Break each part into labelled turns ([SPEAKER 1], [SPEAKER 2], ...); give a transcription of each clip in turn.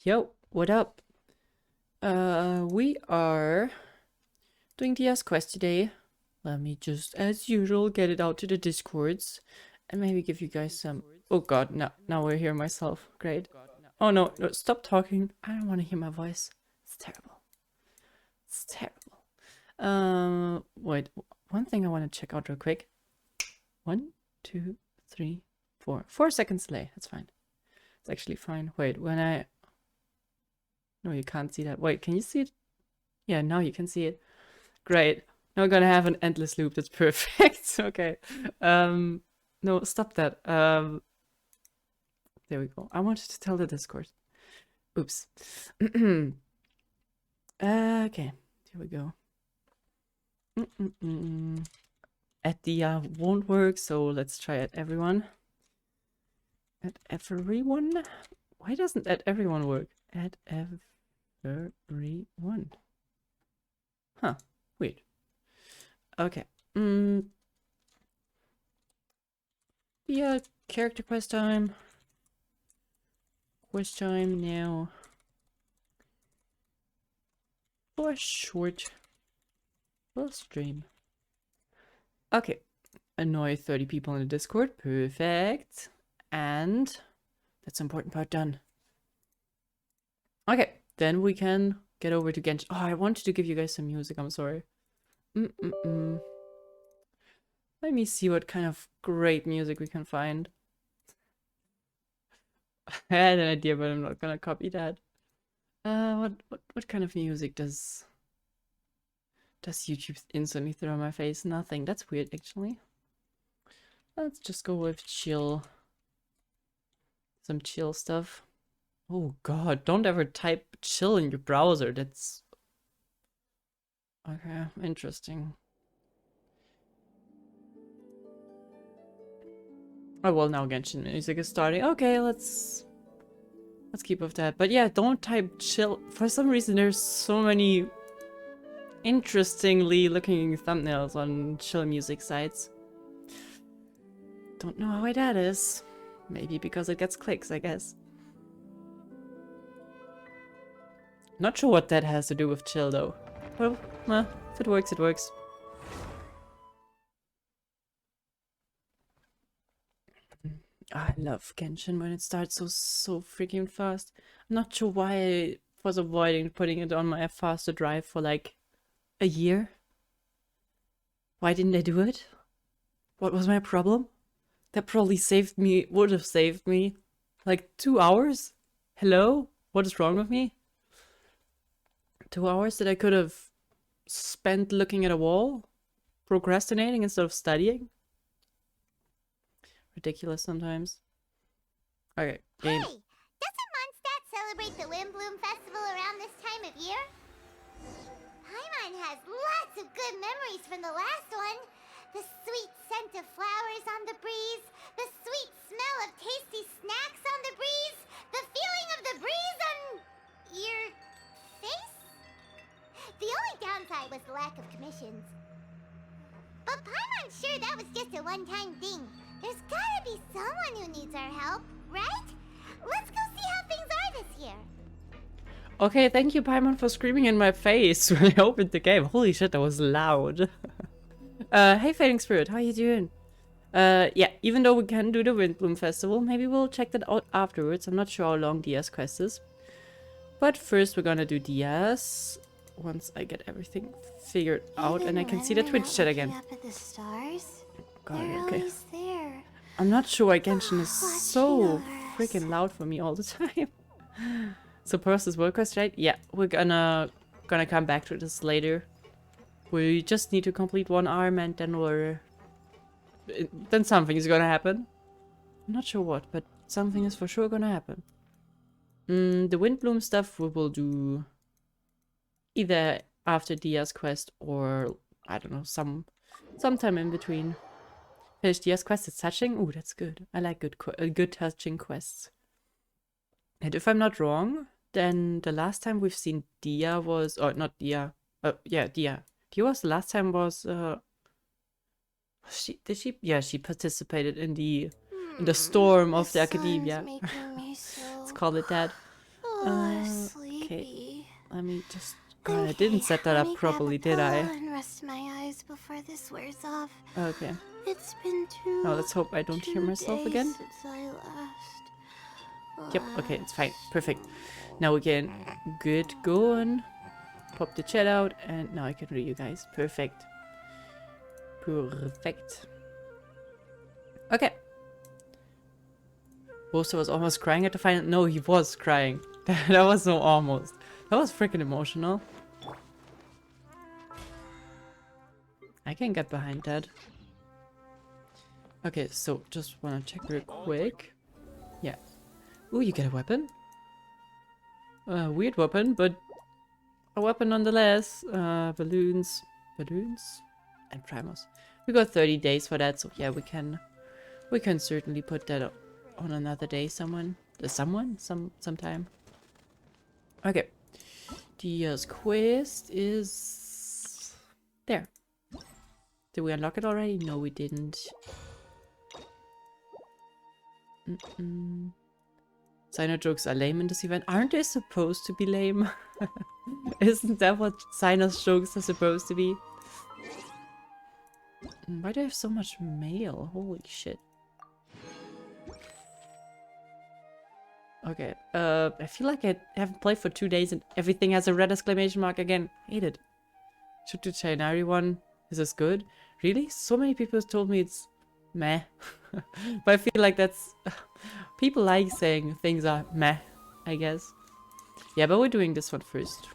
[SPEAKER 1] Yo, what up? We are doing Dehya's quest today. Let me just, as usual, get it out to the Discords and maybe give you guys some. Oh god, now I hear myself. Great. Oh no, stop talking. I don't want to hear my voice. It's terrible. It's terrible. Wait, one thing I want to check out real quick. 1, 2, 3, 4. 4 seconds delay. That's fine. It's actually fine. Wait, when I. No, you can't see that. Wait, can you see it? Yeah, now you can see it. Great. Now we're gonna have an endless loop. That's perfect. Okay. No, stop that. There we go. I wanted to tell the Discord. Oops. Okay. Here we go. At the won't work, so let's try at everyone. At everyone? Why doesn't at everyone work? At everyone. Huh. Weird. Okay. Yeah, character quest time. Quest time now. For a short little stream. Okay. Annoy 30 people in the Discord. Perfect. And that's the important part done. Okay, then we can get over to Genshin. Oh, I wanted to give you guys some music. I'm sorry. Let me see what kind of great music we can find. I had an idea, but I'm not gonna copy that. What kind of music does YouTube instantly throw in my face? Nothing. That's weird, actually. Let's just go with chill. Some chill stuff. Oh god, don't ever type chill in your browser. That's okay, interesting. Oh well, now Genshin music is starting. Okay, let's keep with that. But yeah, don't type chill. For some reason, there's so many interestingly looking thumbnails on chill music sites. Don't know why that is. Maybe because it gets clicks, I guess. Not sure what that has to do with chill though. Well, if it works, it works. I love Genshin when it starts so freaking fast. I'm not sure why I was avoiding putting it on my faster drive for like a year. Why didn't I do it? What was my problem? That probably would have saved me like 2 hours? Hello? What is wrong with me? 2 hours that I could have spent looking at a wall? Procrastinating instead of studying? Ridiculous sometimes. Okay, game.
[SPEAKER 2] Hey, doesn't Mondstadt celebrate the Windbloom Festival around this time of year? Paimon has lots of good memories from the last one. The sweet scent of flowers on the breeze, the sweet smell of tasty snacks on the breeze, the feeling of the breeze on your face? The only downside was the lack of commissions. But Paimon's sure that was just a one-time thing. There's gotta be someone who needs our help, right? Let's go see how things are this year.
[SPEAKER 1] Okay, thank you, Paimon, for screaming in my face when I opened the game. Holy shit, that was loud. Hey, Fading Spirit, how you doing? Yeah, even though we can do the Windbloom Festival, maybe we'll check that out afterwards. I'm not sure how long Dehya's quest is. But first, we're gonna do Dehya's once I get everything figured out and I can see the Twitch chat again.
[SPEAKER 2] Up at the stars?
[SPEAKER 1] God,
[SPEAKER 2] They're
[SPEAKER 1] okay.
[SPEAKER 2] always there.
[SPEAKER 1] I'm not sure why Genshin is so freaking loud for me all the time. So Persis work quest, right? Yeah, we're gonna come back to this later. We just need to complete one arm and then then something is gonna happen. I'm not sure what, but something is for sure gonna happen. The Windbloom stuff we will do either after Dehya's quest or I don't know, sometime in between. Finish Dehya's quest. It's touching. Ooh, that's good. I like good touching quests. And if I'm not wrong, then the last time we've seen Dehya was, or not Dehya. Yeah, Dehya. Dehya was the last time was yeah, she participated in the storm of the academia. Let's call it that. Okay,
[SPEAKER 2] sleepy.
[SPEAKER 1] let me just... God, I didn't set that up properly, did I?
[SPEAKER 2] And rest my eyes before this wears off.
[SPEAKER 1] Okay.
[SPEAKER 2] It's been
[SPEAKER 1] Now let's hope I don't hear myself again.
[SPEAKER 2] since I last.
[SPEAKER 1] Yep, okay, it's fine. Perfect. Now we can get going. Pop the chat out, and now I can read you guys. Perfect. Perfect. Okay. Boaster was almost crying at the final. No, he was crying. That was so almost. That was freaking emotional. I can get behind that. Okay, so just wanna check real quick. Yeah. Ooh, you get a weapon? A weird weapon, but a weapon nonetheless. Balloons, and primers. We got 30 days for that, so yeah, we can certainly put that on another day. Sometime. Okay. Dehya's quest is there. Did we unlock it already? No, we didn't. Signer jokes are lame in this event. Aren't they supposed to be lame? Isn't that what Signer's jokes are supposed to be? Why do I have so much mail? Holy shit. Okay, I feel like I haven't played for 2 days and everything has a red exclamation mark again. Hate it. Should do Chainari one. Is this good? Really? So many people have told me it's meh. But I feel like that's... people like saying things are meh, I guess. Yeah, but we're doing this one first.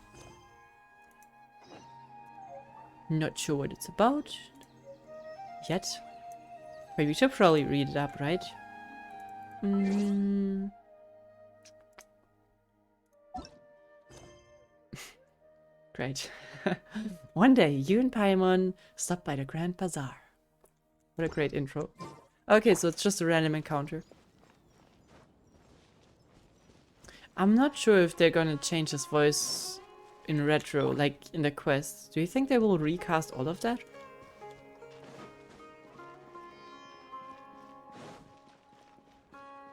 [SPEAKER 1] Not sure what it's about yet. Wait, we should probably read it up, right? Great. One day, you and Paimon stop by the Grand Bazaar. What a great intro. Okay, so it's just a random encounter. I'm not sure if they're gonna change his voice in retro, like in the quest. Do you think they will recast all of that?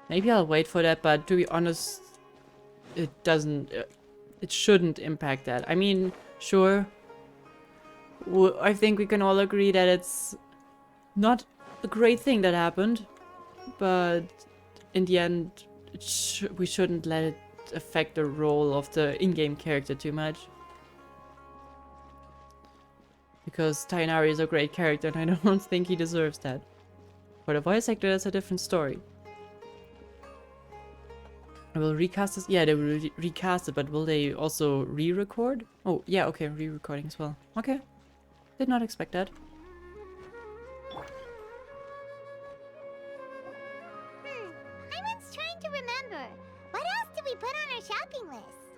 [SPEAKER 1] Maybe I'll wait for that, but to be honest, it doesn't... it shouldn't impact that. I mean, sure. I think we can all agree that it's not a great thing that happened, but in the end, we shouldn't let it affect the role of the in-game character too much. Because Tainari is a great character and I don't think he deserves that. For the voice actor, that's a different story. I will recast this? Yeah, they will recast it, but will they also re-record? Oh, yeah, okay, re-recording as well. Okay. Did not expect that.
[SPEAKER 2] Paimon's trying to remember. What else did we put on our shopping list?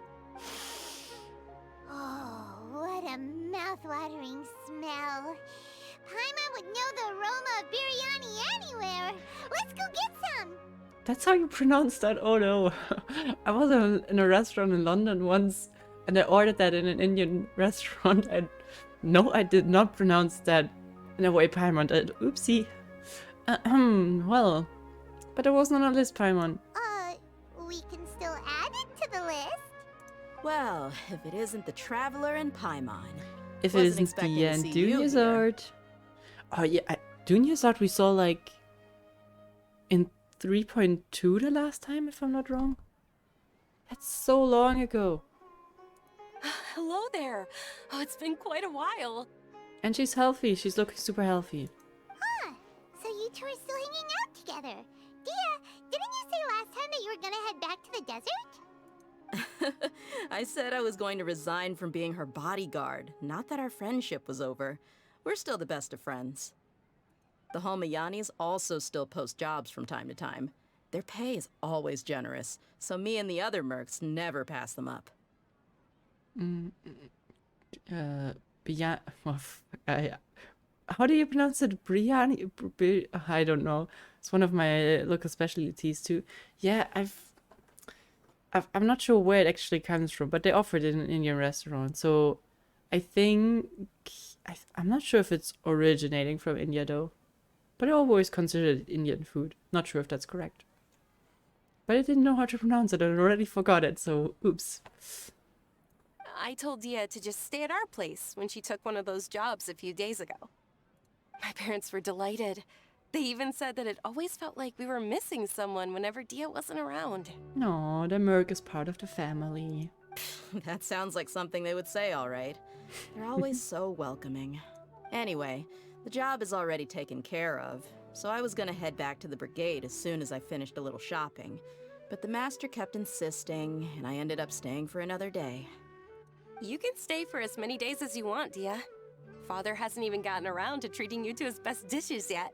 [SPEAKER 2] Oh, what a mouth-watering smell. Paimon would know the aroma of biryani anywhere. Let's go get some.
[SPEAKER 1] That's how you pronounce that? Oh no. I was in a restaurant in London once and I ordered that in an Indian restaurant and no, I did not pronounce that in a way Paimon did. Oopsie. Well, but it wasn't on a list, Paimon.
[SPEAKER 2] We can still add it to the list.
[SPEAKER 3] Well, if it isn't the Traveler and Paimon.
[SPEAKER 1] If it isn't the Dunya's art. Oh yeah, Dunya's art we saw like in 3.2 the last time, if I'm not wrong. That's so long ago.
[SPEAKER 4] Hello there. Oh, it's been quite a while.
[SPEAKER 1] And she's healthy. She's looking super healthy.
[SPEAKER 2] Huh. So you two are still hanging out together. Dehya, didn't you say last time that you were gonna head back to the desert?
[SPEAKER 3] I said I was going to resign from being her bodyguard, not that our friendship was over. We're still the best of friends. The Holmayanis also still post jobs from time to time. Their pay is always generous, so me and the other mercs never pass them up.
[SPEAKER 1] How do you pronounce it? Biryani? I don't know. It's one of my local specialties too. Yeah, I'm not sure where it actually comes from, but they offered it in an Indian restaurant. So I think I'm not sure if it's originating from India though. But I always considered it Indian food. Not sure if that's correct. But I didn't know how to pronounce it and already forgot it, so oops.
[SPEAKER 4] I told Dehya to just stay at our place when she took one of those jobs a few days ago. My parents were delighted. They even said that it always felt like we were missing someone whenever Dehya wasn't around.
[SPEAKER 1] No, the Merc is part of the family.
[SPEAKER 3] That sounds like something they would say, all right. They're always so welcoming. Anyway, the job is already taken care of, so I was gonna head back to the brigade as soon as I finished a little shopping. But the master kept insisting, and I ended up staying for another day.
[SPEAKER 4] You can stay for as many days as you want, Dehya. Father hasn't even gotten around to treating you to his best dishes yet.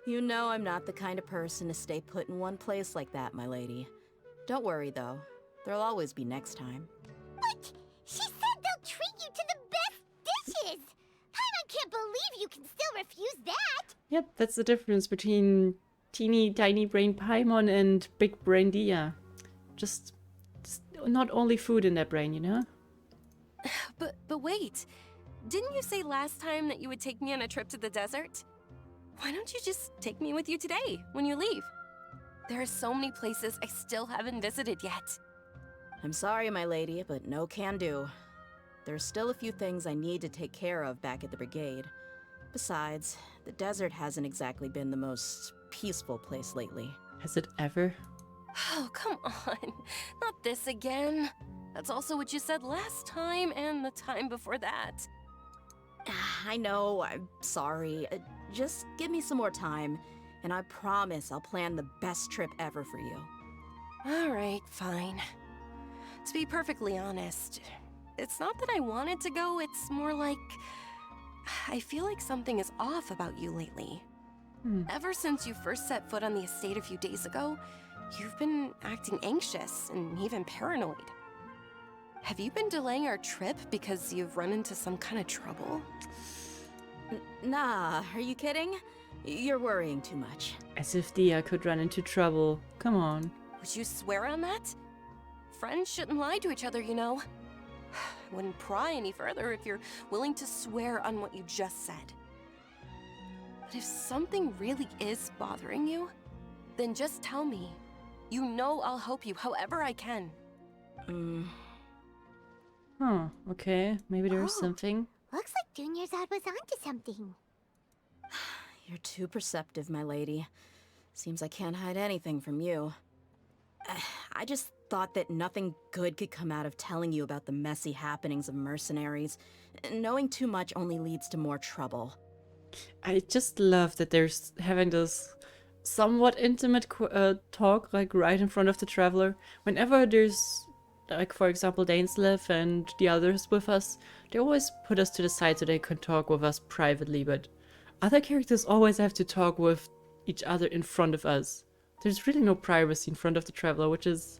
[SPEAKER 3] You know I'm not the kind of person to stay put in one place like that, my lady. Don't worry, though. There'll always be next time.
[SPEAKER 2] But she said they'll treat you to the best dishes! I can't believe you can still refuse that!
[SPEAKER 1] Yep, that's the difference between teeny tiny brain Paimon and big brain Dehya. Just not only food in their brain, you know?
[SPEAKER 4] But wait, didn't you say last time that you would take me on a trip to the desert? Why don't you just take me with you today, when you leave? There are so many places I still haven't visited yet.
[SPEAKER 3] I'm sorry, my lady, but no can do. There's still a few things I need to take care of back at the brigade. Besides, the desert hasn't exactly been the most peaceful place lately.
[SPEAKER 1] Has it ever?
[SPEAKER 4] Oh, come on. Not this again. That's also what you said last time and the time before that.
[SPEAKER 3] I know, I'm sorry. Just give me some more time, and I promise I'll plan the best trip ever for you.
[SPEAKER 4] All right, fine. To be perfectly honest, it's not that I wanted to go, it's more like I feel like something is off about you lately. Ever since you first set foot on the estate a few days ago, you've been acting anxious and even paranoid. Have you been delaying our trip because you've run into some kind of trouble?
[SPEAKER 3] Nah, are you kidding? You're worrying too much.
[SPEAKER 1] As if Dehya could run into trouble. Come on.
[SPEAKER 4] Would you swear on that? Friends shouldn't lie to each other, you know. I wouldn't pry any further if you're willing to swear on what you just said. But if something really is bothering you, then just tell me. You know I'll help you however I can.
[SPEAKER 1] Huh, okay. Maybe there's
[SPEAKER 2] Oh.
[SPEAKER 1] something.
[SPEAKER 2] Looks like Dunyarzad was onto something.
[SPEAKER 3] You're too perceptive, my lady. Seems I can't hide anything from you. I just thought that nothing good could come out of telling you about the messy happenings of mercenaries. Knowing too much only leads to more trouble.
[SPEAKER 1] I just love that there's having this somewhat intimate talk, like right in front of the traveler. Whenever there's, like, for example, Dainslev and the others with us, they always put us to the side so they can talk with us privately, but other characters always have to talk with each other in front of us. There's really no privacy in front of the traveler, which is,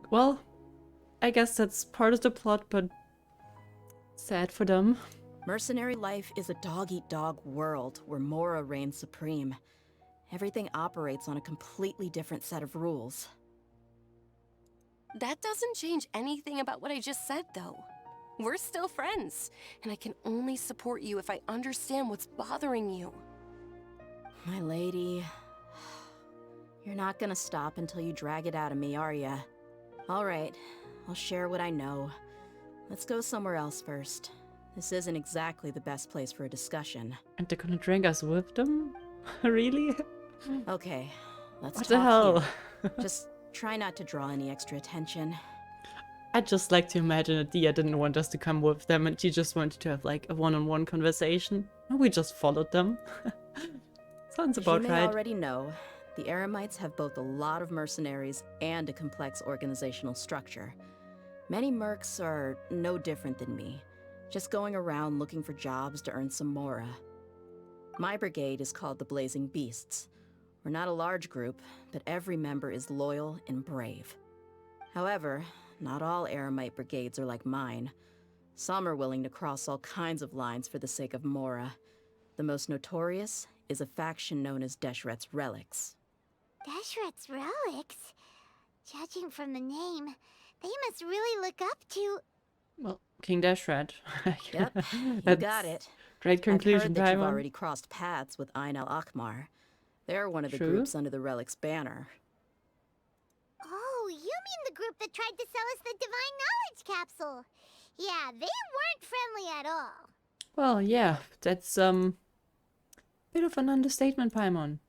[SPEAKER 1] well, I guess that's part of the plot, but sad for them.
[SPEAKER 3] Mercenary life is a dog-eat-dog world where Mora reigns supreme. Everything operates on a completely different set of rules.
[SPEAKER 4] That doesn't change anything about what I just said, though. We're still friends, and I can only support you if I understand what's bothering you.
[SPEAKER 3] My lady, you're not gonna stop until you drag it out of me, are ya? All right, I'll share what I know. Let's go somewhere else first. This isn't exactly the best place for a discussion.
[SPEAKER 1] And they're gonna drink us with them? Really?
[SPEAKER 3] Okay, let's
[SPEAKER 1] What
[SPEAKER 3] talk
[SPEAKER 1] the hell?
[SPEAKER 3] here. Just try not to draw any extra attention.
[SPEAKER 1] I'd just like to imagine that Dehya didn't want us to come with them and she just wanted to have like a one-on-one conversation. And we just followed them. Sounds
[SPEAKER 3] As
[SPEAKER 1] about
[SPEAKER 3] you may
[SPEAKER 1] right.
[SPEAKER 3] already know, the Eremites have both a lot of mercenaries and a complex organizational structure. Many mercs are no different than me, just going around looking for jobs to earn some mora. My brigade is called the Blazing Beasts. We're not a large group, but every member is loyal and brave. However, not all Eremite brigades are like mine. Some are willing to cross all kinds of lines for the sake of mora. The most notorious is a faction known as Deshret's Relics.
[SPEAKER 2] Deshret's relics? Judging from the name, they must really look up to...
[SPEAKER 1] Well, King Deshret.
[SPEAKER 3] Yep, you
[SPEAKER 1] That's
[SPEAKER 3] got it.
[SPEAKER 1] great
[SPEAKER 3] I've
[SPEAKER 1] conclusion,
[SPEAKER 3] heard that you've
[SPEAKER 1] Paimon.
[SPEAKER 3] already crossed paths with Ain al-Akmar. They're one of the
[SPEAKER 1] True.
[SPEAKER 3] groups under the Relic's banner.
[SPEAKER 2] Oh, you mean the group that tried to sell us the Divine Knowledge Capsule? Yeah, they weren't friendly at all.
[SPEAKER 1] Well, yeah, that's bit of an understatement, Paimon.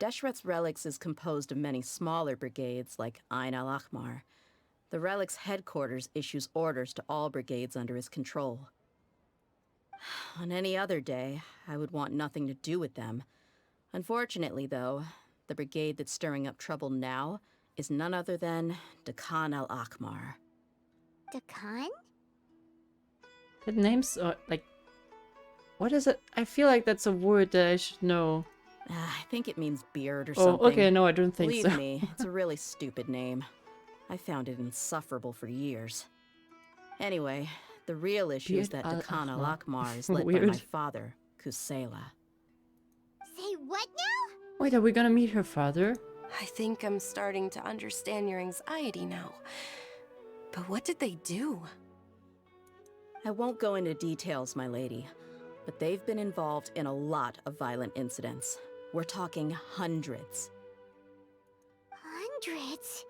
[SPEAKER 3] Deshret's Relics is composed of many smaller brigades like Ain al-Ahmar. The Relic's headquarters issues orders to all brigades under his control. On any other day, I would want nothing to do with them. Unfortunately, though, the brigade that's stirring up trouble now is none other than Dakan al-Ahmar.
[SPEAKER 2] Dakan?
[SPEAKER 1] That name's like, what is it? I feel like that's a word that I should know.
[SPEAKER 3] I think it means beard or
[SPEAKER 1] Oh,
[SPEAKER 3] something.
[SPEAKER 1] okay, no, I don't think
[SPEAKER 3] Believe
[SPEAKER 1] so.
[SPEAKER 3] me, it's a really stupid name. I found it insufferable for years. Anyway, the real issue is that
[SPEAKER 1] Beard
[SPEAKER 3] Dakan
[SPEAKER 1] al-Ahmar.
[SPEAKER 3] al-Ahmar is led by
[SPEAKER 1] Weird.
[SPEAKER 3] my father, Kusela.
[SPEAKER 2] Say what now?
[SPEAKER 1] Wait, are we gonna meet her father?
[SPEAKER 4] I think I'm starting to understand your anxiety now. But what did they do?
[SPEAKER 3] I won't go into details, my lady, but they've been involved in a lot of violent incidents. We're talking hundreds.
[SPEAKER 2] Hundreds?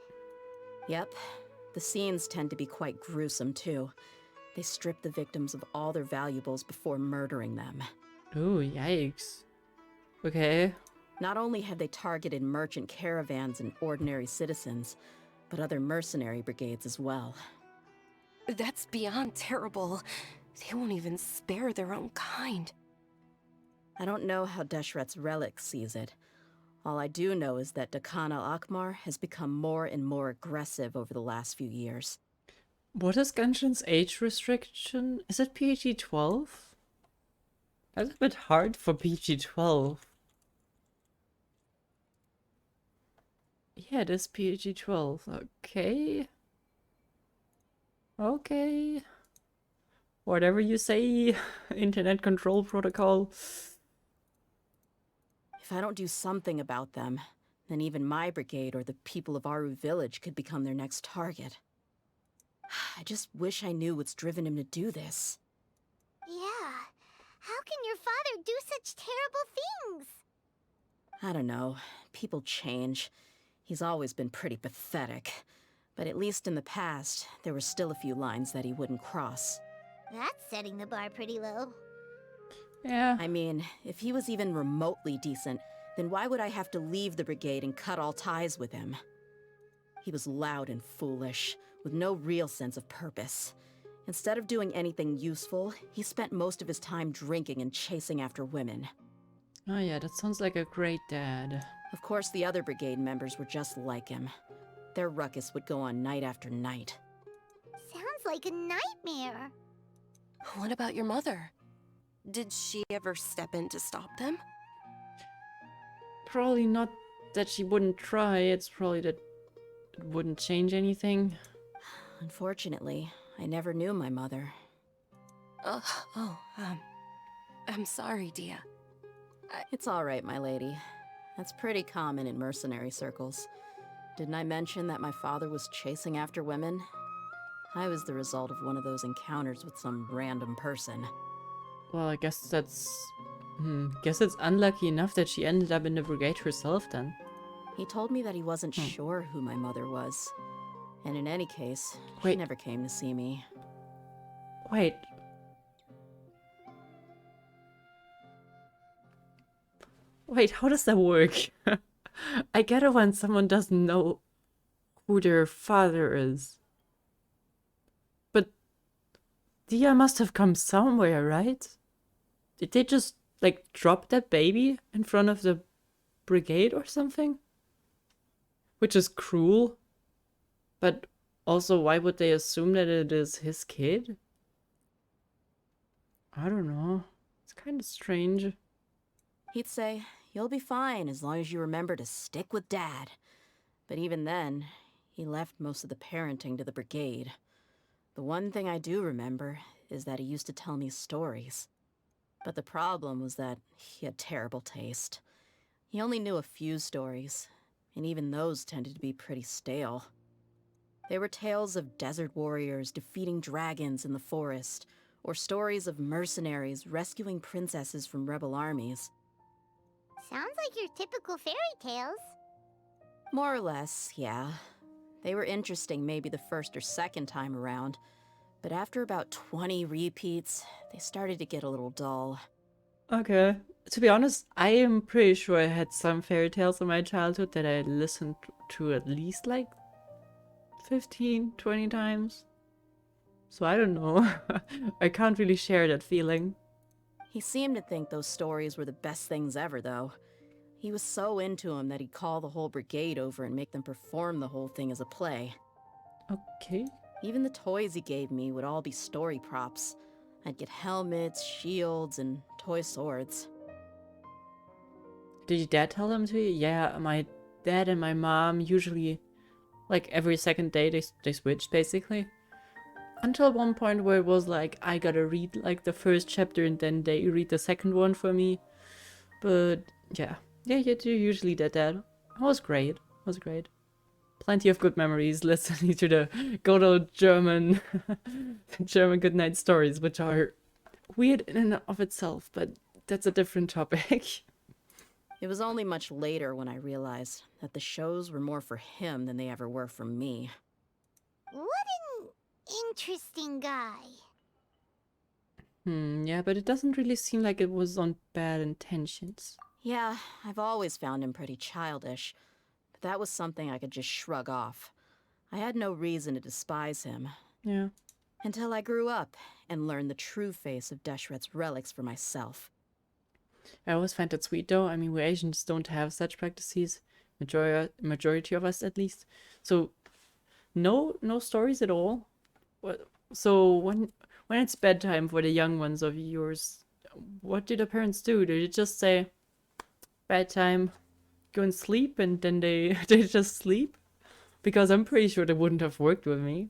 [SPEAKER 3] Yep, the scenes tend to be quite gruesome too. They strip the victims of all their valuables before murdering them.
[SPEAKER 1] Oh, yikes. Okay.
[SPEAKER 3] Not only have they targeted merchant caravans and ordinary citizens, but other mercenary brigades as well.
[SPEAKER 4] That's beyond terrible. They won't even spare their own kind.
[SPEAKER 3] I don't know how Deshret's Relic sees it. All I do know is that Dakan al-Ahmar has become more and more aggressive over the last few years.
[SPEAKER 1] What is Genshin's age restriction? Is it PG 12? That's a bit hard for PG 12. Yeah, it is PG 12. Okay. Okay. Whatever you say, Internet Control Protocol.
[SPEAKER 3] If I don't do something about them, then even my brigade or the people of Aru village could become their next target. I just wish I knew what's driven him to do this.
[SPEAKER 2] Yeah. How can your father do such terrible things?
[SPEAKER 3] I don't know. People change. He's always been pretty pathetic. But at least in the past, there were still a few lines that he wouldn't cross.
[SPEAKER 2] That's setting the bar pretty low.
[SPEAKER 1] Yeah.
[SPEAKER 3] I mean, if he was even remotely decent, then why would I have to leave the brigade and cut all ties with him? He was loud and foolish, with no real sense of purpose. Instead of doing anything useful, he spent most of his time drinking and chasing after women.
[SPEAKER 1] Oh yeah, that sounds like a great dad.
[SPEAKER 3] Of course, the other brigade members were just like him. Their ruckus would go on night after night.
[SPEAKER 2] Sounds like a nightmare.
[SPEAKER 4] What about your mother? Did she ever step in to stop them?
[SPEAKER 1] Probably not that she wouldn't try, it's probably that it wouldn't change anything.
[SPEAKER 3] Unfortunately, I never knew my mother.
[SPEAKER 4] I'm sorry, Dehya.
[SPEAKER 3] It's all right, my lady. That's pretty common in mercenary circles. Didn't I mention that my father was chasing after women? I was the result of one of those encounters with some random person.
[SPEAKER 1] Well, I guess that's... guess it's unlucky enough that she ended up in the brigade herself then.
[SPEAKER 3] He told me that he wasn't sure who my mother was. And in any case, she
[SPEAKER 1] Wait.
[SPEAKER 3] never came to see me.
[SPEAKER 1] Wait. Wait, how does that work? I get it when someone doesn't know who their father is. But Dehya must have come somewhere, right? Did they just, like, drop that baby in front of the brigade or something? Which is cruel. But also, why would they assume that it is his kid? I don't know. It's kind of strange.
[SPEAKER 3] He'd say, "You'll be fine as long as you remember to stick with Dad." But even then, he left most of the parenting to the brigade. The one thing I do remember is that he used to tell me stories. But the problem was that he had terrible taste. He only knew a few stories, and even those tended to be pretty stale. They were tales of desert warriors defeating dragons in the forest, or stories of mercenaries rescuing princesses from rebel armies.
[SPEAKER 2] Sounds like your typical fairy tales.
[SPEAKER 3] More or less, yeah. They were interesting maybe the first or second time around, but after about 20 repeats, they started to get a little dull.
[SPEAKER 1] Okay. To be honest, I am pretty sure I had some fairy tales in my childhood that I listened to at least like 15, 20 times. So I don't know. I can't really share that feeling.
[SPEAKER 3] He seemed to think those stories were the best things ever, though. He was so into them that he'd call the whole brigade over and make them perform the whole thing as a play.
[SPEAKER 1] Okay.
[SPEAKER 3] Even the toys he gave me would all be story props. I'd get helmets, shields, and toy swords.
[SPEAKER 1] Did your dad tell them to you? Yeah, my dad and my mom usually, like every second day, they switched basically. Until one point where it was like, I gotta read like the first chapter and then they read the second one for me. But yeah, you usually did that. It was great. It was great. Plenty of good memories listening to the good old German, German goodnight stories, which are weird in and of itself, but that's a different topic.
[SPEAKER 3] It was only much later when I realized that the shows were more for him than they ever were for me.
[SPEAKER 2] What an interesting guy.
[SPEAKER 1] Yeah, but it doesn't really seem like it was on bad intentions.
[SPEAKER 3] Yeah, I've always found him pretty childish, but that was something I could just shrug off. I had no reason to despise him.
[SPEAKER 1] Yeah.
[SPEAKER 3] Until I grew up and learned the true face of Deshret's relics for myself.
[SPEAKER 1] I always find that sweet though. I mean, we Asians don't have such practices. Majority of us at least. So no stories at all. So when it's bedtime for the young ones of yours, what do the parents do? Do they just say bedtime, go and sleep, and then they just sleep? Because I'm pretty sure they wouldn't have worked with me.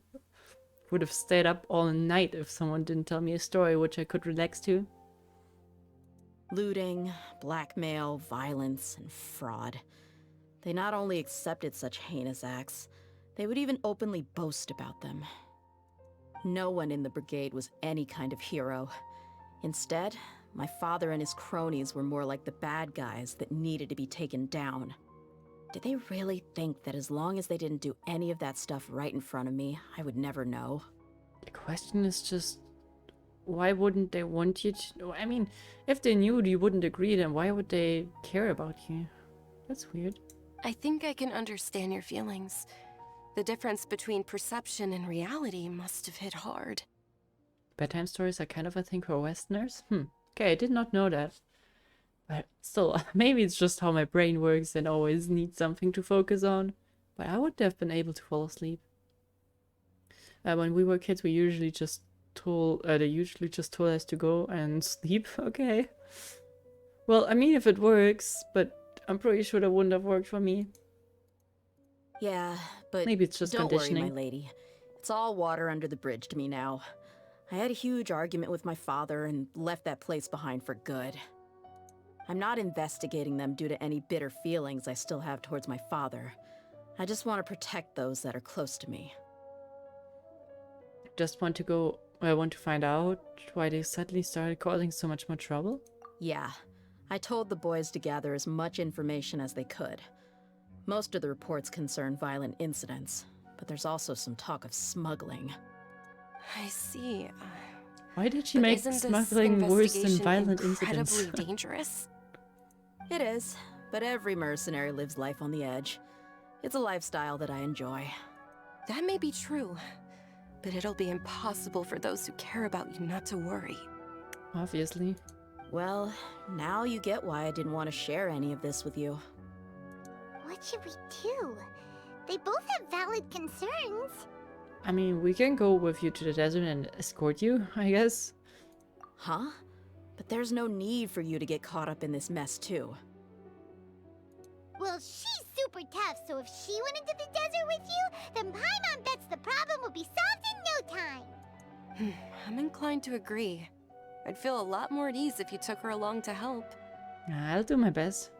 [SPEAKER 1] Would have stayed up all night if someone didn't tell me a story which I could relax to.
[SPEAKER 3] Looting, blackmail, violence, and fraud. They not only accepted such heinous acts, they would even openly boast about them. No one in the brigade was any kind of hero. Instead, my father and his cronies were more like the bad guys that needed to be taken down. Did they really think that as long as they didn't do any of that stuff right in front of me, I would never know?
[SPEAKER 1] The question is just, why wouldn't they want you to? I mean, if they knew you wouldn't agree, then why would they care about you? That's weird.
[SPEAKER 4] I think I can understand your feelings. The difference between perception and reality must have hit hard.
[SPEAKER 1] Bedtime stories are kind of a thing for Westerners? Okay, I did not know that. But still, maybe it's just how my brain works and always needs something to focus on. But I would have been able to fall asleep. When we were kids, we usually just they usually just told us to go and sleep. Okay. Well, I mean, if it works, but I'm pretty sure that wouldn't have worked for me.
[SPEAKER 3] Yeah, but
[SPEAKER 1] maybe it's just
[SPEAKER 3] don't
[SPEAKER 1] conditioning.
[SPEAKER 3] worry, my lady. It's all water under the bridge to me now. I had a huge argument with my father and left that place behind for good. I'm not investigating them due to any bitter feelings I still have towards my father. I just want to protect those that are close to me.
[SPEAKER 1] Just want to go... I want to find out why they suddenly started causing so much more trouble?
[SPEAKER 3] Yeah. I told the boys to gather as much information as they could. Most of the reports concern violent incidents, but there's also some talk of smuggling.
[SPEAKER 4] I see.
[SPEAKER 1] Why did she
[SPEAKER 4] But
[SPEAKER 1] make
[SPEAKER 4] isn't this
[SPEAKER 1] smuggling worse than
[SPEAKER 4] investigation
[SPEAKER 1] violent incidents?
[SPEAKER 4] incredibly dangerous?
[SPEAKER 3] It is, but every mercenary lives life on the edge. It's a lifestyle that I enjoy.
[SPEAKER 4] That may be true, but it'll be impossible for those who care about you not to worry.
[SPEAKER 1] Obviously.
[SPEAKER 3] Well, now you get why I didn't want to share any of this with you.
[SPEAKER 2] What should we do? They both have valid concerns.
[SPEAKER 1] I mean, we can go with you to the desert and escort you, I guess.
[SPEAKER 3] Huh? But there's no need for you to get caught up in this mess, too.
[SPEAKER 2] Well, she's super tough, so if she went into the desert with you, then Paimon bets the problem will be solved in no time.
[SPEAKER 4] I'm inclined to agree. I'd feel a lot more at ease if you took her along to help.
[SPEAKER 1] I'll do my best.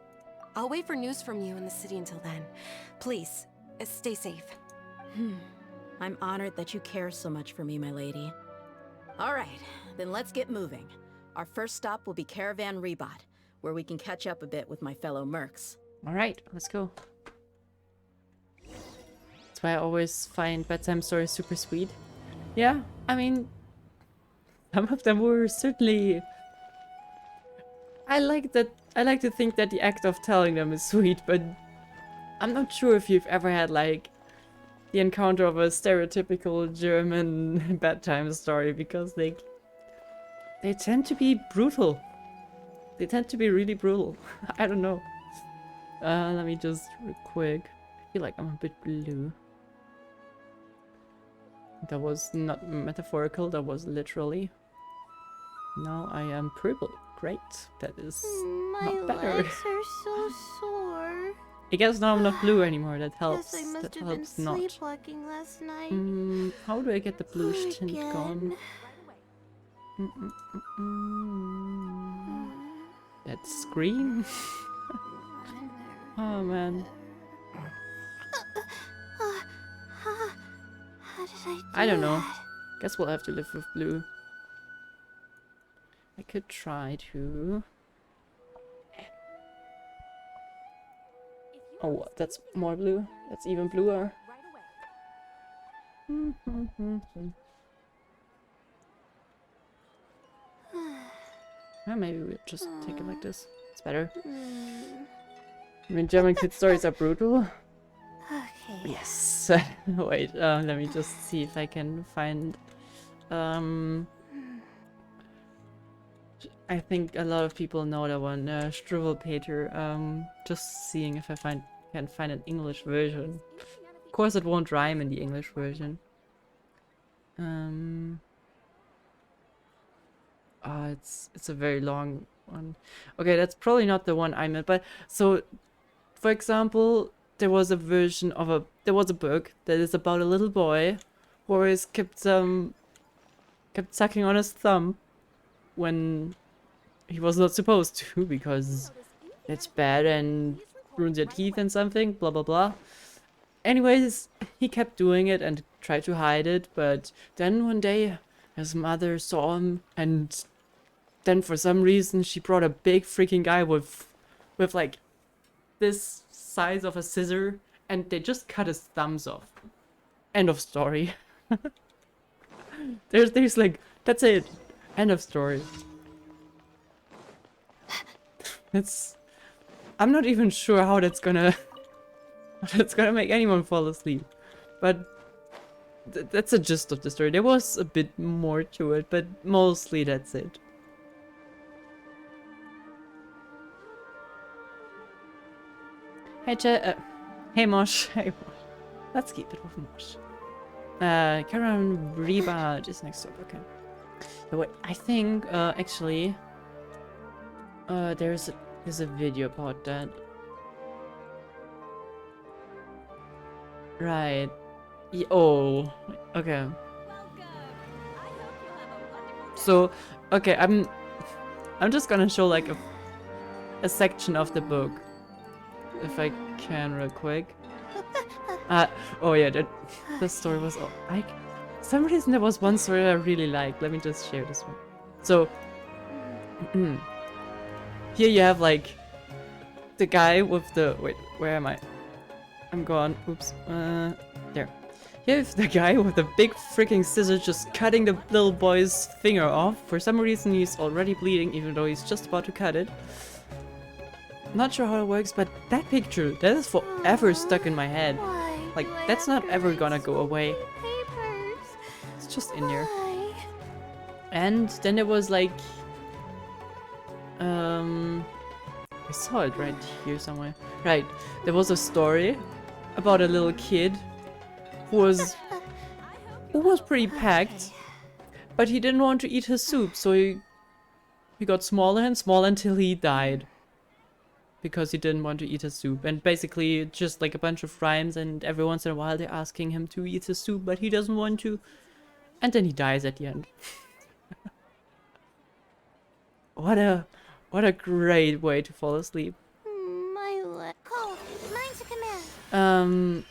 [SPEAKER 4] I'll wait for news from you in the city until then. Please, stay safe.
[SPEAKER 3] I'm honored that you care so much for me, my lady. All right, then let's get moving. Our first stop will be Caravan Rebot, where we can catch up a bit with my fellow mercs.
[SPEAKER 1] Alright, let's go. That's why I always find bedtime stories super sweet. Yeah, I mean, some of them were certainly... I like to think that the act of telling them is sweet, but I'm not sure if you've ever had, like, the encounter of a stereotypical German bedtime story, because they tend to be brutal. They tend to be really brutal. I don't know. Let me just real quick. I feel like I'm a bit blue. That was not metaphorical, that was literally. Now I am purple. Great. That is not better.
[SPEAKER 2] My legs are so sore.
[SPEAKER 1] I guess now I'm not blue anymore. That helps.
[SPEAKER 2] Guess I must
[SPEAKER 1] That
[SPEAKER 2] have been
[SPEAKER 1] helps not.
[SPEAKER 2] sleepwalking last night.
[SPEAKER 1] How do I get the blue tint
[SPEAKER 2] Again.
[SPEAKER 1] gone? That's green. Oh man.
[SPEAKER 2] How did
[SPEAKER 1] I don't know.
[SPEAKER 2] that?
[SPEAKER 1] Guess we'll have to live with blue. I could try to. Oh, that's more blue. That's even bluer. Well, maybe we'll just take it like this. It's better. I mean, German kid stories are brutal.
[SPEAKER 2] Okay.
[SPEAKER 1] Yes. Wait, let me just see if I can find... I think a lot of people know that one, Struwwelpeter. Just seeing if I can find an English version. Of course it won't rhyme in the English version. It's a very long one. Okay, that's probably not the one I meant, but so, for example, there was a book that is about a little boy who always kept sucking on his thumb when he was not supposed to, because it's bad and ruins your teeth and something, blah blah blah. Anyways, he kept doing it and tried to hide it, but then one day his mother saw him, and then for some reason she brought a big freaking guy with like this size of a scissor, and they just cut his thumbs off. End of story. There's like, that's it. End of story. I'm not even sure how that's gonna make anyone fall asleep, but that's the gist of the story. There was a bit more to it, but mostly that's it. Hey hey Mosh. Hey Mosh. Let's keep it with Mosh. Karen Reba is next up. Okay. But wait, I think actually there's a video about that. Right. Oh, okay. So, okay, I'm just gonna show like a section of the book, if I can, real quick. Oh yeah, the story was. For some reason there was one story I really liked. Let me just share this one. So, here you have like the guy with the where am I? I'm gone. Oops. There. Here's the guy with the big freaking scissors just cutting the little boy's finger off. For some reason he's already bleeding, even though he's just about to cut it. Not sure how it works, but that picture, that is forever stuck in my head.
[SPEAKER 2] Why
[SPEAKER 1] Like,
[SPEAKER 2] do I
[SPEAKER 1] that's
[SPEAKER 2] have
[SPEAKER 1] not
[SPEAKER 2] to
[SPEAKER 1] ever
[SPEAKER 2] read
[SPEAKER 1] gonna
[SPEAKER 2] so
[SPEAKER 1] go away.
[SPEAKER 2] many papers?
[SPEAKER 1] It's just in there.
[SPEAKER 2] Why?
[SPEAKER 1] And then there was like... I saw it right here somewhere. Right, there was a story about a little kid who was pretty packed, but he didn't want to eat his soup, so he got smaller and smaller until he died. Because he didn't want to eat his soup. And basically just like a bunch of rhymes, and every once in a while they're asking him to eat his soup, but he doesn't want to. And then he dies at the end. What a great way to fall asleep.
[SPEAKER 2] My leg. Cole, mine to command.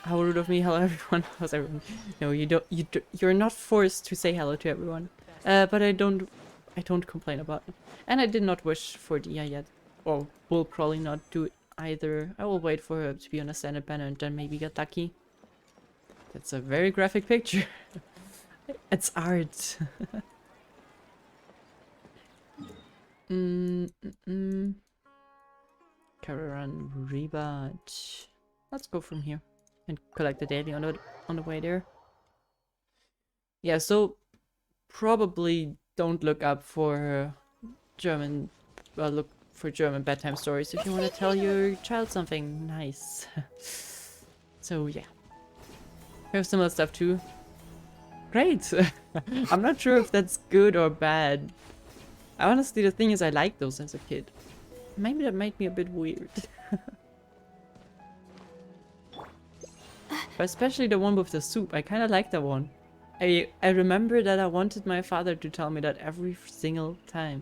[SPEAKER 1] How rude of me. Hello everyone. How's everyone? No, you're not forced to say hello to everyone. But I don't I don't complain about it. And I did not wish for Dehya yet. Or will probably not do it either. I will wait for her to be on a Senate banner and then maybe get lucky. That's a very graphic picture. It's art. Caravan Rebut. Let's go from here and collect the daily on the way there. Yeah, so probably don't look up for German, well, look for German bedtime stories if you want to tell your child something nice. So yeah, we have similar stuff too. Great. I'm not sure if that's good or bad. Honestly, the thing is, I liked those as a kid. Maybe that made me a bit weird. But especially the one with the soup. I kind of like that one. I remember that I wanted my father to tell me that every single time.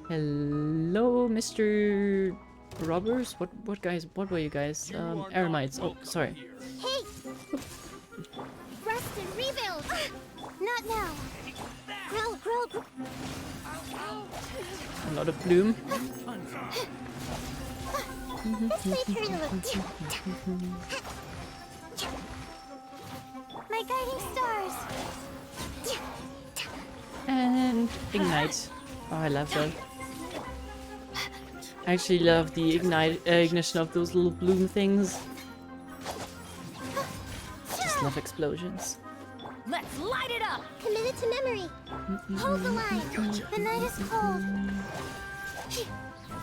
[SPEAKER 1] Hello, Mr. Robbers? What guys? What were you guys? Eremites. Oh, sorry.
[SPEAKER 2] Hey! Rest and rebuild! Not now! Grow!
[SPEAKER 1] A lot of bloom.
[SPEAKER 2] This way, turtle. My guiding stars!
[SPEAKER 1] And ignite. Oh, I love that. I actually love the ignition of those little bloom things. Just love explosions.
[SPEAKER 2] Let's light it up! Committed to memory. Hold the line. The night is cold.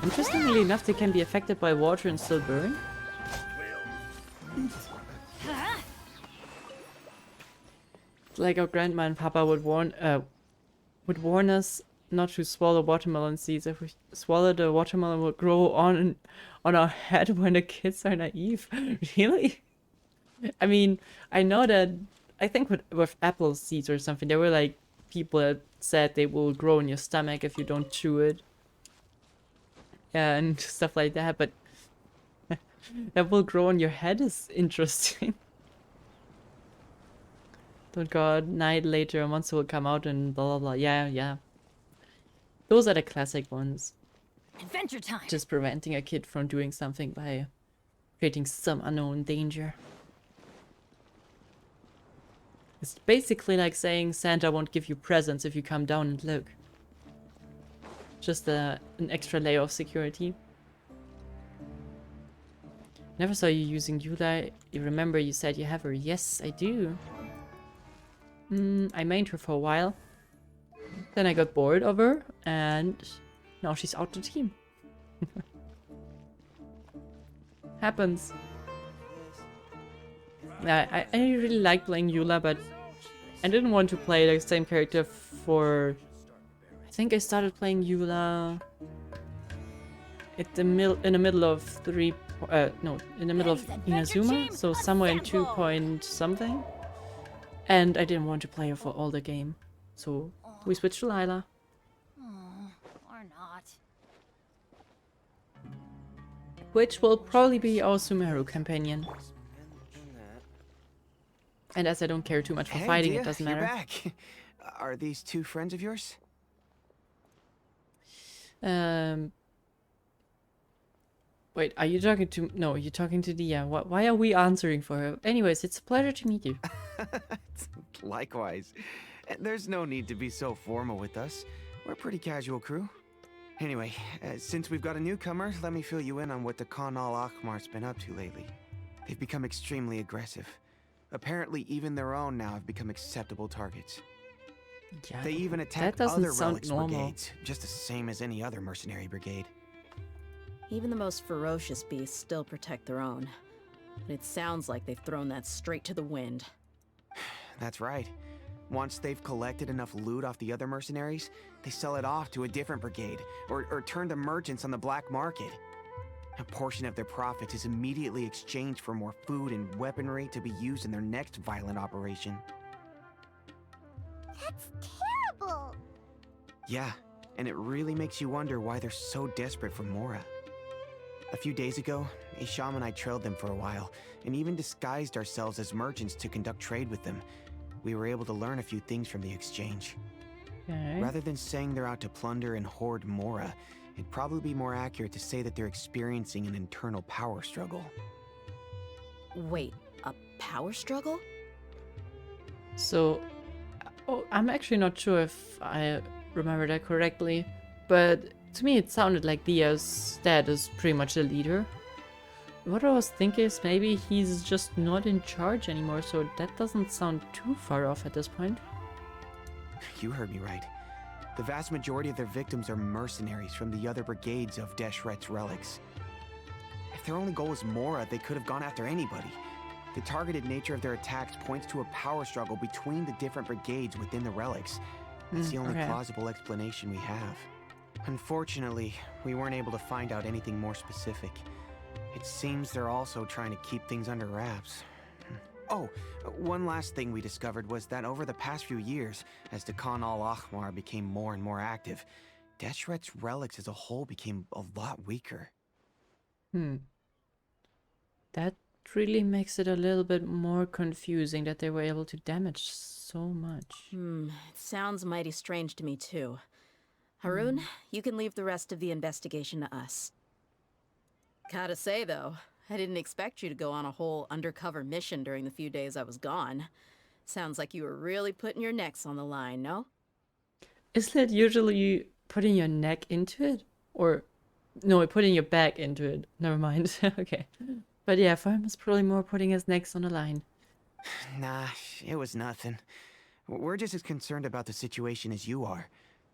[SPEAKER 1] Interestingly enough, they can be affected by water and still burn. It's like our grandma and papa would warn us not to swallow watermelon seeds. If we swallow, the watermelon will grow on our head when the kids are naive. Really? I mean, I know that, I think with apple seeds or something, there were like people that said they will grow in your stomach if you don't chew it. Yeah, and stuff like that, but that will grow on your head is interesting. Don't God, night later, a monster will come out and blah blah blah. Yeah. Those are the classic ones.
[SPEAKER 2] Adventure time!
[SPEAKER 1] Just preventing a kid from doing something by creating some unknown danger. It's basically like saying Santa won't give you presents if you come down and look. Just an extra layer of security. Never saw you using Yula. You remember you said you have her? Yes, I do. I mained her for a while. Then I got bored of her, and now she's out the team. Happens. Yeah, I really like playing Yula, but I didn't want to play the same character for... I think I started playing Yula in the middle of in the middle of Inazuma, so somewhere in 2 point something. And I didn't want to play her for all the game, so we switched to Lila.
[SPEAKER 2] Or not.
[SPEAKER 1] Which will probably be our Sumeru companion. And as I don't care too much for fighting,
[SPEAKER 5] Dehya,
[SPEAKER 1] it doesn't
[SPEAKER 5] you're
[SPEAKER 1] matter.
[SPEAKER 5] back. Are these two friends of yours?
[SPEAKER 1] Wait, are you talking to... No, you're talking to Dehya. Why are we answering for her? Anyways, it's a pleasure to meet you.
[SPEAKER 5] Likewise. There's no need to be so formal with us. We're a pretty casual crew. Anyway, since we've got a newcomer, let me fill you in on what the Khan al-Ahmar's been up to lately. They've become extremely aggressive. Apparently, even their own now have become acceptable targets.
[SPEAKER 1] Yeah,
[SPEAKER 5] They even attack
[SPEAKER 1] that doesn't
[SPEAKER 5] other
[SPEAKER 1] sound
[SPEAKER 5] relics
[SPEAKER 1] normal.
[SPEAKER 5] brigades, just the same as any other mercenary brigade.
[SPEAKER 3] Even the most ferocious beasts still protect their own. But it sounds like they've thrown that straight to the wind.
[SPEAKER 5] That's right. Once they've collected enough loot off the other mercenaries, they sell it off to a different brigade, or turn to merchants on the black market. A portion of their profits is immediately exchanged for more food and weaponry to be used in their next violent operation.
[SPEAKER 2] That's terrible!
[SPEAKER 5] Yeah, and it really makes you wonder why they're so desperate for Mora. A few days ago, Isham and I trailed them for a while, and even disguised ourselves as merchants to conduct trade with them. We were able to learn a few things from the exchange.
[SPEAKER 1] Okay.
[SPEAKER 5] Rather than saying they're out to plunder and hoard Mora, it'd probably be more accurate to say that they're experiencing an internal power struggle.
[SPEAKER 3] Wait, a power struggle?
[SPEAKER 1] So, oh, I'm actually not sure if I remember that correctly, but to me it sounded like Dehya's dad is pretty much the leader. What I was thinking is maybe he's just not in charge anymore, so that doesn't sound too far off at this point.
[SPEAKER 5] You heard me right. The vast majority of their victims are mercenaries from the other brigades of Deshret's relics. If their only goal was Mora, they could have gone after anybody. The targeted nature of their attacks points to a power struggle between the different brigades within the relics. That's the only
[SPEAKER 1] okay.
[SPEAKER 5] plausible explanation we have. Unfortunately, we weren't able to find out anything more specific. It seems they're also trying to keep things under wraps. Oh, one last thing we discovered was that over the past few years, as the Khan al-Ahmar became more and more active, Deshret's relics as a whole became a lot weaker.
[SPEAKER 1] That really makes it a little bit more confusing that they were able to damage so much.
[SPEAKER 3] It sounds mighty strange to me, too. Haroon, you can leave the rest of the investigation to us. Gotta say, though, I didn't expect you to go on a whole undercover mission during the few days I was gone. Sounds like you were really putting your necks on the line, no?
[SPEAKER 1] Isn't it usually putting your neck into it? Or, no, putting your back into it. Never mind. Okay. But yeah, Farm is probably more putting his necks on the line.
[SPEAKER 5] Nah, it was nothing. We're just as concerned about the situation as you are.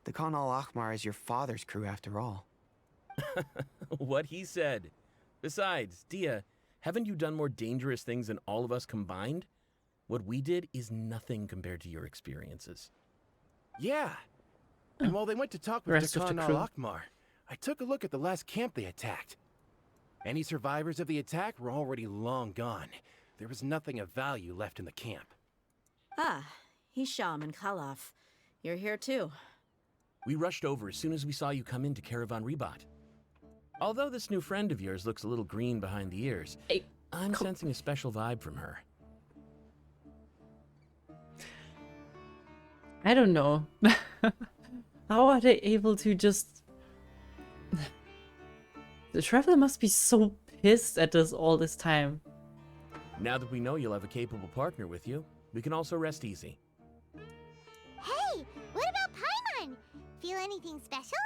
[SPEAKER 5] The Khan al-Ahmar is your father's crew after all.
[SPEAKER 6] What he said. Besides, Dehya, haven't you done more dangerous things than all of us combined? What we did is nothing compared to your experiences.
[SPEAKER 7] Yeah. And while they went to talk with
[SPEAKER 1] Rest of the
[SPEAKER 7] Khan
[SPEAKER 1] crew.
[SPEAKER 7] al-Ahmar, I took a look at the last camp they attacked. Any survivors of the attack were already long gone. There was nothing of value left in the camp.
[SPEAKER 3] Ah, Hisham and Khalaf. You're here too.
[SPEAKER 6] We rushed over as soon as we saw you come into Caravan Rebat. Although this new friend of yours looks a little green behind the ears,
[SPEAKER 1] Hey,
[SPEAKER 6] I'm sensing a special vibe from her.
[SPEAKER 1] I don't know. How are they able to just... The Traveler must be so pissed at us all this time.
[SPEAKER 6] Now that we know you'll have a capable partner with you, we can also rest easy.
[SPEAKER 2] Hey, what about Paimon? Feel anything special?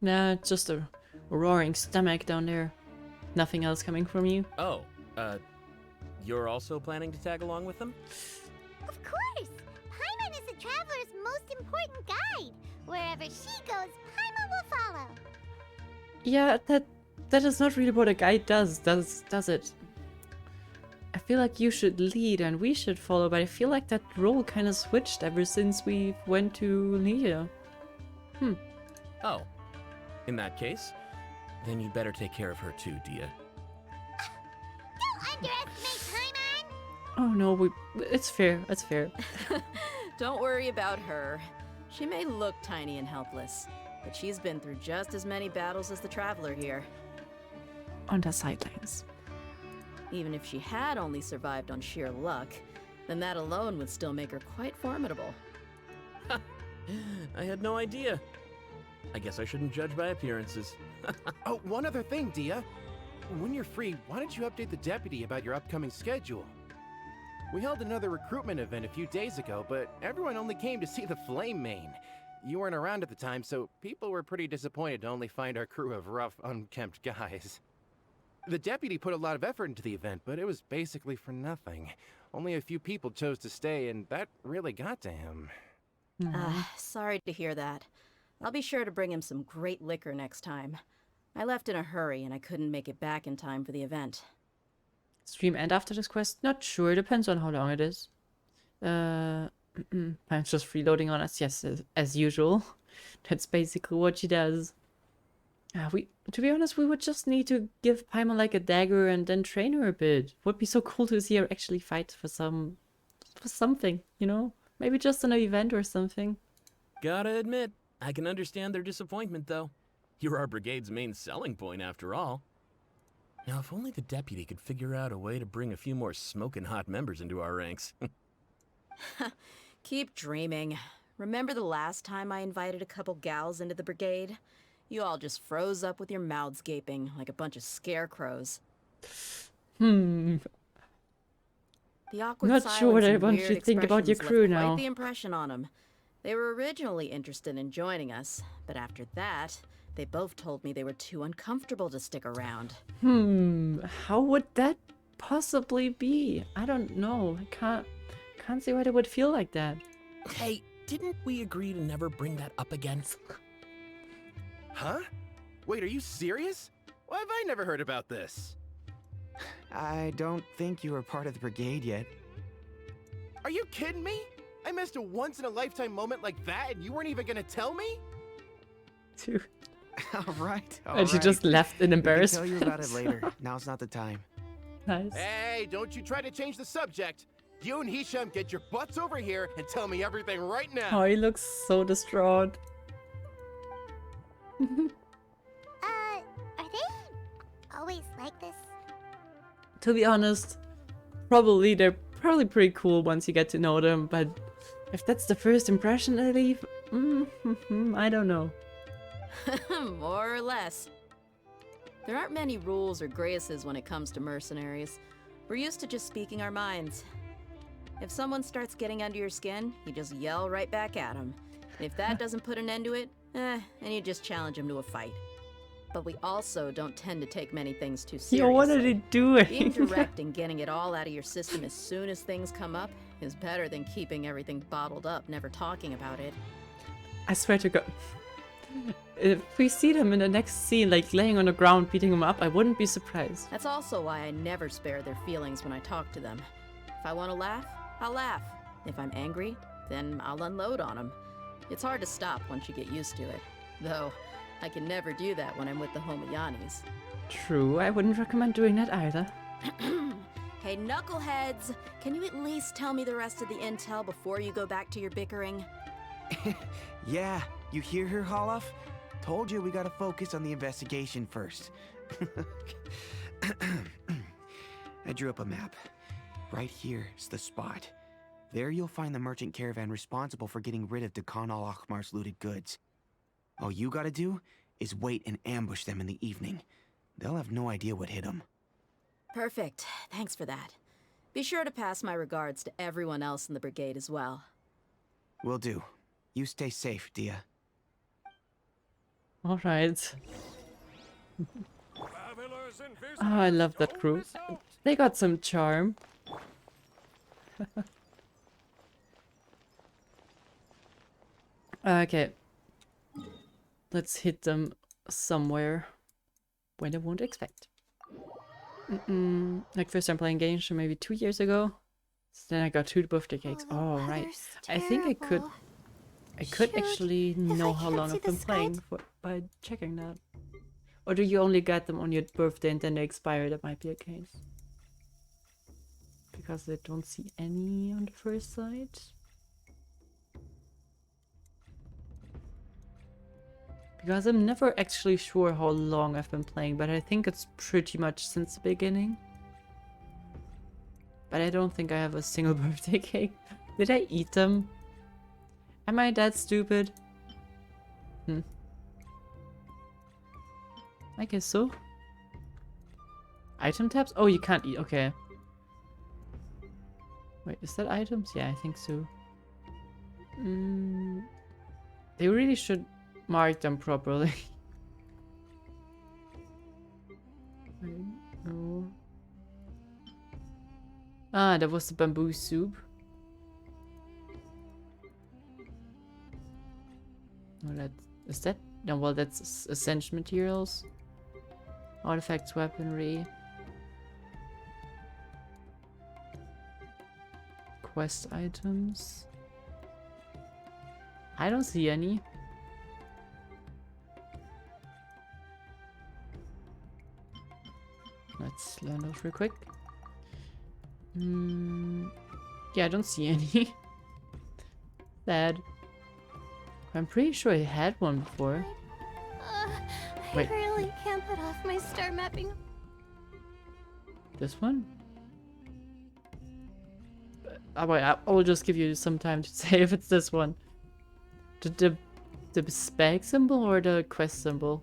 [SPEAKER 1] Nah, just a roaring stomach down there. Nothing else coming from you?
[SPEAKER 6] Oh, you're also planning to tag along with them?
[SPEAKER 2] Of course! Paimon is the traveler's most important guide. Wherever she goes, Paimon will follow.
[SPEAKER 1] Yeah, that is not really what a guide does it? I feel like you should lead and we should follow, but I feel like that role kind of switched ever since we went to Leah.
[SPEAKER 6] Oh. In that case, then you'd better take care of her too, Dehya.
[SPEAKER 2] Don't underestimate Paimon!
[SPEAKER 1] Oh no, it's fair, it's fair.
[SPEAKER 3] Don't worry about her. She may look tiny and helpless, but she's been through just as many battles as the Traveler here.
[SPEAKER 1] On the sidelines.
[SPEAKER 3] Even if she had only survived on sheer luck, then that alone would still make her quite formidable.
[SPEAKER 6] I had no idea. I guess I shouldn't judge by appearances.
[SPEAKER 7] Oh, one other thing, Dehya. When you're free, why don't you update the deputy about your upcoming schedule? We held another recruitment event a few days ago, but everyone only came to see the Flame Mane. You weren't around at the time, so people were pretty disappointed to only find our crew of rough, unkempt guys. The deputy put a lot of effort into the event, but it was basically for nothing. Only a few people chose to stay, and that really got to him.
[SPEAKER 3] Sorry to hear that. I'll be sure to bring him some great liquor next time. I left in a hurry and I couldn't make it back in time for the event.
[SPEAKER 1] Stream end after this quest? Not sure, depends on how long it is. I'm just freeloading on us, yes, as usual. That's basically what she does. To be honest, we would just need to give Paimon like a dagger and then train her a bit. Would be so cool to see her actually fight for something, you know? Maybe just an event or something.
[SPEAKER 6] Gotta admit, I can understand their disappointment, though. You're our brigade's main selling point, after all. Now, if only the deputy could figure out a way to bring a few more smoking hot members into our ranks.
[SPEAKER 3] Keep dreaming. Remember the last time I invited a couple gals into the brigade? You all just froze up with your mouths gaping like a bunch of scarecrows.
[SPEAKER 1] Hmm.
[SPEAKER 3] The awkward
[SPEAKER 1] Not
[SPEAKER 3] silence
[SPEAKER 1] sure what I
[SPEAKER 3] and
[SPEAKER 1] want
[SPEAKER 3] weird
[SPEAKER 1] you to think about your
[SPEAKER 3] expressions
[SPEAKER 1] crew
[SPEAKER 3] left
[SPEAKER 1] now.
[SPEAKER 3] Quite the impression on them. They were originally interested in joining us, but after that, they both told me they were too uncomfortable to stick around.
[SPEAKER 1] How would that possibly be? I don't know. I can't see why they would feel like that.
[SPEAKER 6] Hey, didn't we agree to never bring that up again?
[SPEAKER 7] Huh? Wait, are you serious? Why have I never heard about this?
[SPEAKER 5] I don't think you were part of the brigade yet.
[SPEAKER 7] Are you kidding me? I missed a once-in-a-lifetime moment like that and you weren't even gonna tell me?
[SPEAKER 1] Dude.
[SPEAKER 5] All right.
[SPEAKER 1] And she just left in
[SPEAKER 5] I can
[SPEAKER 1] embarrassment.
[SPEAKER 5] tell you about it later. Now's not the time.
[SPEAKER 1] Nice.
[SPEAKER 7] Hey, don't you try to change the subject. You and Hisham get your butts over here and tell me everything right now.
[SPEAKER 1] Oh, he looks so distraught.
[SPEAKER 2] Are they always like this?
[SPEAKER 1] To be honest, they're probably pretty cool once you get to know them, but if that's the first impression they leave, I don't know.
[SPEAKER 3] More or less. There aren't many rules or graces when it comes to mercenaries. We're used to just speaking our minds. If someone starts getting under your skin, you just yell right back at them. If that doesn't put an end to it, and you just challenge them to a fight. But we also don't tend to take many things too seriously.
[SPEAKER 1] Yo, what are they doing?
[SPEAKER 3] Being direct and getting it all out of your system as soon as things come up is better than keeping everything bottled up, never talking about it.
[SPEAKER 1] I swear to God. If we see them in the next scene, like laying on the ground, beating them up, I wouldn't be surprised.
[SPEAKER 3] That's also why I never spare their feelings when I talk to them. If I want to laugh, I'll laugh. If I'm angry, then I'll unload on them. It's hard to stop once you get used to it. Though, I can never do that when I'm with the Homayanis.
[SPEAKER 1] True, I wouldn't recommend doing that either.
[SPEAKER 3] Hey, knuckleheads! Can you at least tell me the rest of the intel before you go back to your bickering?
[SPEAKER 5] Yeah, you hear her, Holof? Told you we gotta focus on the investigation first. I drew up a map. Right here's the spot. There you'll find the merchant caravan responsible for getting rid of Dekhan al-Akhmar's looted goods. All you gotta do is wait and ambush them in the evening. They'll have no idea what hit them.
[SPEAKER 3] Perfect. Thanks for that. Be sure to pass my regards to everyone else in the brigade as well.
[SPEAKER 5] Will do. You stay safe, Dehya.
[SPEAKER 1] Alright. Oh, I love that crew. They got some charm. Okay. Let's hit them somewhere where they won't expect. Like first time playing games, so maybe 2 years ago. So then I got 2 birthday cakes. Oh, right. I think I could
[SPEAKER 2] Shoot,
[SPEAKER 1] actually
[SPEAKER 2] if
[SPEAKER 1] know
[SPEAKER 2] I
[SPEAKER 1] how
[SPEAKER 2] can't
[SPEAKER 1] long
[SPEAKER 2] see
[SPEAKER 1] I've
[SPEAKER 2] the
[SPEAKER 1] been
[SPEAKER 2] sky
[SPEAKER 1] playing by checking that. Or do you only get them on your birthday and then they expire? That might be a case. Because I don't see any on the first side. Because I'm never actually sure how long I've been playing, but I think it's pretty much since the beginning. But I don't think I have a single birthday cake. Did I eat them? Am I that stupid? I guess so. Item tabs? Oh, you can't eat. Okay. Wait, is that items? Yeah, I think so. They really should mark them properly. Wait, no. Ah, that was the bamboo soup. No, that is that. No, well, that's essential materials. Artifacts, weaponry. Quest items. I don't see any. Let's learn those real quick. Yeah, I don't see any. Sad. I'm pretty sure I had one before.
[SPEAKER 2] I
[SPEAKER 1] Wait.
[SPEAKER 2] really can't put off my star mapping.
[SPEAKER 1] This one? Wait, I'll just give you some time to say if it's this one. The spag symbol or the quest symbol?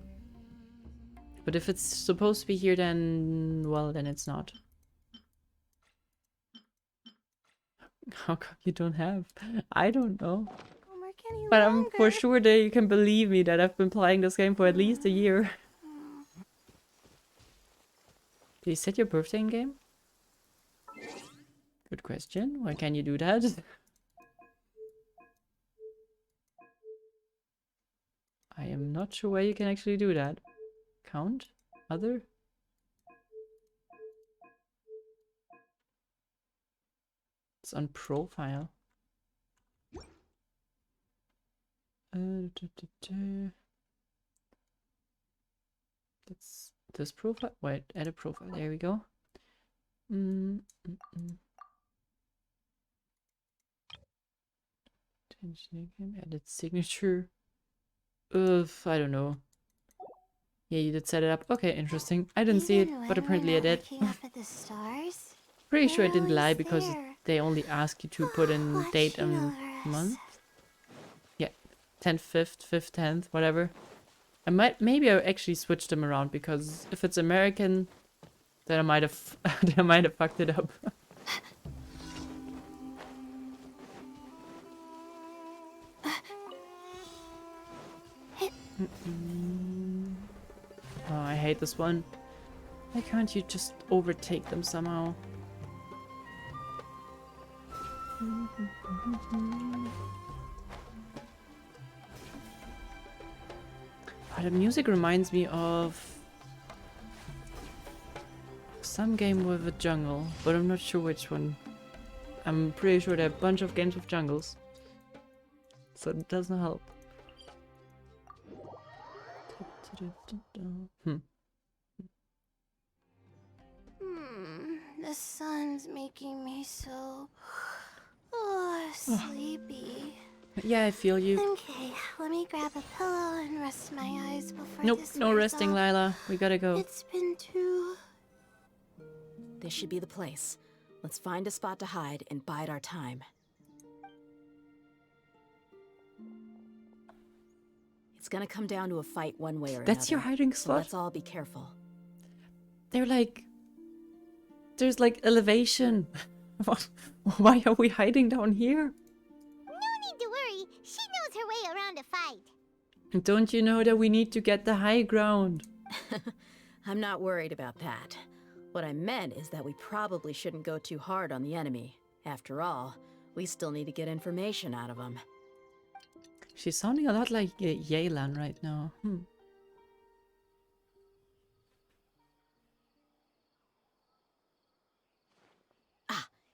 [SPEAKER 1] But if it's supposed to be here, then... well, then it's not. How come you don't have? I don't know. But I'm for sure that you can believe me that I've been playing this game for at least a year. Do you set your birthday in game? Good question. Why can you do that? I am not sure where you can actually do that. Count? Other? It's on profile. That's this profile. Wait, add a profile. There we go. Edit signature. I don't know. Yeah, you did set it up. Okay, interesting. I didn't see it, but apparently I did. Pretty sure I didn't lie because they only ask you to put in date and month. Yeah, 10th, 5th, 5th, 10th, whatever. Maybe I actually switched them around because if it's American, then I might have I might have fucked it up. Oh, I hate this one. Why can't you just overtake them somehow? Oh, the music reminds me of some game with a jungle, but I'm not sure which one. I'm pretty sure there are a bunch of games with jungles, so it doesn't help.
[SPEAKER 2] The sun's making me so sleepy.
[SPEAKER 1] Yeah, I feel you.
[SPEAKER 2] Okay, let me grab a pillow and rest my eyes before
[SPEAKER 1] Nope,
[SPEAKER 2] this
[SPEAKER 1] no
[SPEAKER 2] wears
[SPEAKER 1] resting,
[SPEAKER 2] off.
[SPEAKER 1] Lila. We gotta go.
[SPEAKER 2] It's been too...
[SPEAKER 3] This should be the place. Let's find a spot to hide and bide our time. It's gonna come down to a fight one way or another.
[SPEAKER 1] That's your hiding
[SPEAKER 3] So
[SPEAKER 1] spot?
[SPEAKER 3] let's all be careful.
[SPEAKER 1] They're like... There's like elevation. Why are we hiding down here?
[SPEAKER 2] No need to worry. She knows her way around a fight.
[SPEAKER 1] And don't you know that we need to get the high ground?
[SPEAKER 3] I'm not worried about that. What I meant is that we probably shouldn't go too hard on the enemy. After all, we still need to get information out of them.
[SPEAKER 1] She's sounding a lot like Yelan right now.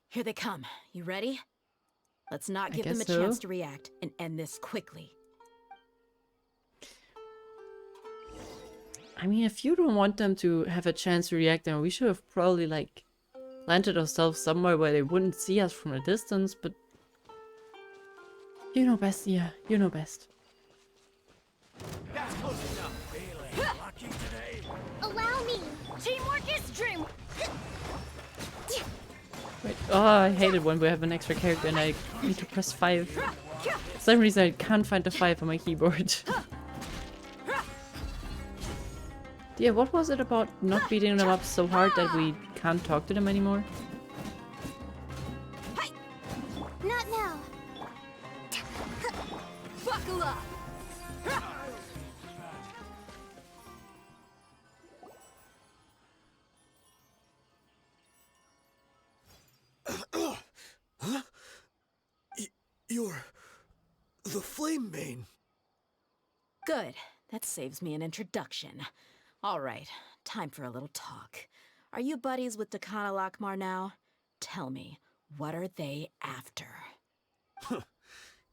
[SPEAKER 3] Here they come. You ready? Let's not
[SPEAKER 1] I
[SPEAKER 3] give them a
[SPEAKER 1] guess so.
[SPEAKER 3] chance to react and end this quickly.
[SPEAKER 1] I mean, if you don't want them to have a chance to react, then we should have probably, like, planted ourselves somewhere where they wouldn't see us from a distance, but... You know best, yeah. You know best.
[SPEAKER 8] That's close enough. Feeling lucky today.
[SPEAKER 2] Allow me. Teamwork is dream.
[SPEAKER 1] Wait, oh, I hate it when we have an extra character and I need to press 5. For some reason I can't find the 5 on my keyboard. Yeah, what was it about not beating them up so hard that we can't talk to them anymore?
[SPEAKER 2] Not now.
[SPEAKER 4] Buckle up!
[SPEAKER 8] You're the Flame Mane.
[SPEAKER 3] Good. That saves me an introduction. All right, time for a little talk. Are you buddies with Dakana Lakmar now? Tell me, what are they after?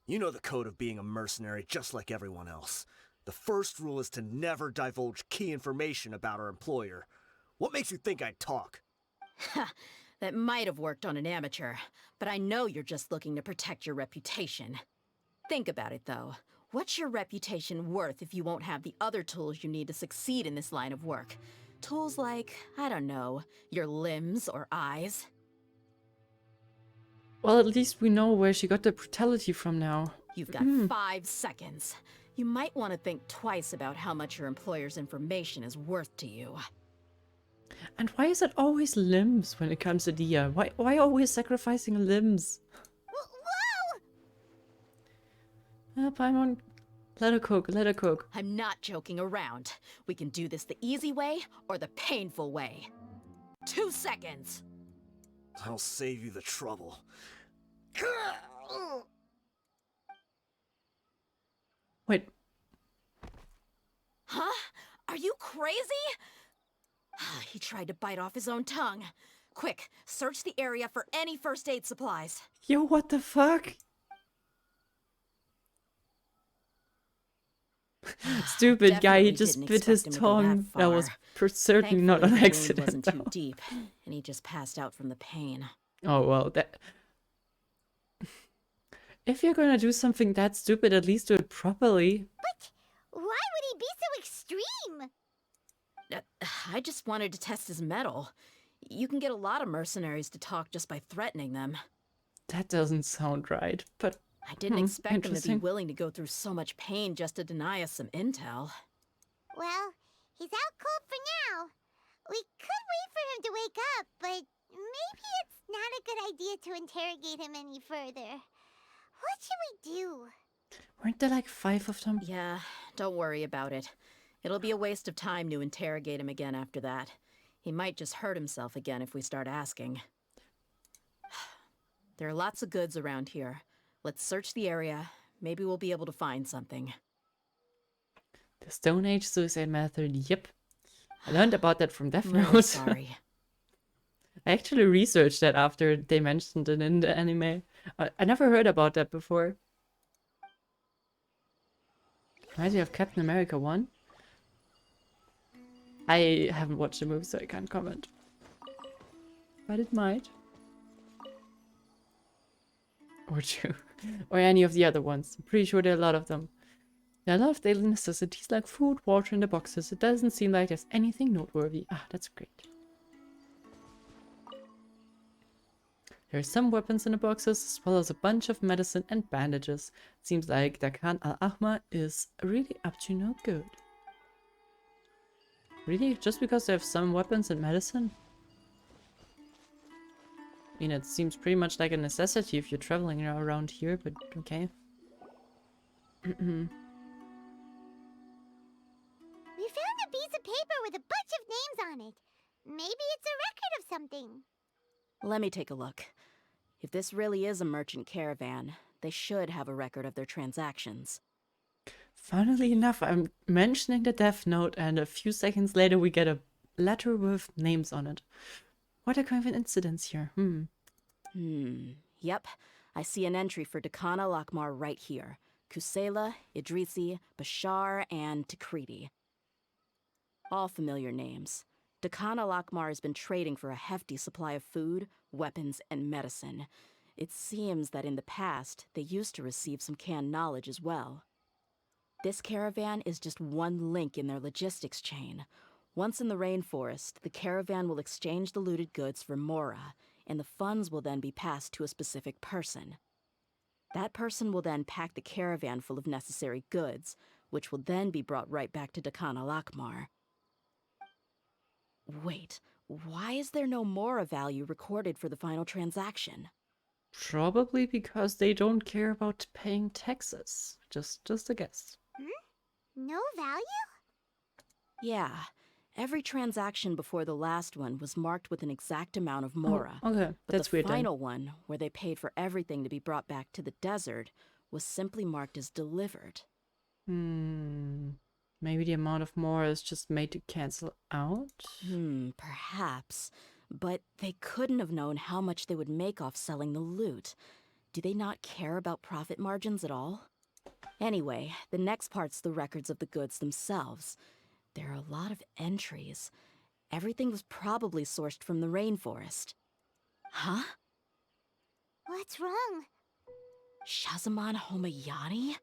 [SPEAKER 8] You know the code of being a mercenary just like everyone else. The first rule is to never divulge key information about our employer. What makes you think I'd talk?
[SPEAKER 3] That might have worked on an amateur, but I know you're just looking to protect your reputation. Think about it, though. What's your reputation worth if you won't have the other tools you need to succeed in this line of work? Tools like, I don't know, your limbs or eyes.
[SPEAKER 1] Well, at least we know where she got the brutality from now.
[SPEAKER 3] You've got 5 seconds. You might want to think twice about how much your employer's information is worth to you.
[SPEAKER 1] And why is it always limbs when it comes to Dehya? Why always sacrificing limbs?
[SPEAKER 2] Whoa!
[SPEAKER 1] Paimon, let her cook, let her cook.
[SPEAKER 3] I'm not joking around. We can do this the easy way or the painful way. 2 seconds.
[SPEAKER 8] I'll save you the trouble.
[SPEAKER 1] Wait,
[SPEAKER 3] Huh? Are you crazy? He tried to bite off his own tongue. Quick, search the area for any first aid supplies.
[SPEAKER 1] yo, what the fuck? Stupid guy, he
[SPEAKER 3] Definitely
[SPEAKER 1] just
[SPEAKER 3] didn't
[SPEAKER 1] bit his
[SPEAKER 3] expect him to go that
[SPEAKER 1] tongue. That was
[SPEAKER 3] far.
[SPEAKER 1] certainly not
[SPEAKER 3] Thankfully,
[SPEAKER 1] an
[SPEAKER 3] the wound
[SPEAKER 1] accident.
[SPEAKER 3] wasn't too
[SPEAKER 1] though.
[SPEAKER 3] deep, and he just passed out from the pain.
[SPEAKER 1] Oh, well, that... If you're gonna do something that stupid, at least do it properly.
[SPEAKER 2] But why would he be so extreme?
[SPEAKER 3] I just wanted to test his mettle. You can get a lot of mercenaries to talk just by threatening them.
[SPEAKER 1] That doesn't sound right, but...
[SPEAKER 3] I didn't expect him to be
[SPEAKER 1] interesting.
[SPEAKER 3] willing to go through so much pain just to deny us some intel.
[SPEAKER 2] Well, he's out cold for now. We could wait for him to wake up, but maybe it's not a good idea to interrogate him any further. What should we do?
[SPEAKER 1] Weren't there like 5 of them?
[SPEAKER 3] Yeah, don't worry about it. It'll be a waste of time to interrogate him again after that. He might just hurt himself again if we start asking. There are lots of goods around here. Let's search the area. Maybe we'll be able to find something.
[SPEAKER 1] The Stone Age suicide method, yep. I learned about that from Death
[SPEAKER 3] I'm really
[SPEAKER 1] Note.
[SPEAKER 3] sorry.
[SPEAKER 1] I actually researched that after they mentioned it in the anime. I never heard about that before. Reminds me of Captain America 1. I haven't watched the movie, so I can't comment. But it might. Or 2. Or any of the other ones. I'm pretty sure there are a lot of them. There are a lot of daily necessities like food, water in the boxes. It doesn't seem like there's anything noteworthy. Ah, that's great. There are some weapons in the boxes, as well as a bunch of medicine and bandages. Seems like Dakan al-Ahmar is really up to no good. Really? Just because they have some weapons and medicine? I mean, it seems pretty much like a necessity if you're traveling around here, but okay.
[SPEAKER 2] We found a piece of paper with a bunch of names on it. Maybe it's a record of something.
[SPEAKER 3] Let me take a look. If this really is a merchant caravan, they should have a record of their transactions.
[SPEAKER 1] Funnily enough, I'm mentioning the Death Note, and a few seconds later we get a letter with names on it. What a coincidence here.
[SPEAKER 3] Yep. I see an entry for Dakana Lakmar right here. Kusela, Idrisi, Bashar, and Takriti. All familiar names. Dakana Lakmar has been trading for a hefty supply of food, weapons, and medicine. It seems that in the past, they used to receive some canned knowledge as well. This caravan is just one link in their logistics chain. Once in the rainforest, the caravan will exchange the looted goods for Mora, and the funds will then be passed to a specific person. That person will then pack the caravan full of necessary goods, which will then be brought right back to Dakana Lakmar. Wait, why is there no Mora value recorded for the final transaction?
[SPEAKER 1] Probably because they don't care about paying taxes. Just a guess.
[SPEAKER 2] No value?
[SPEAKER 3] Yeah, every transaction before the last one was marked with an exact amount of Mora.
[SPEAKER 1] Oh, okay,
[SPEAKER 3] But
[SPEAKER 1] that's
[SPEAKER 3] the
[SPEAKER 1] weird then.
[SPEAKER 3] final one, where they paid for everything to be brought back to the desert, was simply marked as delivered.
[SPEAKER 1] Maybe the amount of more is just made to cancel out?
[SPEAKER 3] Perhaps. But they couldn't have known how much they would make off selling the loot. Do they not care about profit margins at all? Anyway, the next part's the records of the goods themselves. There are a lot of entries. Everything was probably sourced from the rainforest. Huh?
[SPEAKER 2] What's wrong?
[SPEAKER 3] Shazamon Homayani?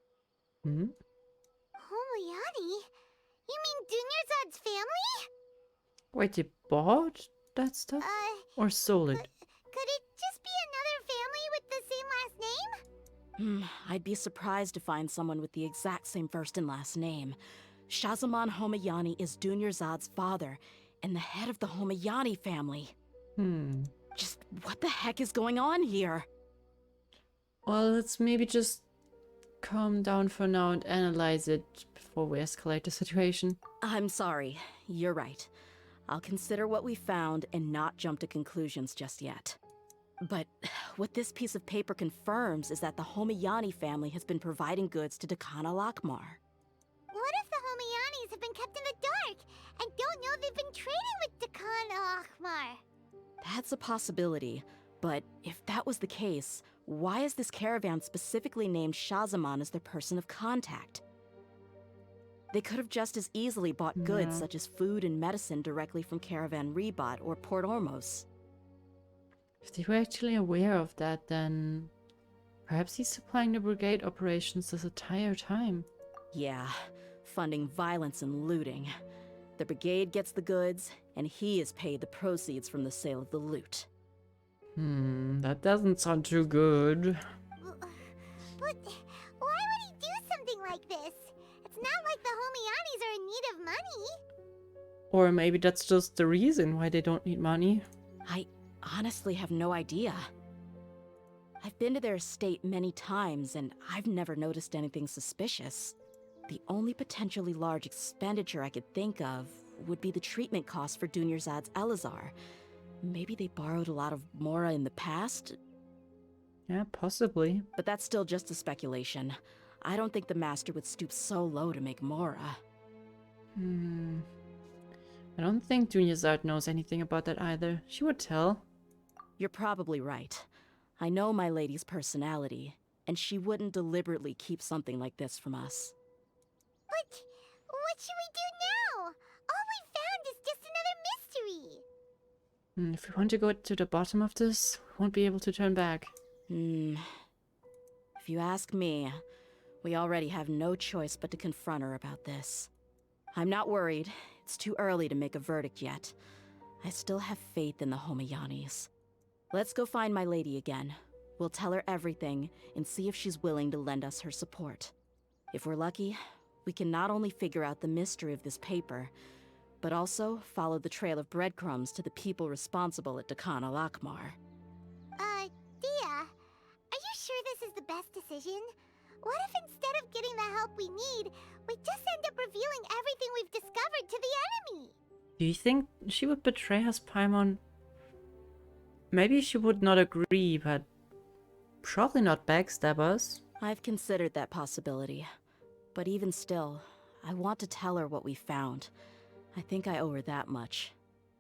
[SPEAKER 2] Homayani? You mean Dunyarzad's family?
[SPEAKER 1] Wait, they bought that stuff? Or sold it?
[SPEAKER 2] Could it just be another family with the same last name?
[SPEAKER 3] I'd be surprised to find someone with the exact same first and last name. Shahzaman Homayani is Dunyarzad's father, and the head of the Homayani family. Just what the heck is going on here?
[SPEAKER 1] Well, let's maybe just calm down for now and analyze it before we escalate the situation.
[SPEAKER 3] I'm sorry, you're right. I'll consider what we found and not jump to conclusions just yet. But what this piece of paper confirms is that the Homayani family has been providing goods to Dekhan al-Akmar.
[SPEAKER 2] What if the Homayanis have been kept in the dark and don't know they've been trading with Dekhan al-Akmar?
[SPEAKER 3] That's a possibility, but if that was the case, why is this caravan specifically named Shahzaman as their person of contact? They could have just as easily bought goods such as food and medicine directly from Caravan Ribat or Port Ormos.
[SPEAKER 1] If they were actually aware of that, then perhaps he's supplying the brigade operations this entire time.
[SPEAKER 3] Yeah, funding violence and looting. The brigade gets the goods, and he is paid the proceeds from the sale of the loot.
[SPEAKER 1] That doesn't sound too good.
[SPEAKER 2] But why would he do something like this? It's not like the Homayanis are in need of money.
[SPEAKER 1] Or maybe that's just the reason why they don't need money.
[SPEAKER 3] I honestly have no idea. I've been to their estate many times, and I've never noticed anything suspicious. The only potentially large expenditure I could think of would be the treatment costs for Dunyarzad's Elazar. Maybe they borrowed a lot of Mora in the past?
[SPEAKER 1] Yeah, possibly.
[SPEAKER 3] But that's still just a speculation. I don't think the Master would stoop so low to make Mora.
[SPEAKER 1] I don't think Dunyarzad knows anything about that either. She would tell.
[SPEAKER 3] You're probably right. I know my lady's personality, and she wouldn't deliberately keep something like this from us.
[SPEAKER 2] But what should we do now? All we found is just another mystery.
[SPEAKER 1] If we want to go to the bottom of this, we won't be able to turn back.
[SPEAKER 3] If you ask me, we already have no choice but to confront her about this. I'm not worried. It's too early to make a verdict yet. I still have faith in the Homayanis. Let's go find my lady again. We'll tell her everything and see if she's willing to lend us her support. If we're lucky, we can not only figure out the mystery of this paper, but also follow the trail of breadcrumbs to the people responsible at Dekhan al-Akmar.
[SPEAKER 2] Dehya, are you sure this is the best decision? What if instead of getting the help we need, we just end up revealing everything we've discovered to the enemy?
[SPEAKER 1] Do you think she would betray us, Paimon? Maybe she would not agree, but probably not backstab us.
[SPEAKER 3] I've considered that possibility. But even still, I want to tell her what we found. I think I owe her that much.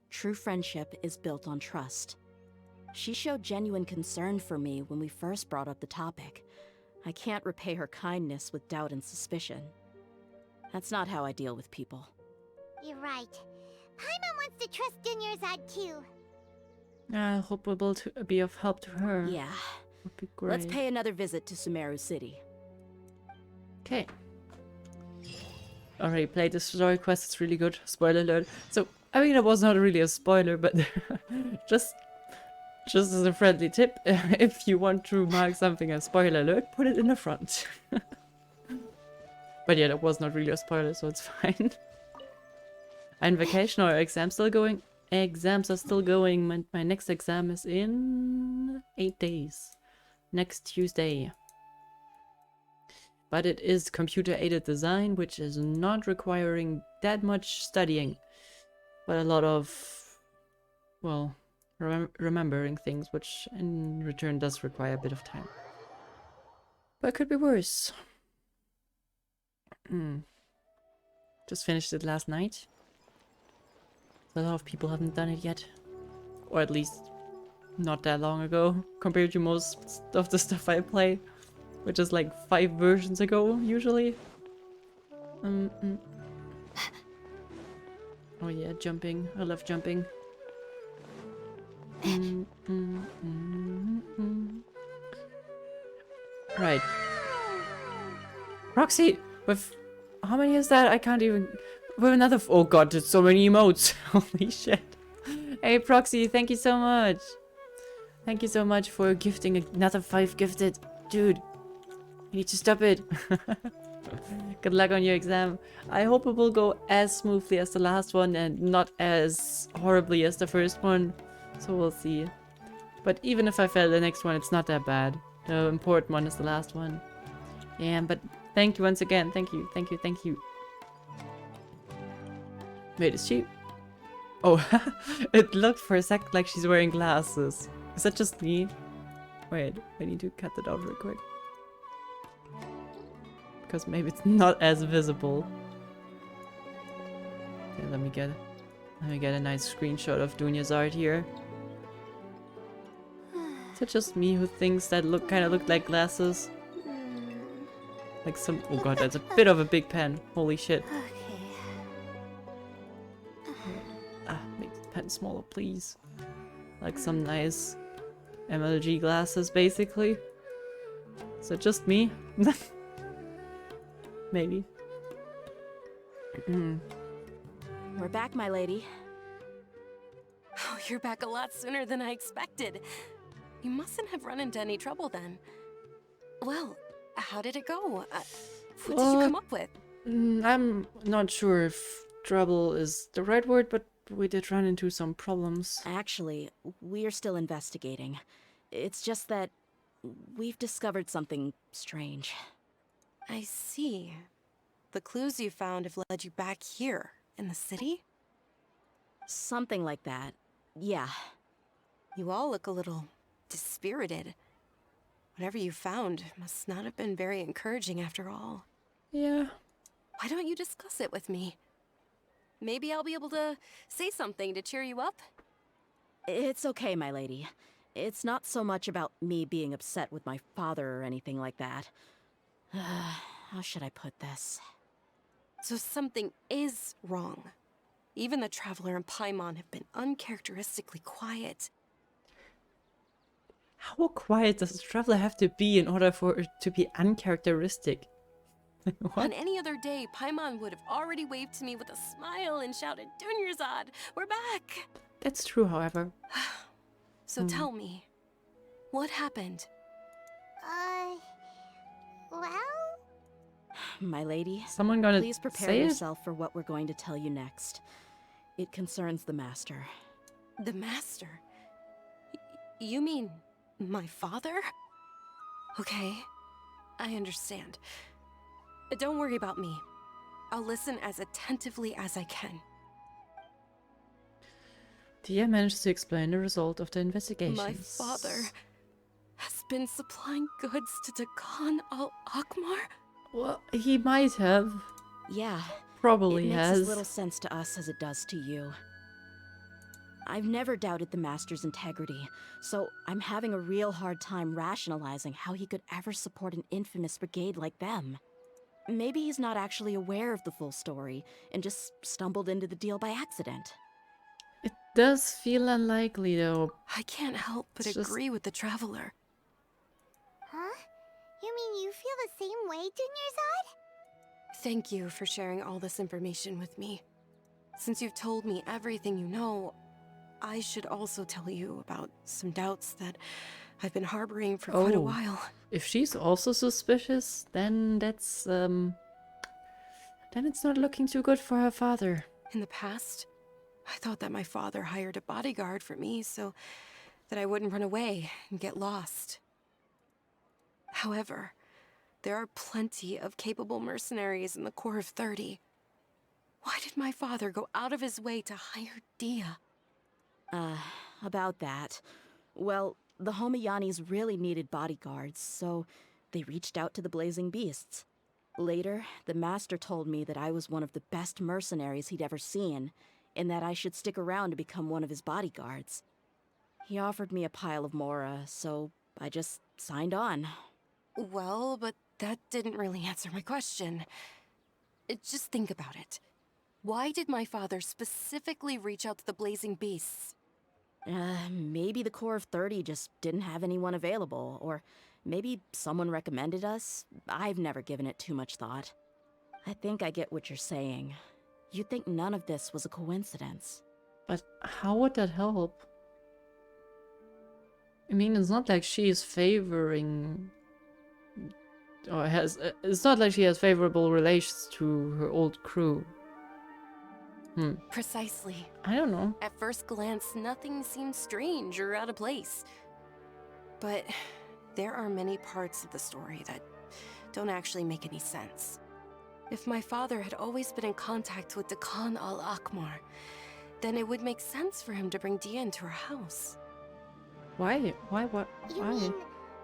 [SPEAKER 3] True friendship is built on trust. She showed genuine concern for me when we first brought up the topic. I can't repay her kindness with doubt and suspicion. That's not how I deal with people.
[SPEAKER 2] You're right. Paimon wants to trust Dunyarzad too.
[SPEAKER 1] I hope we're able to be of help to her.
[SPEAKER 3] Yeah.
[SPEAKER 1] Would be great.
[SPEAKER 3] Let's pay another visit to Sumeru City.
[SPEAKER 1] Okay. Already played the story quest, it's really good. Spoiler alert. So, I mean, it was not really a spoiler, but just as a friendly tip, if you want to mark something as spoiler alert, put it in the front. But yeah, that was not really a spoiler, so it's fine. I'm on vacation or exams still going? Exams are still going. My next exam is in 8 days. Next Tuesday. But it is computer-aided design, which is not requiring that much studying. But a lot of, well, remembering things, which in return does require a bit of time. But it could be worse. Just finished it last night. A lot of people haven't done it yet. Or at least not that long ago, compared to most of the stuff I play. Which is like 5 versions ago, usually. Oh yeah, jumping. I love jumping. Right. Roxy! With... How many is that? I can't even... with another. Oh god, there's so many emotes. Holy shit. Hey, Proxy, thank you so much. Thank you so much for gifting another 5 gifted. Dude, you need to stop it. Good luck on your exam. I hope it will go as smoothly as the last one and not as horribly as the first one. So we'll see. But even if I fail the next one, it's not that bad. The important one is the last one. Yeah, but thank you once again. Thank you, thank you, thank you. Wait, is she? Oh, it looked for a sec like she's wearing glasses. Is that just me? Wait, I need to cut that out real quick. Because maybe it's not as visible. Okay, let me get a nice screenshot of Dunya's art here. Is it just me who thinks that kind of look like glasses? Like some. Oh god, that's a bit of a big pen. Holy shit. Make the pen smaller, please. Like some nice MLG glasses, basically. Is it just me? Maybe.
[SPEAKER 3] We're back, my lady.
[SPEAKER 4] Oh, you're back a lot sooner than I expected. You mustn't have run into any trouble then. Well, how did it go? What did you come up with?
[SPEAKER 1] I'm not sure if trouble is the right word, but we did run into some problems.
[SPEAKER 3] Actually, we're still investigating. It's just that we've discovered something strange.
[SPEAKER 4] I see. The clues you found have led you back here, in the city?
[SPEAKER 3] Something like that. Yeah.
[SPEAKER 4] You all look a little dispirited. Whatever you found must not have been very encouraging after all.
[SPEAKER 1] Yeah.
[SPEAKER 4] Why don't you discuss it with me? Maybe I'll be able to say something to cheer you up?
[SPEAKER 3] It's okay, my lady. It's not so much about me being upset with my father or anything like that. How should I put this?
[SPEAKER 4] So something is wrong. Even the Traveler and Paimon have been uncharacteristically quiet.
[SPEAKER 1] How quiet does a traveler have to be in order for it to be uncharacteristic? What?
[SPEAKER 4] On any other day, Paimon would have already waved to me with a smile and shouted, "Dunyarzad, we're back!"
[SPEAKER 1] That's true, however.
[SPEAKER 4] So tell me, what happened?
[SPEAKER 2] Well?
[SPEAKER 3] My lady,
[SPEAKER 1] Someone gonna
[SPEAKER 3] please prepare
[SPEAKER 1] say it?
[SPEAKER 3] yourself for what we're going to tell you next. It concerns the Master.
[SPEAKER 4] The Master? You mean my father? Okay, I understand. But don't worry about me. I'll listen as attentively as I can.
[SPEAKER 1] Dehya managed to explain the result of the investigations.
[SPEAKER 4] My father has been supplying goods to Dakan al-Akmar?
[SPEAKER 1] Well, he might have.
[SPEAKER 3] Yeah,
[SPEAKER 1] Probably
[SPEAKER 3] it makes
[SPEAKER 1] has.
[SPEAKER 3] as little sense to us as it does to you. I've never doubted the Master's integrity, so I'm having a real hard time rationalizing how he could ever support an infamous brigade like them. Maybe he's not actually aware of the full story and just stumbled into the deal by accident.
[SPEAKER 1] It does feel unlikely, though.
[SPEAKER 4] I can't help but
[SPEAKER 1] It's just-
[SPEAKER 4] agree with the Traveler.
[SPEAKER 2] Huh? You mean you feel the same way, Dunyarzad?
[SPEAKER 4] Thank you for sharing all this information with me. Since you've told me everything you know, I should also tell you about some doubts that I've been harboring for quite a
[SPEAKER 1] Oh.
[SPEAKER 4] while.
[SPEAKER 1] If she's also suspicious, then that's, then it's not looking too good for her father.
[SPEAKER 4] In the past, I thought that my father hired a bodyguard for me so that I wouldn't run away and get lost. However, there are plenty of capable mercenaries in the Corps of 30. Why did my father go out of his way to hire Dehya?
[SPEAKER 3] About that. Well, the Homayanis really needed bodyguards, so they reached out to the Blazing Beasts. Later, the Master told me that I was one of the best mercenaries he'd ever seen, and that I should stick around to become one of his bodyguards. He offered me a pile of mora, so I just signed on.
[SPEAKER 4] Well, but that didn't really answer my question. Just think about it. Why did my father specifically reach out to the Blazing Beasts?
[SPEAKER 3] Maybe the Corps of 30 just didn't have anyone available, or maybe someone recommended us. I've never given it too much thought. I think I get what you're saying. you'd think none of this was a coincidence.
[SPEAKER 1] But how would that help? I mean, it's not like she is favoring... Or has... It's not like she has favorable relations to her old crew.
[SPEAKER 4] Precisely.
[SPEAKER 1] I don't know.
[SPEAKER 4] At first glance, nothing seems strange or out of place. But there are many parts of the story that don't actually make any sense. If my father had always been in contact with Khan al-Akmar, then it would make sense for him to bring Dehya into our house.
[SPEAKER 1] Why? What?
[SPEAKER 2] You
[SPEAKER 1] Why?
[SPEAKER 2] mean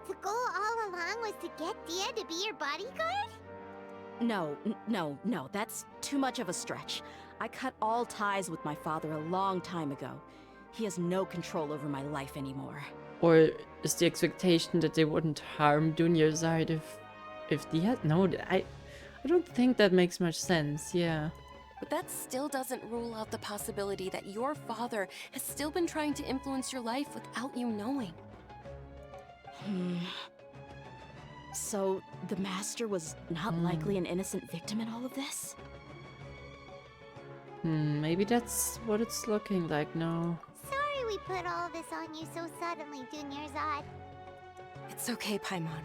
[SPEAKER 2] the goal all along was to get Dehya to be your bodyguard?
[SPEAKER 3] No, that's too much of a stretch. I cut all ties with my father a long time ago. He has no control over my life anymore.
[SPEAKER 1] Or is the expectation that they wouldn't harm Dunyarzad if Dehya? No, I don't think that makes much sense. Yeah.
[SPEAKER 4] But that still doesn't rule out the possibility that your father has still been trying to influence your life without you knowing.
[SPEAKER 3] So, the Master was not likely an innocent victim in all of this?
[SPEAKER 1] Maybe that's what it's looking like now.
[SPEAKER 2] Sorry we put all this on you so suddenly, Dunyarzad.
[SPEAKER 4] It's okay, Paimon.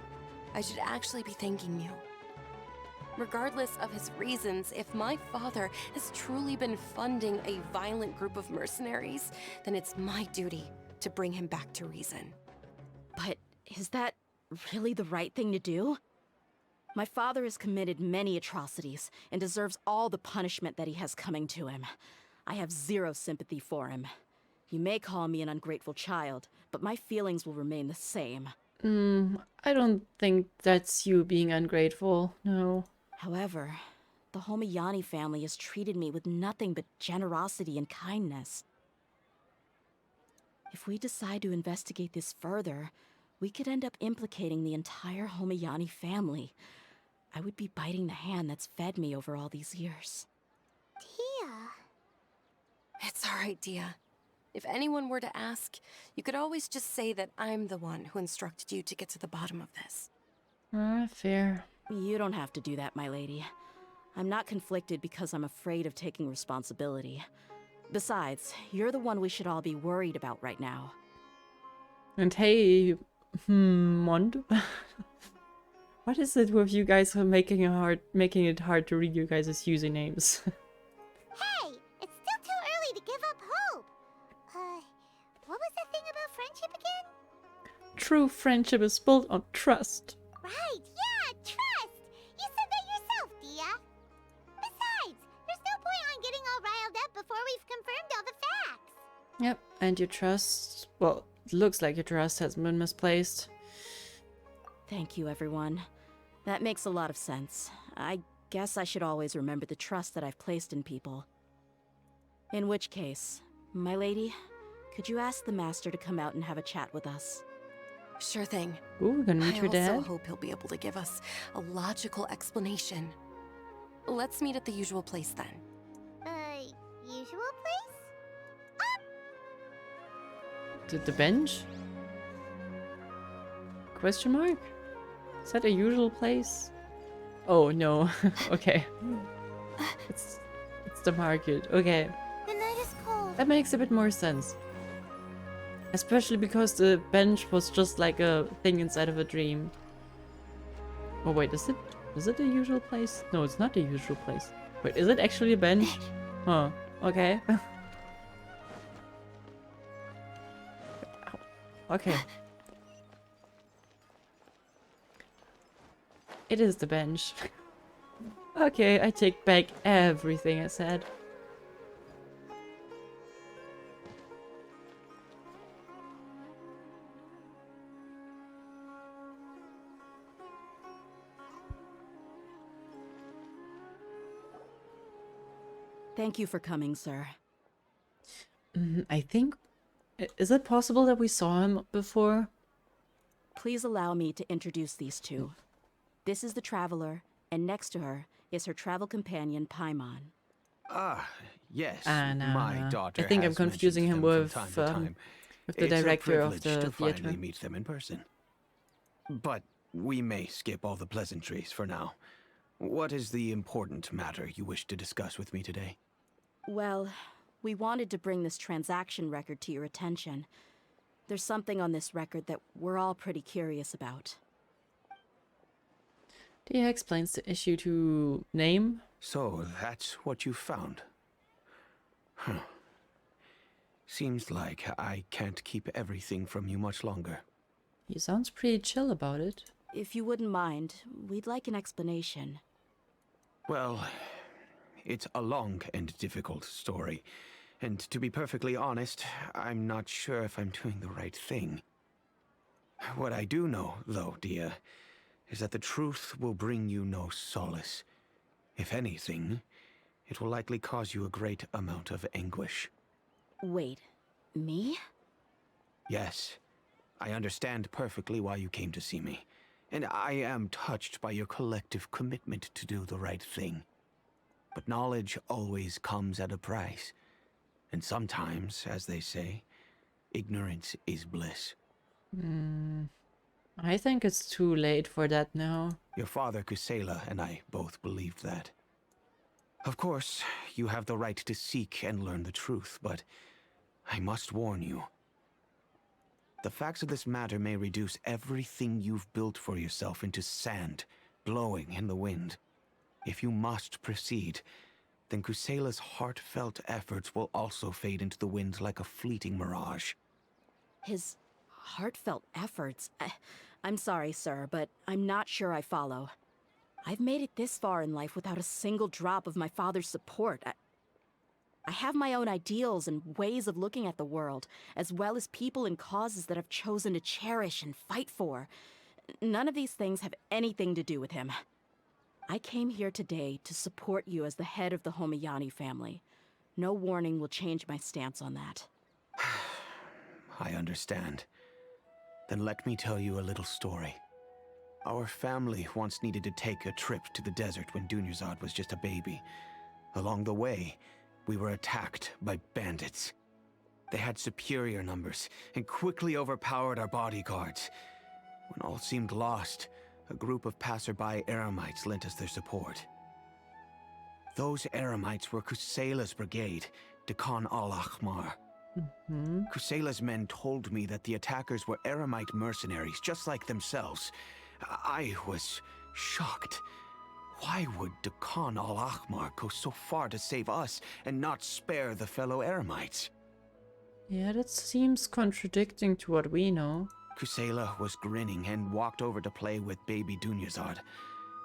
[SPEAKER 4] I should actually be thanking you. Regardless of his reasons, if my father has truly been funding a violent group of mercenaries, then it's my duty to bring him back to reason.
[SPEAKER 3] But is that really the right thing to do? My father has committed many atrocities and deserves all the punishment that he has coming to him. I have zero sympathy for him. You may call me an ungrateful child, but my feelings will remain the same.
[SPEAKER 1] I don't think that's you being ungrateful. No.
[SPEAKER 3] However, the Homayani family has treated me with nothing but generosity and kindness. If we decide to investigate this further, we could end up implicating the entire Homayani family. I would be biting the hand that's fed me over all these years.
[SPEAKER 2] Dehya.
[SPEAKER 4] It's all right, Dehya. If anyone were to ask, you could always just say that I'm the one who instructed you to get to the bottom of this.
[SPEAKER 1] Fair.
[SPEAKER 3] You don't have to do that, my lady. I'm not conflicted because I'm afraid of taking responsibility. Besides, you're the one we should all be worried about right now.
[SPEAKER 1] And hey, Mond. What is it with you guys making it hard to read you guys' usernames?
[SPEAKER 2] Hey, it's still too early to give up hope. What was that thing about friendship again?
[SPEAKER 1] True friendship is built on trust.
[SPEAKER 2] Right, yeah, trust! You said that yourself, Dehya. Besides, there's no point on getting all riled up before we've confirmed all the facts.
[SPEAKER 1] Yep, and your trust, well, it looks like your trust hasn't been misplaced.
[SPEAKER 3] Thank you, everyone. That makes a lot of sense. I guess I should always remember the trust that I've placed in people. In which case, my lady, could you ask the Master to come out and have a chat with us?
[SPEAKER 4] Sure thing.
[SPEAKER 1] Ooh, we're gonna meet
[SPEAKER 4] I
[SPEAKER 1] your dad?
[SPEAKER 4] also hope he'll be able to give us a logical explanation. Let's meet at the usual place then.
[SPEAKER 2] Usual place?
[SPEAKER 1] The bench? Question mark? Is that a usual place? Oh no. Okay. It's the market. Okay.
[SPEAKER 2] The night is cold.
[SPEAKER 1] That makes a bit more sense. Especially because the bench was just like a thing inside of a dream. Oh wait, is it a usual place? No, it's not a usual place. Wait, is it actually a bench? Huh. Okay. Okay. It is the bench. Okay, I take back everything I said.
[SPEAKER 3] Thank you for coming, sir.
[SPEAKER 1] I think... Is it possible that we saw him before?
[SPEAKER 3] Please allow me to introduce these two. This is the Traveler, and next to her is her travel companion, Paimon.
[SPEAKER 5] Yes.
[SPEAKER 1] No,
[SPEAKER 5] my
[SPEAKER 1] no.
[SPEAKER 5] daughter
[SPEAKER 1] I think I'm
[SPEAKER 5] has
[SPEAKER 1] confusing him
[SPEAKER 5] mentioned them
[SPEAKER 1] with,
[SPEAKER 5] from time to time.
[SPEAKER 1] with the
[SPEAKER 5] It's a
[SPEAKER 1] director of
[SPEAKER 5] privilege
[SPEAKER 1] the
[SPEAKER 5] to
[SPEAKER 1] theater.
[SPEAKER 5] finally meet them in person. But we may skip all the pleasantries for now. What is the important matter you wish to discuss with me today?
[SPEAKER 3] Well, we wanted to bring this transaction record to your attention. There's something on this record that we're all pretty curious about.
[SPEAKER 1] Dehya explains the issue to Name.
[SPEAKER 5] So, that's what you found. Huh. Seems like I can't keep everything from you much longer.
[SPEAKER 1] He sounds pretty chill about it.
[SPEAKER 3] If you wouldn't mind, we'd like an explanation.
[SPEAKER 5] Well, it's a long and difficult story. And to be perfectly honest, I'm not sure if I'm doing the right thing. What I do know, though, Dehya, is that the truth will bring you no solace. If anything, it will likely cause you a great amount of anguish.
[SPEAKER 3] Wait, me?
[SPEAKER 5] Yes, I understand perfectly why you came to see me. And I am touched by your collective commitment to do the right thing. But knowledge always comes at a price. And sometimes, as they say, ignorance is bliss.
[SPEAKER 1] I think it's too late for that now.
[SPEAKER 5] Your father, Kusela, and I both believed that. Of course, you have the right to seek and learn the truth, but I must warn you. The facts of this matter may reduce everything you've built for yourself into sand, blowing in the wind. If you must proceed, then Kusela's heartfelt efforts will also fade into the wind like a fleeting mirage.
[SPEAKER 3] His heartfelt efforts? I'm sorry, sir, but I'm not sure I follow. I've made it this far in life without a single drop of my father's support. I have my own ideals and ways of looking at the world, as well as people and causes that I've chosen to cherish and fight for. None of these things have anything to do with him. I came here today to support you as the head of the Homayani family. No warning will change my stance on that.
[SPEAKER 5] I understand. Then let me tell you a little story. Our family once needed to take a trip to the desert when Dunyarzad was just a baby. Along the way, we were attacked by bandits. They had superior numbers and quickly overpowered our bodyguards. When all seemed lost, a group of passerby Eremites lent us their support. Those Eremites were Kusela's brigade, Dekan al-Ahmar. Kusela's men told me that the attackers were Eremite mercenaries, just like themselves. I was shocked. Why would Dekan al-Ahmar go so far to save us and not spare the fellow Eremites?
[SPEAKER 1] Yeah, that seems contradicting to what we know.
[SPEAKER 5] Kusela was grinning and walked over to play with baby Dunyarzad.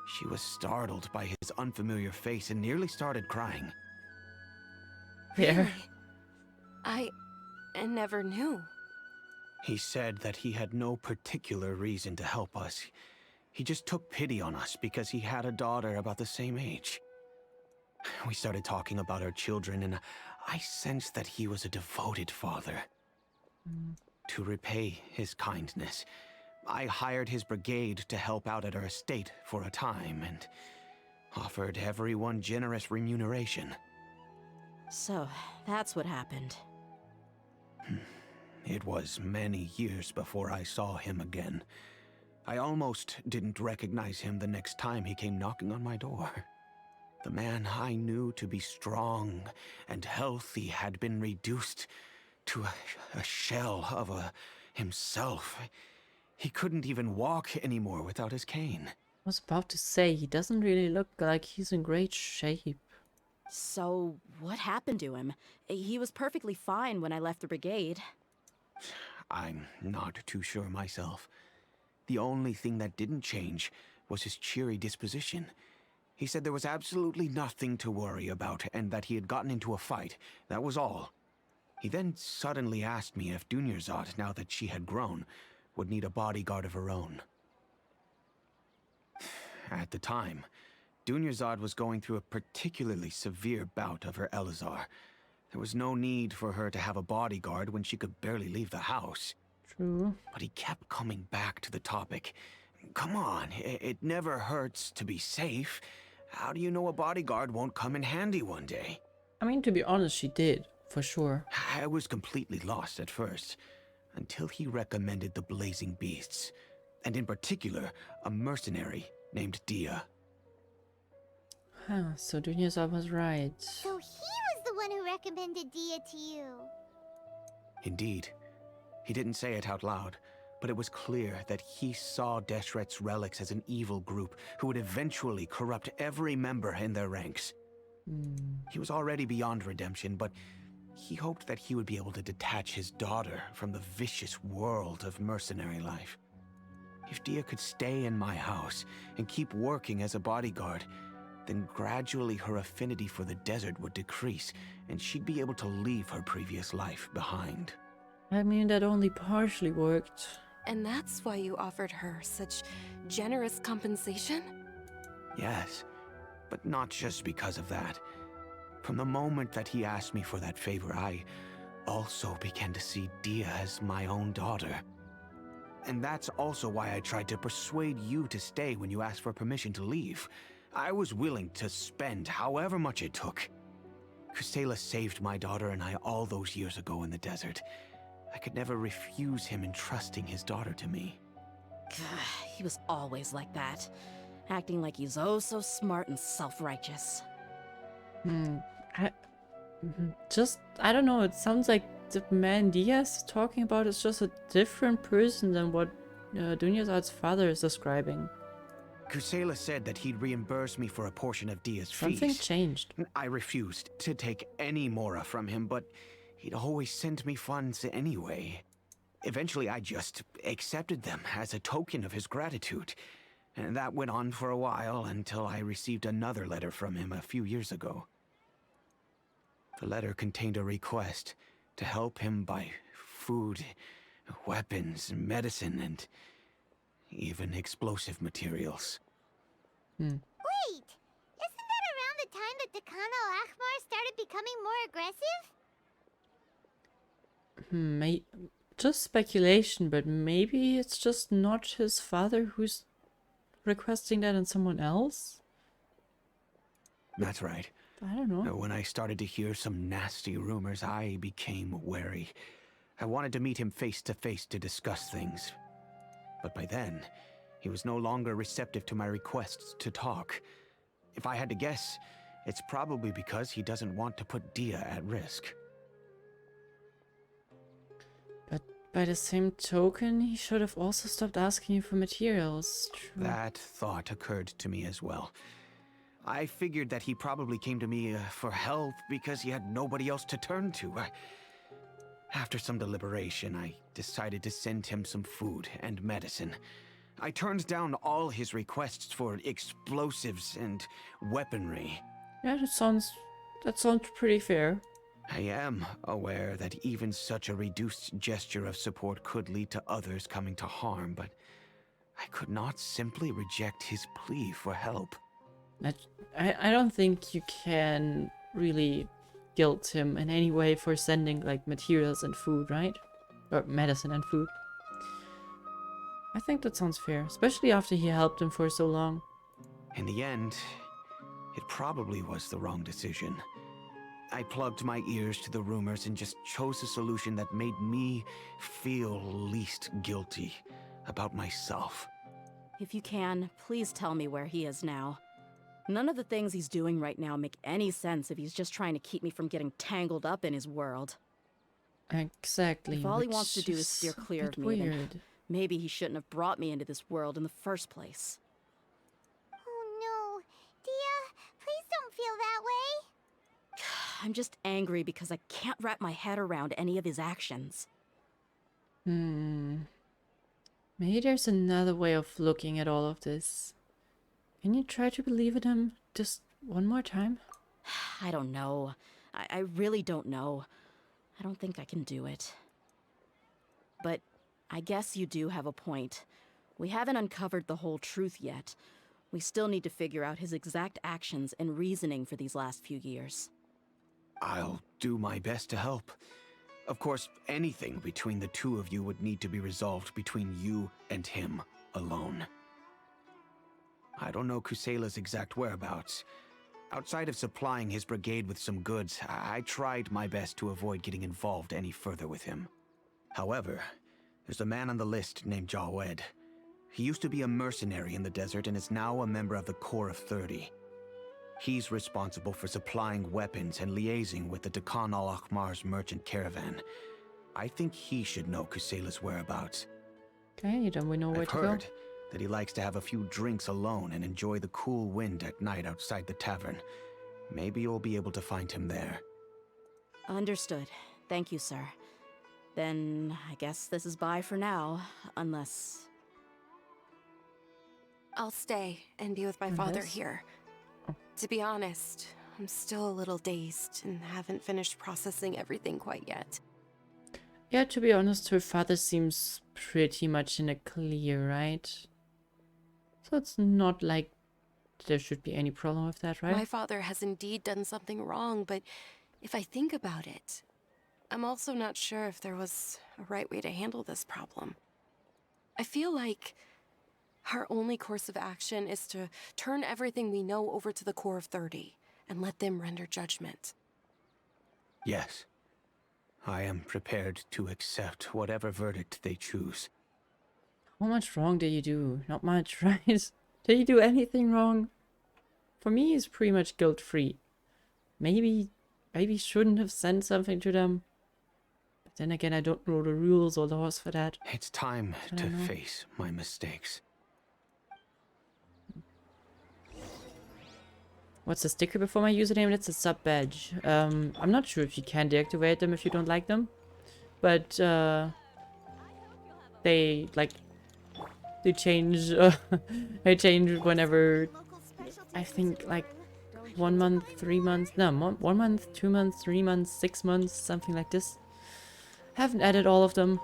[SPEAKER 5] She was startled by his unfamiliar face and nearly started crying.
[SPEAKER 1] Fair.
[SPEAKER 4] I never knew.
[SPEAKER 5] He said that he had no particular reason to help us. He just took pity on us because he had a daughter about the same age. We started talking about our children, and I sensed that he was a devoted father. To repay his kindness, I hired his brigade to help out at our estate for a time and offered everyone generous remuneration.
[SPEAKER 3] So, that's what happened.
[SPEAKER 5] It was many years before I saw him again. I almost didn't recognize him the next time he came knocking on my door. The man I knew to be strong and healthy had been reduced to a shell of himself. He couldn't even walk anymore without his cane.
[SPEAKER 1] I was about to say, he doesn't really look like he's in great shape.
[SPEAKER 3] So, what happened to him? He was perfectly fine when I left the brigade.
[SPEAKER 5] I'm not too sure myself. The only thing that didn't change was his cheery disposition. He said there was absolutely nothing to worry about and that he had gotten into a fight. That was all. He then suddenly asked me if Dunyarzad, now that she had grown, would need a bodyguard of her own. At the time, Dunyarzad was going through a particularly severe bout of her Elazar. There was no need for her to have a bodyguard when she could barely leave the house.
[SPEAKER 1] True.
[SPEAKER 5] But he kept coming back to the topic. Come on, it never hurts to be safe. How do you know a bodyguard won't come in handy one day?
[SPEAKER 1] I mean, to be honest, she did, for sure.
[SPEAKER 5] I was completely lost at first, until he recommended the Blazing Beasts, and in particular, a mercenary named Dehya.
[SPEAKER 1] Huh, so Dunyarzad was right.
[SPEAKER 2] So he was the one who recommended Dehya to you.
[SPEAKER 5] Indeed. He didn't say it out loud, but it was clear that he saw Deshret's relics as an evil group who would eventually corrupt every member in their ranks. He was already beyond redemption, but he hoped that he would be able to detach his daughter from the vicious world of mercenary life. If Dehya could stay in my house and keep working as a bodyguard, then gradually her affinity for the desert would decrease, and she'd be able to leave her previous life behind.
[SPEAKER 1] I mean, that only partially worked.
[SPEAKER 4] And that's why you offered her such generous compensation?
[SPEAKER 5] Yes, but not just because of that. From the moment that he asked me for that favor, I also began to see Dehya as my own daughter. And that's also why I tried to persuade you to stay when you asked for permission to leave. I was willing to spend however much it took. Kusela saved my daughter and I all those years ago in the desert. I could never refuse him entrusting his daughter to me.
[SPEAKER 3] He was always like that, acting like he's oh so smart and self-righteous.
[SPEAKER 1] I don't know, it sounds like the man Diaz talking about is just a different person than what Dunya's father is describing.
[SPEAKER 5] Kusela said that he'd reimburse me for a portion of Dehya's fees.
[SPEAKER 1] Something changed.
[SPEAKER 5] I refused to take any mora from him, but he'd always sent me funds anyway. Eventually, I just accepted them as a token of his gratitude. And that went on for a while until I received another letter from him a few years ago. The letter contained a request to help him buy food, weapons, medicine, and even explosive materials.
[SPEAKER 2] Wait! Isn't that around the time that Dekhan al-Ahmar started becoming more aggressive?
[SPEAKER 1] Just speculation, but maybe it's just not his father who's requesting that and someone else?
[SPEAKER 5] That's right.
[SPEAKER 1] I don't know.
[SPEAKER 5] When I started to hear some nasty rumors, I became wary. I wanted to meet him face to face to discuss things. But by then, he was no longer receptive to my requests to talk. If I had to guess, it's probably because he doesn't want to put Dehya at risk.
[SPEAKER 1] But by the same token, he should have also stopped asking you for materials. True.
[SPEAKER 5] That thought occurred to me as well. I figured that he probably came to me for help because he had nobody else to turn to. After some deliberation, I decided to send him some food and medicine. I turned down all his requests for explosives and weaponry.
[SPEAKER 1] Yeah, that sounds pretty fair.
[SPEAKER 5] I am aware that even such a reduced gesture of support could lead to others coming to harm, but I could not simply reject his plea for help.
[SPEAKER 1] I don't think you can really guilt him in any way for sending like materials and food, right? Or medicine and food. I think that sounds fair, especially after he helped him for so long.
[SPEAKER 5] In the end, it probably was the wrong decision. I plugged my ears to the rumors and just chose a solution that made me feel least guilty about myself.
[SPEAKER 3] If you can, please tell me where he is now. None of the things he's doing right now make any sense if he's just trying to keep me from getting tangled up in his world.
[SPEAKER 1] Exactly.
[SPEAKER 3] If all he wants to do is steer clear of me, then maybe he shouldn't have brought me into this world in the first place.
[SPEAKER 2] Oh no. Dehya, please don't feel that way.
[SPEAKER 3] I'm just angry because I can't wrap my head around any of his actions.
[SPEAKER 1] Maybe there's another way of looking at all of this. Can you try to believe in him just one more time?
[SPEAKER 3] I don't know. I really don't know. I don't think I can do it. But I guess you do have a point. We haven't uncovered the whole truth yet. We still need to figure out his exact actions and reasoning for these last few years.
[SPEAKER 5] I'll do my best to help. Of course, anything between the two of you would need to be resolved between you and him alone. I don't know Kusela's exact whereabouts. Outside of supplying his brigade with some goods, I tried my best to avoid getting involved any further with him. However, there's a man on the list named Jawed. He used to be a mercenary in the desert and is now a member of the Corps of 30. He's responsible for supplying weapons and liaising with the Dakan al-Akhmar's merchant caravan. I think he should know Kusela's whereabouts.
[SPEAKER 1] Okay, then we know where
[SPEAKER 5] I've
[SPEAKER 1] to
[SPEAKER 5] heard
[SPEAKER 1] go.
[SPEAKER 5] that he likes to have a few drinks alone and enjoy the cool wind at night outside the tavern. Maybe you'll be able to find him there.
[SPEAKER 3] Understood. Thank you, sir. Then I guess this is bye for now, unless...
[SPEAKER 4] I'll stay and be with my father
[SPEAKER 1] Unless-
[SPEAKER 4] here. To be honest, I'm still a little dazed and haven't finished processing everything quite yet.
[SPEAKER 1] Yeah, to be honest, her father seems pretty much in the clear, right? So it's not like there should be any problem with that, right?
[SPEAKER 4] My father has indeed done something wrong, but if I think about it, I'm also not sure if there was a right way to handle this problem. I feel like our only course of action is to turn everything we know over to the Core of 30 and let them render judgment.
[SPEAKER 5] Yes. I am prepared to accept whatever verdict they choose.
[SPEAKER 1] How much wrong did you do? Not much, right? Did you do anything wrong? For me, he's pretty much guilt-free. Maybe shouldn't have sent something to them. But then again, I don't know the rules or laws for that.
[SPEAKER 5] It's time
[SPEAKER 1] I
[SPEAKER 5] to
[SPEAKER 1] don't know.
[SPEAKER 5] face my mistakes.
[SPEAKER 1] What's the sticker before my username? That's a sub badge. I'm not sure if you can deactivate them if you don't like them. But, they, like, they change, they change whenever, I think, like, 1 month, 3 months, no, 1 month, 2 months, 3 months, 6 months, something like this. Haven't added all of them.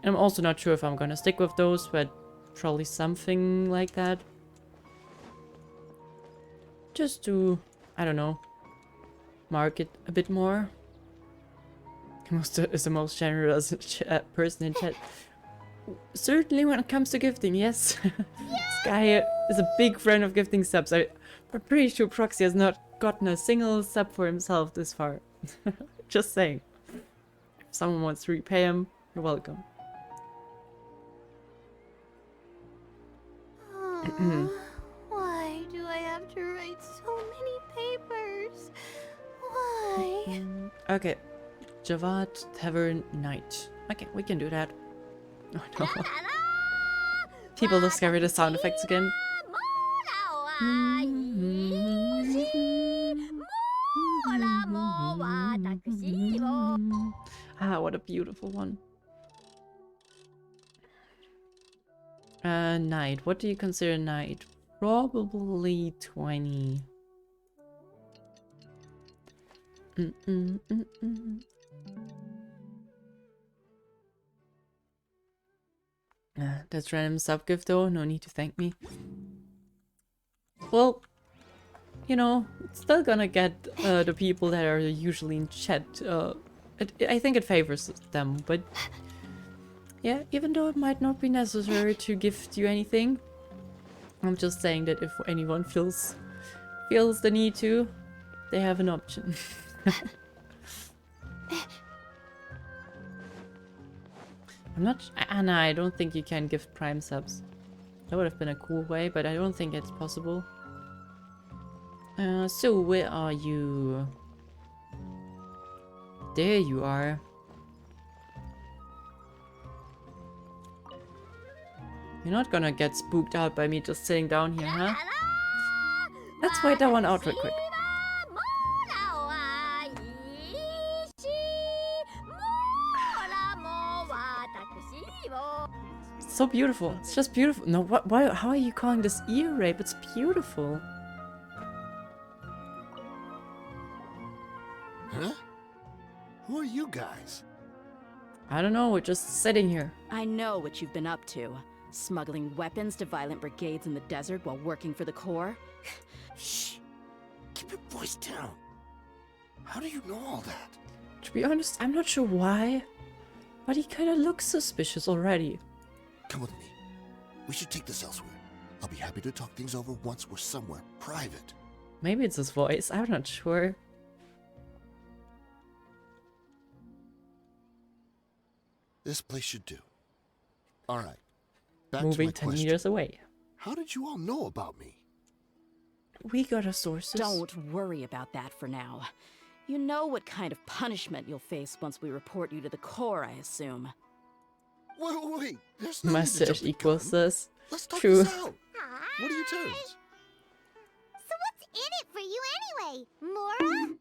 [SPEAKER 1] I'm also not sure if I'm gonna stick with those, but probably something like that. Just to, I don't know, market a bit more. Is the most generous person in chat. Certainly when it comes to gifting, yes. This guy is a big friend of gifting subs. I'm pretty sure Proxy has not gotten a single sub for himself this far. Just saying. If someone wants to repay him, you're welcome.
[SPEAKER 2] Why do I have to write so many papers? Why?
[SPEAKER 1] Okay. Javad Tavern Night. Okay, we can do that. Oh no. People discover the sound effects again. Ah, what a beautiful one. Night. What do you consider night? Probably 20. That's random sub gift though. No need to thank me. Well, you know, it's still gonna get the people that are usually in chat. I think it favors them, but yeah, even though it might not be necessary to gift you anything, I'm just saying that if anyone feels the need to, they have an option. I'm not. Anna, I don't think you can gift Prime subs. That would have been a cool way, but I don't think it's possible. So where are you? There you are. You're not gonna get spooked out by me just sitting down here, huh? Let's wait that one out real quick. It's so beautiful. It's just beautiful. No, why? How are you calling this ear rape? It's beautiful.
[SPEAKER 9] Huh? Who are you guys?
[SPEAKER 1] I don't know. We're just sitting here.
[SPEAKER 3] I know what you've been up to. Smuggling weapons to violent brigades in the desert while working for the Corps.
[SPEAKER 9] Shh! Keep your voice down. How do you know all that?
[SPEAKER 1] To be honest, I'm not sure why, but he kind of looks suspicious already.
[SPEAKER 9] Come with me. We should take this elsewhere. I'll be happy to talk things over once we're somewhere private.
[SPEAKER 1] Maybe it's his voice. I'm not sure.
[SPEAKER 9] This place should do. All right. Back
[SPEAKER 1] Moving
[SPEAKER 9] to
[SPEAKER 1] 10
[SPEAKER 9] my question.
[SPEAKER 1] meters away.
[SPEAKER 9] How did you all know about me?
[SPEAKER 1] We got our sources.
[SPEAKER 3] Don't worry about that for now. You know what kind of punishment you'll face once we report you to the Corps, I assume.
[SPEAKER 9] Wait. There's no need to
[SPEAKER 1] Mustache
[SPEAKER 9] jump the
[SPEAKER 1] equals
[SPEAKER 9] gun.
[SPEAKER 1] this.
[SPEAKER 9] Let's talk
[SPEAKER 1] True.
[SPEAKER 9] this out. What are your terms?
[SPEAKER 2] So what's in it for you anyway, Mora?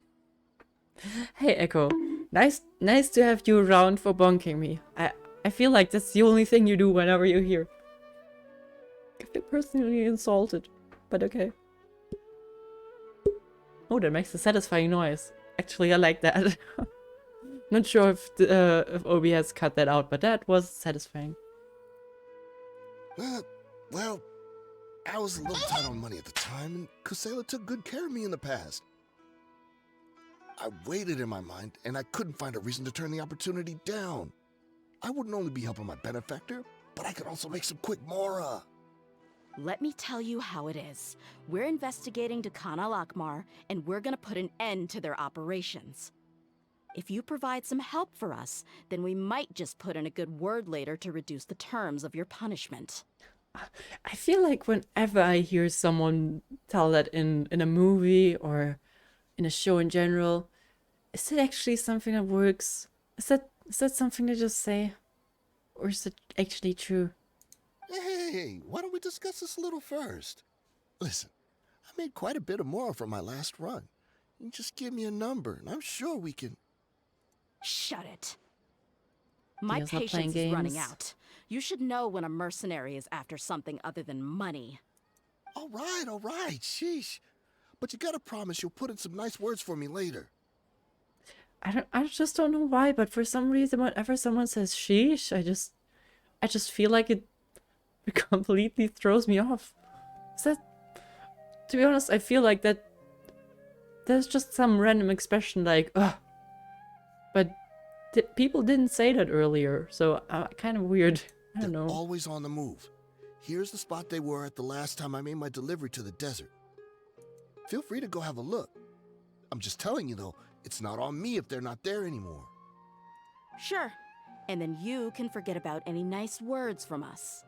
[SPEAKER 1] Hey Echo, nice to have you around for bonking me. I feel like that's the only thing you do whenever you're here. I feel personally insulted, but okay. Oh, that makes a satisfying noise. Actually, I like that. Not sure if Obi has cut that out, but that was satisfying.
[SPEAKER 9] Well, I was a little tight on money at the time, and Kusela took good care of me in the past. I waited in my mind, and I couldn't find a reason to turn the opportunity down. I wouldn't only be helping my benefactor, but I could also make some quick mora.
[SPEAKER 3] Let me tell you how it is. We're investigating Khan al-Akmar, and we're gonna put an end to their operations. If you provide some help for us, then we might just put in a good word later to reduce the terms of your punishment.
[SPEAKER 1] I feel like whenever I hear someone tell that in a movie or in a show in general, is it actually something that works? Is that something they just say? Or is it actually true?
[SPEAKER 9] Hey, why don't we discuss this a little first? Listen, I made quite a bit of more from my last run. You just give me a number, and I'm sure we can...
[SPEAKER 3] Shut it. My
[SPEAKER 1] Dehya's not playing
[SPEAKER 3] patience is running
[SPEAKER 1] games.
[SPEAKER 3] out. You should know when a mercenary is after something other than money.
[SPEAKER 9] All right, sheesh. But you gotta promise you'll put in some nice words for me later.
[SPEAKER 1] I just don't know why, but for some reason whenever someone says sheesh, I just feel like it completely throws me off. Is that, to be honest, I feel like that there's just some random expression like ugh. But people didn't say that earlier, so kind of weird. I don't
[SPEAKER 9] They're
[SPEAKER 1] know.
[SPEAKER 9] always on the move. Here's the spot they were at the last time I made my delivery to the desert. Feel free to go have a look. I'm just telling you though, it's not on me if they're not there anymore.
[SPEAKER 3] Sure. And then you can forget about any nice words from us.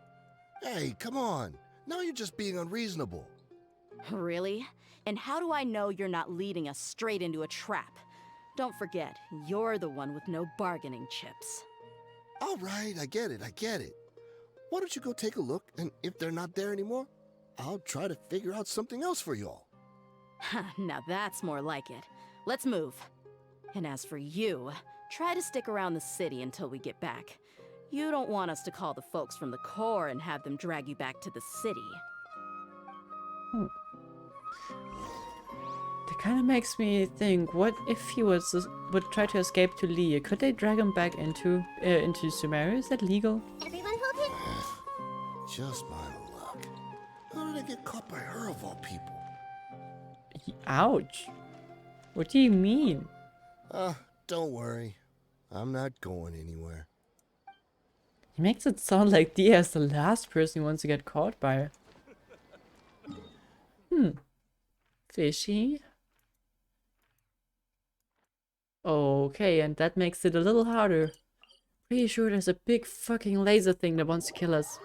[SPEAKER 9] Hey, come on. Now you're just being unreasonable.
[SPEAKER 3] Really? And how do I know you're not leading us straight into a trap? Don't forget, you're the one with no bargaining chips.
[SPEAKER 9] All right, I get it. Why don't you go take a look, and if they're not there anymore, I'll try to figure out something else for y'all.
[SPEAKER 3] Now that's more like it. Let's move. And as for you, try to stick around the city until we get back. You don't want us to call the folks from the Corps and have them drag you back to the city.
[SPEAKER 1] That kind of makes me think, what if he would try to escape to Lee? Could they drag him back into Sumeria? Is that legal?
[SPEAKER 2] Everyone hold him.
[SPEAKER 9] Just my luck. How did I get caught by her of all people?
[SPEAKER 1] Ouch. What do you mean?
[SPEAKER 9] Don't worry. I'm not going anywhere.
[SPEAKER 1] He makes it sound like Dehya is the last person he wants to get caught by. Fishy. Okay, and that makes it a little harder. Pretty sure there's a big fucking laser thing that wants to kill us.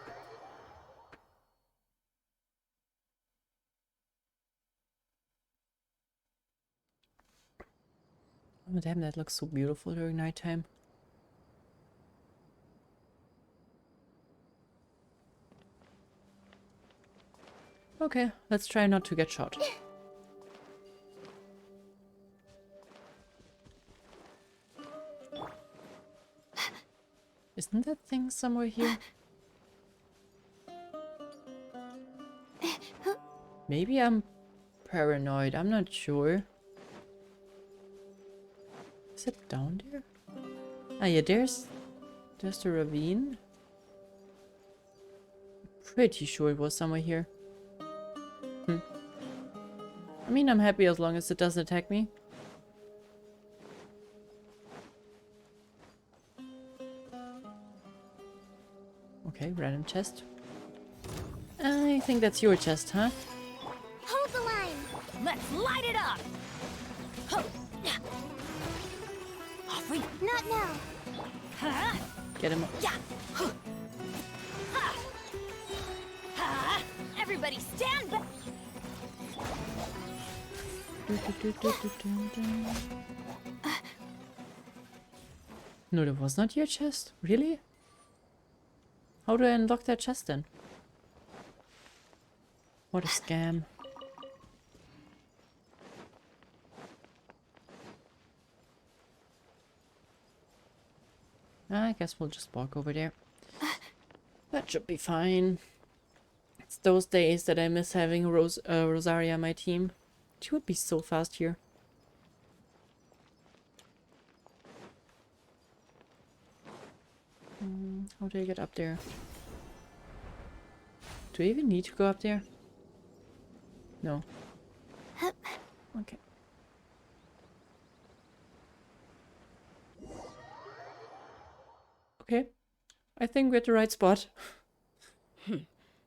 [SPEAKER 1] Oh damn, that looks so beautiful during nighttime. Okay, let's try not to get shot. Isn't that thing somewhere here? Maybe I'm paranoid, I'm not sure. Is it down there? Ah yeah, there's the ravine. Pretty sure it was somewhere here. I mean, I'm happy as long as it doesn't attack me. Okay, random chest. I think that's your chest, huh?
[SPEAKER 2] Hold the line.
[SPEAKER 3] Let's light it up!
[SPEAKER 2] Not now.
[SPEAKER 1] Get him.
[SPEAKER 2] Everybody stand back.
[SPEAKER 1] No, that was not your chest? Really? How do I unlock that chest then? What a scam. I guess we'll just walk over there. That should be fine. It's those days that I miss having Rosaria on my team. She would be so fast here. How do I get up there? Do I even need to go up there? No. Okay. Okay. I think we're at the right spot.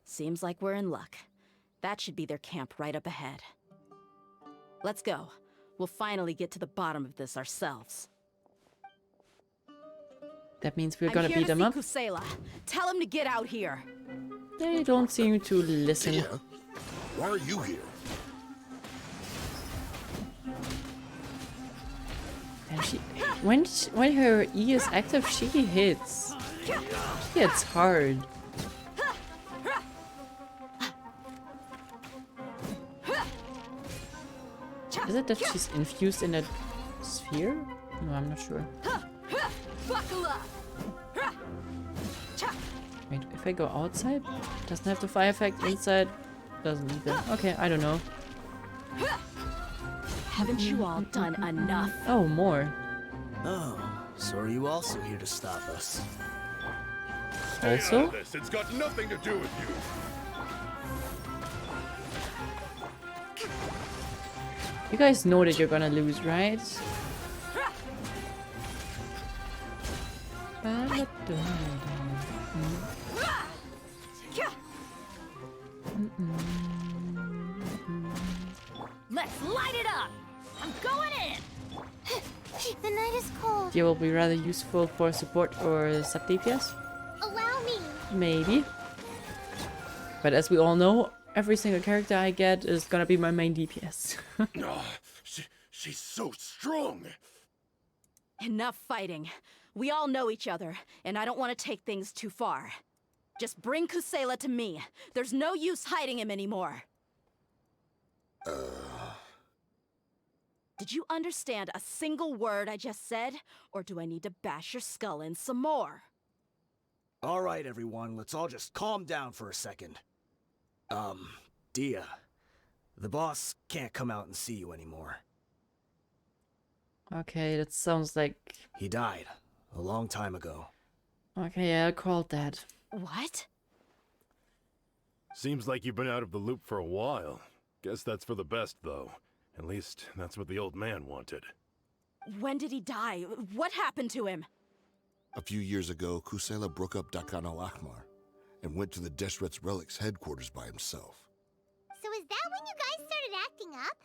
[SPEAKER 3] Seems like we're in luck. That should be their camp right up ahead. Let's go. We'll finally get to the bottom of this ourselves.
[SPEAKER 1] That means we're gonna beat them up.
[SPEAKER 3] Kusela. Tell him to get out here.
[SPEAKER 1] They don't seem to listen.
[SPEAKER 9] Dehya, why are you here?
[SPEAKER 1] And when her E is active, she hits. She hits hard. Is it that she's infused in that sphere? No, I'm not sure. Wait, if I go outside, doesn't have the fire effect. Inside, doesn't either. Okay, I don't know.
[SPEAKER 3] Haven't you all done enough?
[SPEAKER 1] Oh, more.
[SPEAKER 8] Oh, so are you also here to stop us?
[SPEAKER 1] Also?
[SPEAKER 10] It's got nothing to do with you.
[SPEAKER 1] You guys know that you're gonna lose, right?
[SPEAKER 3] Let's light it up! I'm going in!
[SPEAKER 2] The night is cold.
[SPEAKER 1] They will be rather useful for support or sub DPS.
[SPEAKER 2] Allow me.
[SPEAKER 1] Maybe. But as we all know, every single character I get is gonna be my main DPS.
[SPEAKER 10] Oh, she's so strong.
[SPEAKER 3] Enough fighting. We all know each other, and I don't want to take things too far. Just bring Kusela to me. There's no use hiding him anymore. Did you understand a single word I just said? Or do I need to bash your skull in some more?
[SPEAKER 8] All right, everyone, let's all just calm down for a second. Dehya, the boss can't come out and see you anymore.
[SPEAKER 1] Okay, that sounds like...
[SPEAKER 8] He died a long time ago.
[SPEAKER 1] Okay, yeah, I called that.
[SPEAKER 3] What?
[SPEAKER 10] Seems like you've been out of the loop for a while. Guess that's for the best, though. At least, that's what the old man wanted.
[SPEAKER 3] When did he die? What happened to him?
[SPEAKER 9] A few years ago, Kusela broke up Dakan al-Ahmar and went to the Deshret's Relics headquarters by himself.
[SPEAKER 2] So is that when you guys started acting up?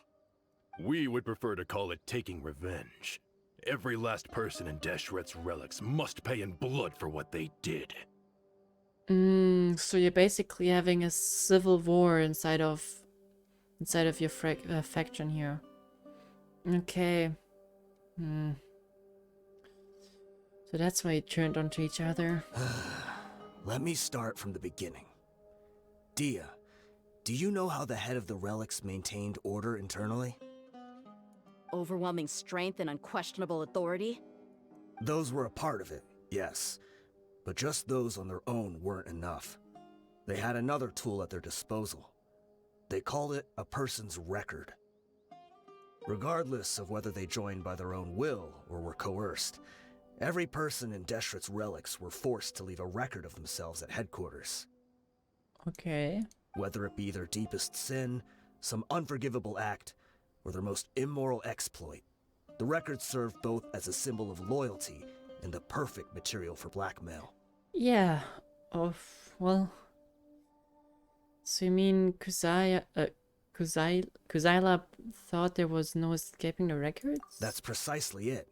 [SPEAKER 10] We would prefer to call it taking revenge. Every last person in Deshret's Relics must pay in blood for what they did.
[SPEAKER 1] So you're basically having a civil war inside of your faction here. Okay. So that's why you turned onto each other.
[SPEAKER 8] Let me start from the beginning. Dehya, do you know how the head of the relics maintained order internally?
[SPEAKER 3] Overwhelming strength and unquestionable authority?
[SPEAKER 8] Those were a part of it, yes. But just those on their own weren't enough. They had another tool at their disposal. They called it a person's record. Regardless of whether they joined by their own will or were coerced, every person in Deshret's Relics were forced to leave a record of themselves at headquarters.
[SPEAKER 1] Okay.
[SPEAKER 8] Whether it be their deepest sin, some unforgivable act, or their most immoral exploit, the record served both as a symbol of loyalty and the perfect material for blackmail.
[SPEAKER 1] Yeah. Well. So you mean Kusila thought there was no escaping the records?
[SPEAKER 8] That's precisely it.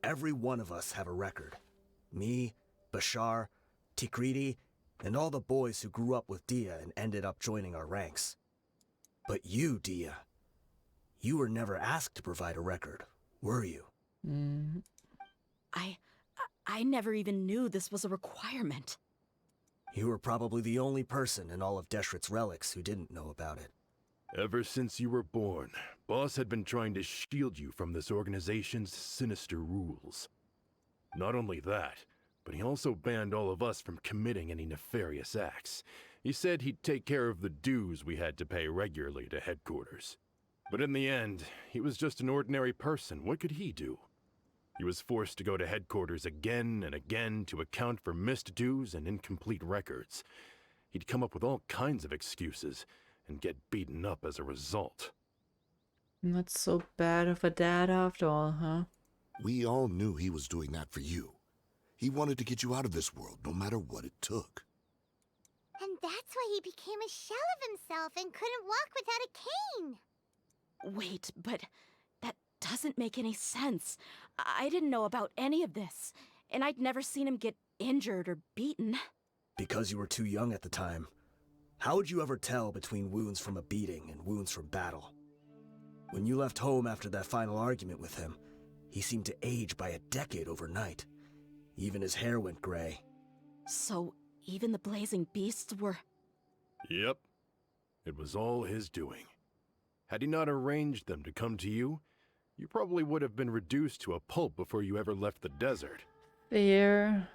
[SPEAKER 8] Every one of us have a record. Me, Bashar, Tikriti, and all the boys who grew up with Dehya and ended up joining our ranks. But you, Dehya, You were never asked to provide a record, were you?
[SPEAKER 1] Mm.
[SPEAKER 3] I never even knew this was a requirement.
[SPEAKER 8] You were probably the only person in all of Deshret's relics who didn't know about it.
[SPEAKER 10] Ever since you were born, Boss had been trying to shield you from this organization's sinister rules. Not only that, but he also banned all of us from committing any nefarious acts. He said he'd take care of the dues we had to pay regularly to headquarters. But in the end, he was just an ordinary person. What could he do? He was forced to go to headquarters again and again to account for missed dues and incomplete records. He'd come up with all kinds of excuses and get beaten up as a result.
[SPEAKER 1] Not so bad of a dad after all, huh?
[SPEAKER 9] We all knew he was doing that for you. He wanted to get you out of this world, no matter what it took.
[SPEAKER 2] And that's why he became a shell of himself and couldn't walk without a cane.
[SPEAKER 3] Wait, but that doesn't make any sense. I didn't know about any of this, and I'd never seen him get injured or beaten.
[SPEAKER 8] Because you were too young at the time. How would you ever tell between wounds from a beating and wounds from battle? When you left home after that final argument with him, he seemed to age by a decade overnight. Even his hair went gray.
[SPEAKER 3] So, even the blazing beasts were...
[SPEAKER 10] Yep. It was all his doing. Had he not arranged them to come to you, you probably would have been reduced to a pulp before you ever left the desert.
[SPEAKER 1] Fair.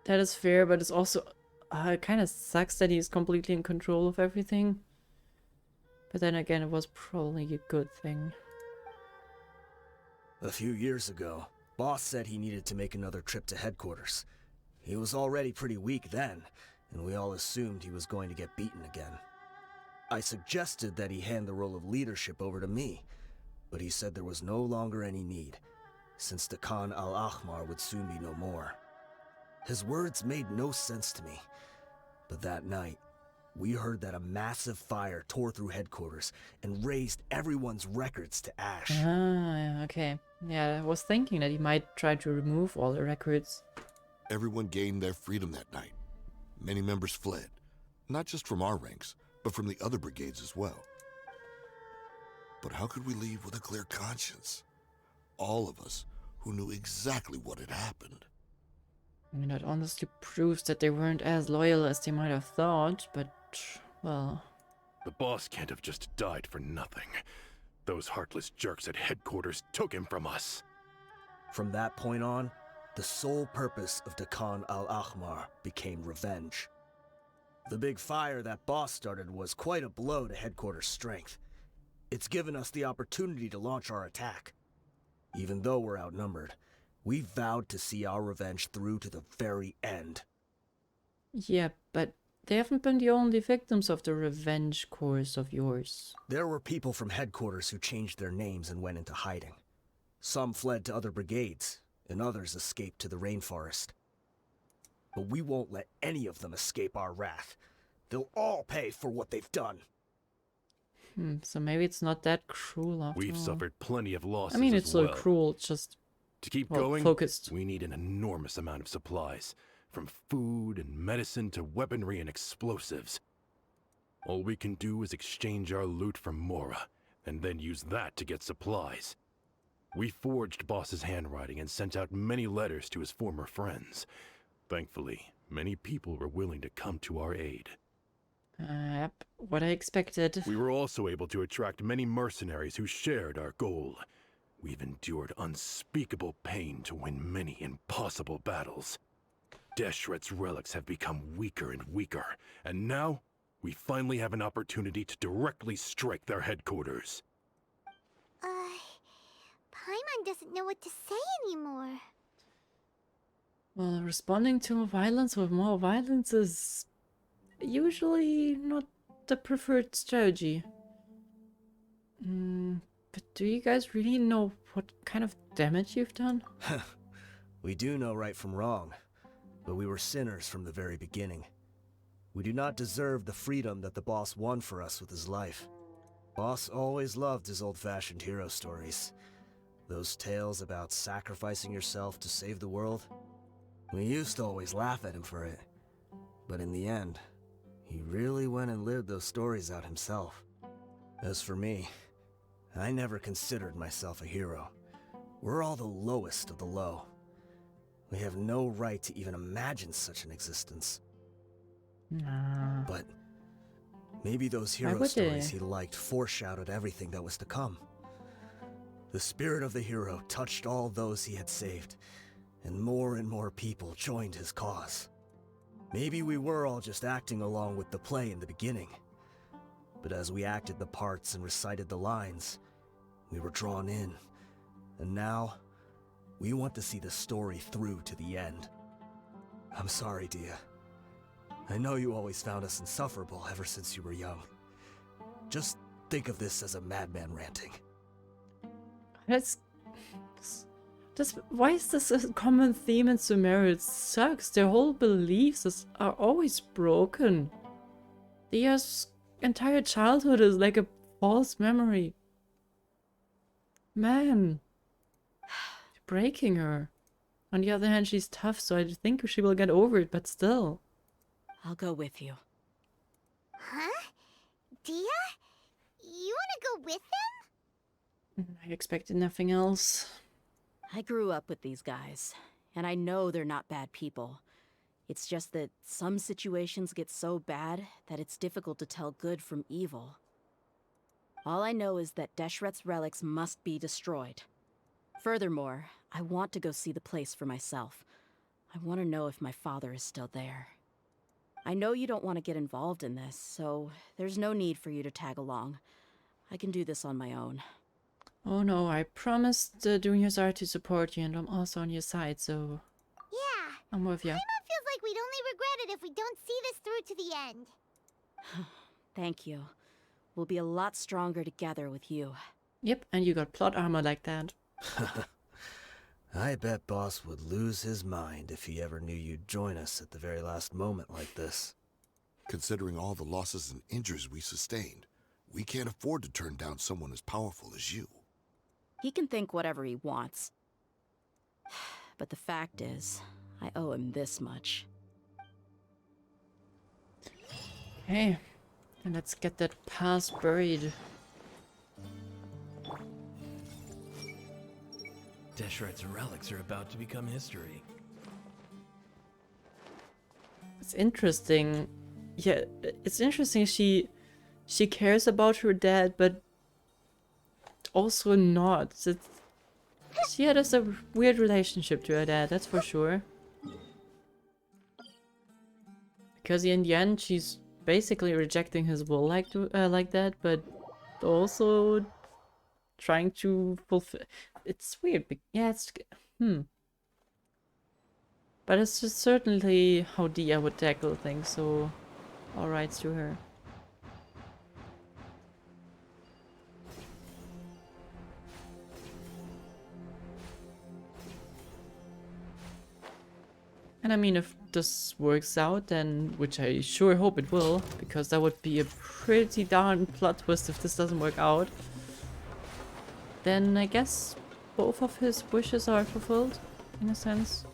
[SPEAKER 1] That is fair, but it's also... it kind of sucks that he's completely in control of everything. But then again, it was probably a good thing.
[SPEAKER 8] A few years ago, Boss said he needed to make another trip to headquarters. He was already pretty weak then, and we all assumed he was going to get beaten again. I suggested that he hand the role of leadership over to me, but he said there was no longer any need, since the Khan al-Ahmar would soon be no more. His words made no sense to me, but that night, we heard that a massive fire tore through headquarters and razed everyone's records to ash.
[SPEAKER 1] Ah, okay. Yeah, I was thinking that he might try to remove all the records.
[SPEAKER 9] Everyone gained their freedom that night. Many members fled, not just from our ranks, but from the other brigades as well. But how could we leave with a clear conscience? All of us who knew exactly what had happened.
[SPEAKER 1] I mean, that honestly proves that they weren't as loyal as they might have thought, but, well...
[SPEAKER 10] The boss can't have just died for nothing. Those heartless jerks at headquarters took him from us.
[SPEAKER 8] From that point on, the sole purpose of the Khan al-Ahmar became revenge. The big fire that Boss started was quite a blow to headquarters' strength. It's given us the opportunity to launch our attack. Even though we're outnumbered, we vowed to see our revenge through to the very end.
[SPEAKER 1] Yeah, but they haven't been the only victims of the revenge course of yours.
[SPEAKER 8] There were people from headquarters who changed their names and went into hiding. Some fled to other brigades, and others escaped to the rainforest. But we won't let any of them escape our wrath. They'll all pay for what they've done.
[SPEAKER 1] So maybe it's not that cruel after
[SPEAKER 10] We've
[SPEAKER 1] all.
[SPEAKER 10] suffered plenty of losses
[SPEAKER 1] I mean,
[SPEAKER 10] as
[SPEAKER 1] it's still
[SPEAKER 10] well.
[SPEAKER 1] cruel, it's just...
[SPEAKER 10] To keep
[SPEAKER 1] well,
[SPEAKER 10] going,
[SPEAKER 1] focused.
[SPEAKER 10] we need an enormous amount of supplies, from food and medicine to weaponry and explosives. All we can do is exchange our loot from Mora, and then use that to get supplies. We forged Boss's handwriting and sent out many letters to his former friends. Thankfully, many people were willing to come to our aid.
[SPEAKER 1] Yep, what I expected.
[SPEAKER 10] We were also able to attract many mercenaries who shared our goal. We've endured unspeakable pain to win many impossible battles. Deshret's relics have become weaker and weaker, and now we finally have an opportunity to directly strike their headquarters.
[SPEAKER 2] Paimon doesn't know what to say anymore.
[SPEAKER 1] Well, responding to violence with more violence is usually not the preferred strategy. But do you guys really know what kind of damage you've done?
[SPEAKER 8] We do know right from wrong, but we were sinners from the very beginning. We do not deserve the freedom that the boss won for us with his life. Boss always loved his old-fashioned hero stories. Those tales about sacrificing yourself to save the world. We used to always laugh at him for it. But in the end, he really went and lived those stories out himself. As for me, I never considered myself a hero. We're all the lowest of the low. We have no right to even imagine such an existence.
[SPEAKER 1] Nah.
[SPEAKER 8] But maybe those
[SPEAKER 1] Why
[SPEAKER 8] hero
[SPEAKER 1] would they?
[SPEAKER 8] stories he liked foreshadowed everything that was to come. The spirit of the hero touched all those he had saved, and more people joined his cause. Maybe we were all just acting along with the play in the beginning. But as we acted the parts and recited the lines, we were drawn in. And now, we want to see the story through to the end. I'm sorry, Dehya. I know you always found us insufferable ever since you were young. Just think of this as a madman ranting.
[SPEAKER 1] Why is this a common theme in Sumeru? It sucks. Their whole beliefs are always broken. Their entire childhood is like a false memory. Man. Breaking her. On the other hand, she's tough, so I think she will get over it, but still.
[SPEAKER 3] I'll go with you.
[SPEAKER 2] Huh? Dehya? You wanna go with them?
[SPEAKER 1] I expected nothing else.
[SPEAKER 3] I grew up with these guys, and I know they're not bad people. It's just that some situations get so bad that it's difficult to tell good from evil. All I know is that Deshret's relics must be destroyed. Furthermore, I want to go see the place for myself. I want to know if my father is still there. I know you don't want to get involved in this, so there's no need for you to tag along. I can do this on my own.
[SPEAKER 1] Oh no, I promised doing your side to support you, and I'm also on your side, so
[SPEAKER 2] Yeah.
[SPEAKER 1] I'm with you.
[SPEAKER 2] Paimon feels like we'd only regret it if we don't see this through to the end.
[SPEAKER 3] Thank you. We'll be a lot stronger together with you.
[SPEAKER 1] Yep, and you got plot armor like that.
[SPEAKER 8] I bet Boss would lose his mind if he ever knew you'd join us at the very last moment like this.
[SPEAKER 9] Considering all the losses and injuries we sustained, we can't afford to turn down someone as powerful as you.
[SPEAKER 3] He can think whatever he wants. But the fact is, I owe him this much.
[SPEAKER 1] Hey, and let's get that past buried.
[SPEAKER 6] Deshret's relics are about to become history.
[SPEAKER 1] It's interesting. Yeah, it's interesting she cares about her dad, but also not. She had a weird relationship to her dad, that's for sure. Because in the end, she's basically rejecting his will like that, but also trying to fulfill. It's weird. Yeah, it's But it's just certainly how Dehya would tackle things. So, all rights to her. And I mean, if this works out, then, which I sure hope it will, because that would be a pretty darn plot twist if this doesn't work out, then I guess both of his wishes are fulfilled, in a sense.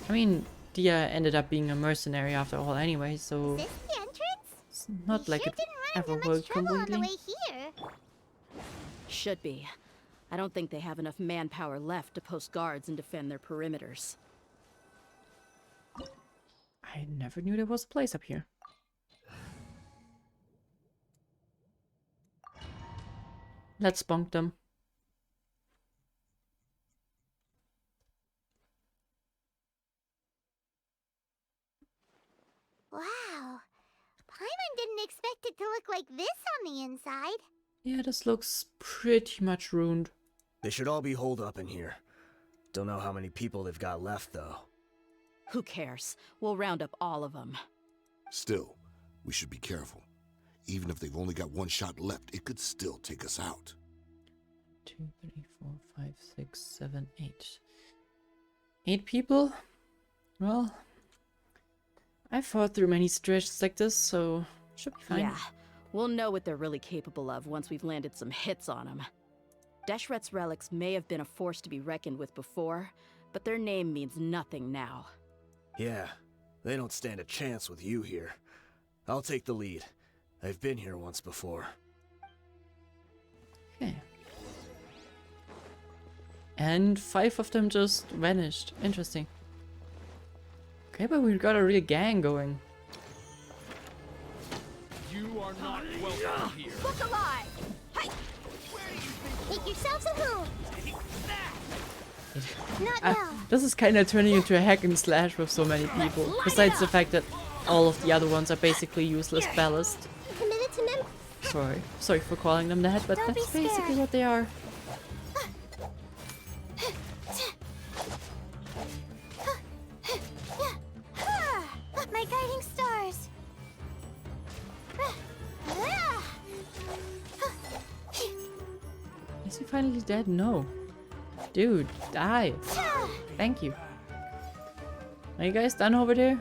[SPEAKER 1] I mean, Dehya ended up being a mercenary after all anyway, so
[SPEAKER 2] Is this the entrance?
[SPEAKER 1] it's not like
[SPEAKER 2] sure
[SPEAKER 1] it
[SPEAKER 2] didn't run
[SPEAKER 1] ever
[SPEAKER 2] into much
[SPEAKER 1] worked
[SPEAKER 2] trouble on the
[SPEAKER 1] completely.
[SPEAKER 2] way here.
[SPEAKER 3] Should be. I don't think they have enough manpower left to post guards and defend their perimeters.
[SPEAKER 1] I never knew there was a place up here. Let's bonk them.
[SPEAKER 2] Wow. Paimon didn't expect it to look like this on the inside.
[SPEAKER 1] Yeah, this looks pretty much ruined.
[SPEAKER 8] They should all be holed up in here. Don't know how many people they've got left, though.
[SPEAKER 3] Who cares? We'll round up all of them.
[SPEAKER 9] Still, we should be careful. Even if they've only got one shot left, it could still take us out.
[SPEAKER 1] 2, 3, 4, 5, 6, 7, 8. 8 people? Well, I fought through many situations like this, so should be fine.
[SPEAKER 3] Yeah, we'll know what they're really capable of once we've landed some hits on them. Deshret's relics may have been a force to be reckoned with before, but their name means nothing now.
[SPEAKER 8] Yeah, they don't stand a chance with you here. I'll take the lead. I've been here once before.
[SPEAKER 1] Okay. And 5 of them just vanished. Interesting. Okay, but we got a real gang going.
[SPEAKER 11] You are not welcome here.
[SPEAKER 2] Look alive! Hi! Make yourselves at home! Not now!
[SPEAKER 1] This is kind of turning into a hack and slash with so many people. Besides the fact that all of the other ones are basically useless ballast.
[SPEAKER 2] Committed to
[SPEAKER 1] Sorry for calling them that, but
[SPEAKER 2] Don't be
[SPEAKER 1] that's basically
[SPEAKER 2] scared.
[SPEAKER 1] what they are.
[SPEAKER 2] My guiding stars!
[SPEAKER 1] Is he finally dead? No. Dude, die. Thank you. Are you guys done over there?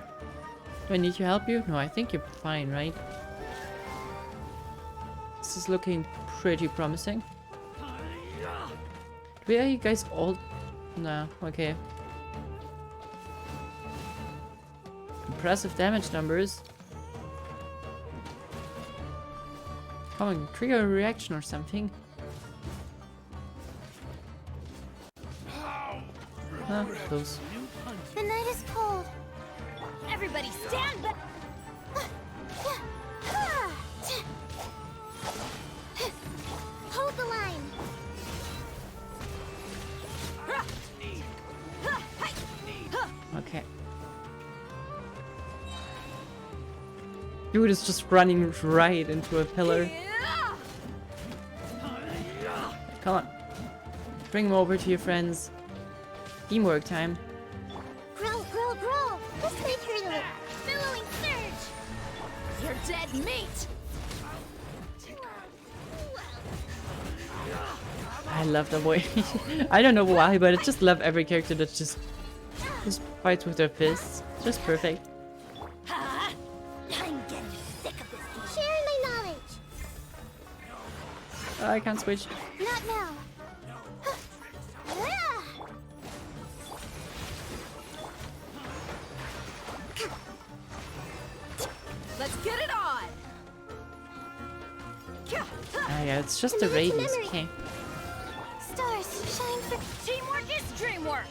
[SPEAKER 1] Do I need to help you? No, I think you're fine, right? This is looking pretty promising. Where are you guys all? No, okay. Impressive damage numbers. Come on, trigger a reaction or something. Ah, close.
[SPEAKER 2] The night is cold. Everybody stand back! Hold the line!
[SPEAKER 1] Okay. Dude is just running right into a pillar. Come on. Bring him over to your friends. Teamwork time.
[SPEAKER 2] Growl, growl, growl! Let's make her the billowing surge! You're dead meat!
[SPEAKER 1] I love the way. I don't know why, but I just love every character that just fights with their fists. Just perfect.
[SPEAKER 2] I'm getting sick of this. Sharing my knowledge.
[SPEAKER 1] I can't switch.
[SPEAKER 2] Not now.
[SPEAKER 3] Let's get it on!
[SPEAKER 1] Ah, yeah, it's just the radius. Okay.
[SPEAKER 2] Stars shine for teamwork is dreamwork.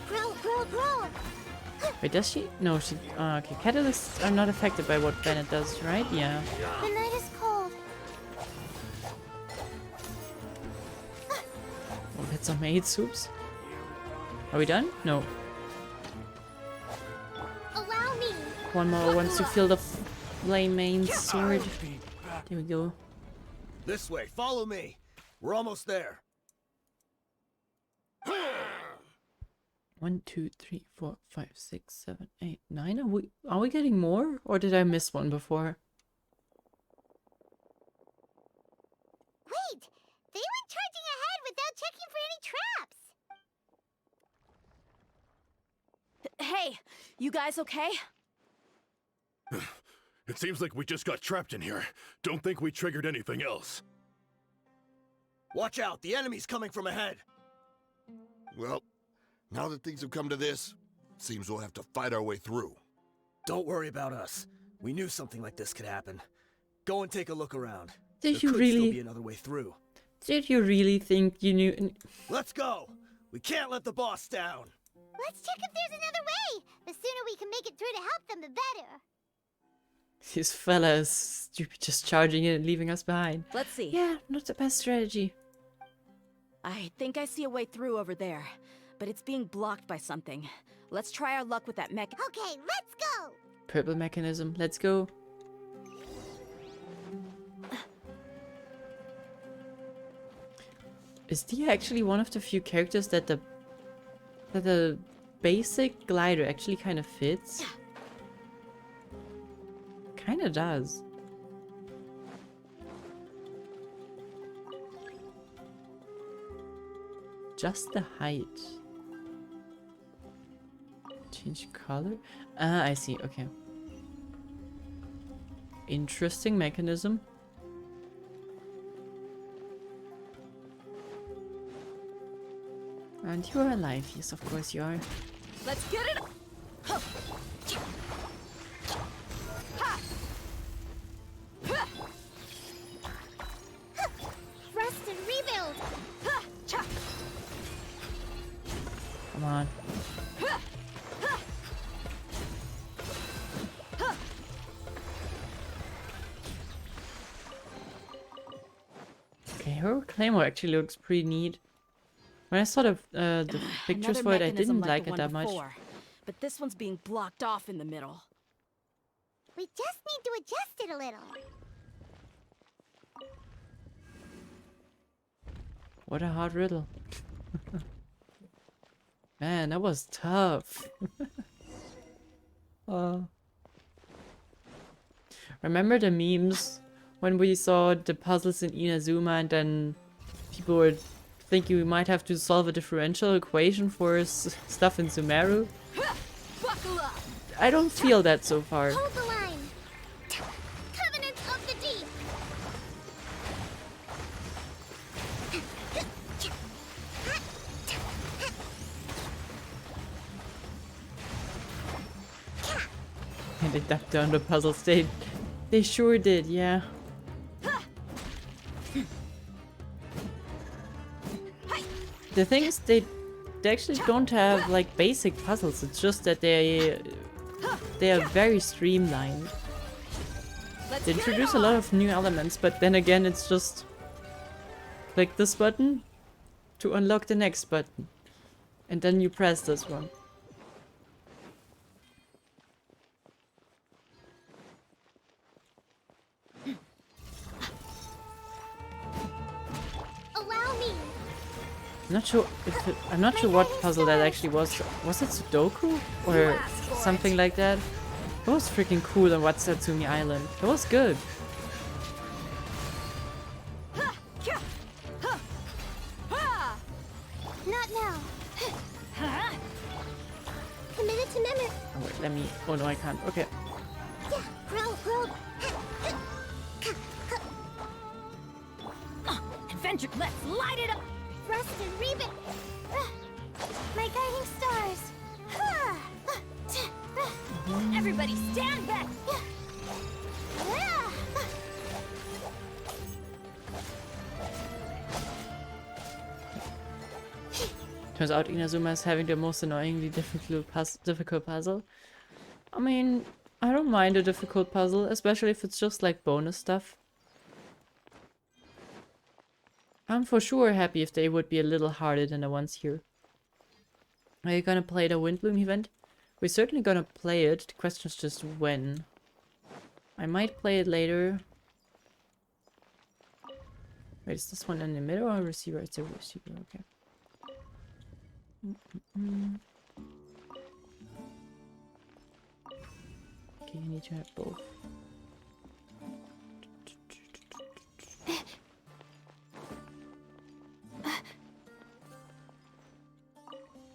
[SPEAKER 2] Growl, growl, growl.
[SPEAKER 1] Wait, does she? No, she. Okay, catalysts are not affected by what Bennett does, right? Yeah.
[SPEAKER 2] The night is cold.
[SPEAKER 1] We'll get some maid soups. Are we done? No.
[SPEAKER 2] Allow me.
[SPEAKER 1] One more once you feel the flame main sword. There we go.
[SPEAKER 8] This way, follow me. We're almost there.
[SPEAKER 1] 1, 2, 3, 4, 5, 6, 7, 8, 9. Are we getting more? Or did I miss one before?
[SPEAKER 2] Wait! They went charging ahead without checking for any traps!
[SPEAKER 3] Hey, you guys okay?
[SPEAKER 10] It seems like we just got trapped in here. Don't think we triggered anything else.
[SPEAKER 8] Watch out, the enemy's coming from ahead.
[SPEAKER 9] Well, now that things have come to this, seems we'll have to fight our way through.
[SPEAKER 8] Don't worry about us. We knew something like this could happen. Go and take a look around.
[SPEAKER 1] Did
[SPEAKER 8] There
[SPEAKER 1] you
[SPEAKER 8] could
[SPEAKER 1] really?
[SPEAKER 8] still be another way through.
[SPEAKER 1] Did you really think you knew?
[SPEAKER 8] Let's go! We can't let the boss down!
[SPEAKER 2] Let's check if there's another way! The sooner we can make it through to help them, the better!
[SPEAKER 1] This fella is stupid, just charging in and leaving us behind.
[SPEAKER 3] Let's see.
[SPEAKER 1] Yeah, not the best strategy.
[SPEAKER 3] I think I see a way through over there, but it's being blocked by something. Let's try our luck with that mech.
[SPEAKER 2] Okay, let's go!
[SPEAKER 1] Purple mechanism. Let's go. Is Dehya actually one of the few characters that the basic glider actually kind of fits? Kind of does. Just the height. Change color? Ah, I see. Okay. Interesting mechanism. And you are alive. Yes, of course you are.
[SPEAKER 3] Let's get it.
[SPEAKER 1] Come on. Okay, her claymore actually looks pretty neat. When I saw the pictures for it, I didn't like it that much.
[SPEAKER 3] But this one's being blocked off in the middle.
[SPEAKER 2] We just need to adjust it a little.
[SPEAKER 1] What a hard riddle. Man, that was tough. Remember the memes when we saw the puzzles in Inazuma and then people would think you might have to solve a differential equation for stuff in Sumeru?
[SPEAKER 2] Buckle up.
[SPEAKER 1] I don't feel that so far.
[SPEAKER 2] Hold the line. Covenant of the Deep.
[SPEAKER 1] And they ducked down the puzzles. They sure did, yeah. The thing is, they actually don't have like basic puzzles. It's just that they are very streamlined. They introduce a lot of new elements, but then again, it's just click this button to unlock the next button, and then you press this one.
[SPEAKER 2] Allow me.
[SPEAKER 1] I'm not sure what puzzle that actually was. Was it Sudoku or something like that? It was freaking cool on Watsatsumi Island. It was good.
[SPEAKER 2] Not now. Committed to memory.
[SPEAKER 1] Oh wait, let me. Oh no, I can't. Okay.
[SPEAKER 2] Yeah, roll.
[SPEAKER 12] Adventure, let's light it up!
[SPEAKER 2] Rust and Reba. My guiding stars.
[SPEAKER 12] Everybody stand back!
[SPEAKER 1] Turns out Inazuma is having the most annoyingly difficult puzzle. I mean, I don't mind a difficult puzzle, especially if it's just like bonus stuff. I'm for sure happy if they would be a little harder than the ones here. Are you gonna play the Windbloom event? We're certainly gonna play it. The question is just when. I might play it later. Wait, is this one in the middle or receiver? It's a receiver, okay. Okay, you need to have both.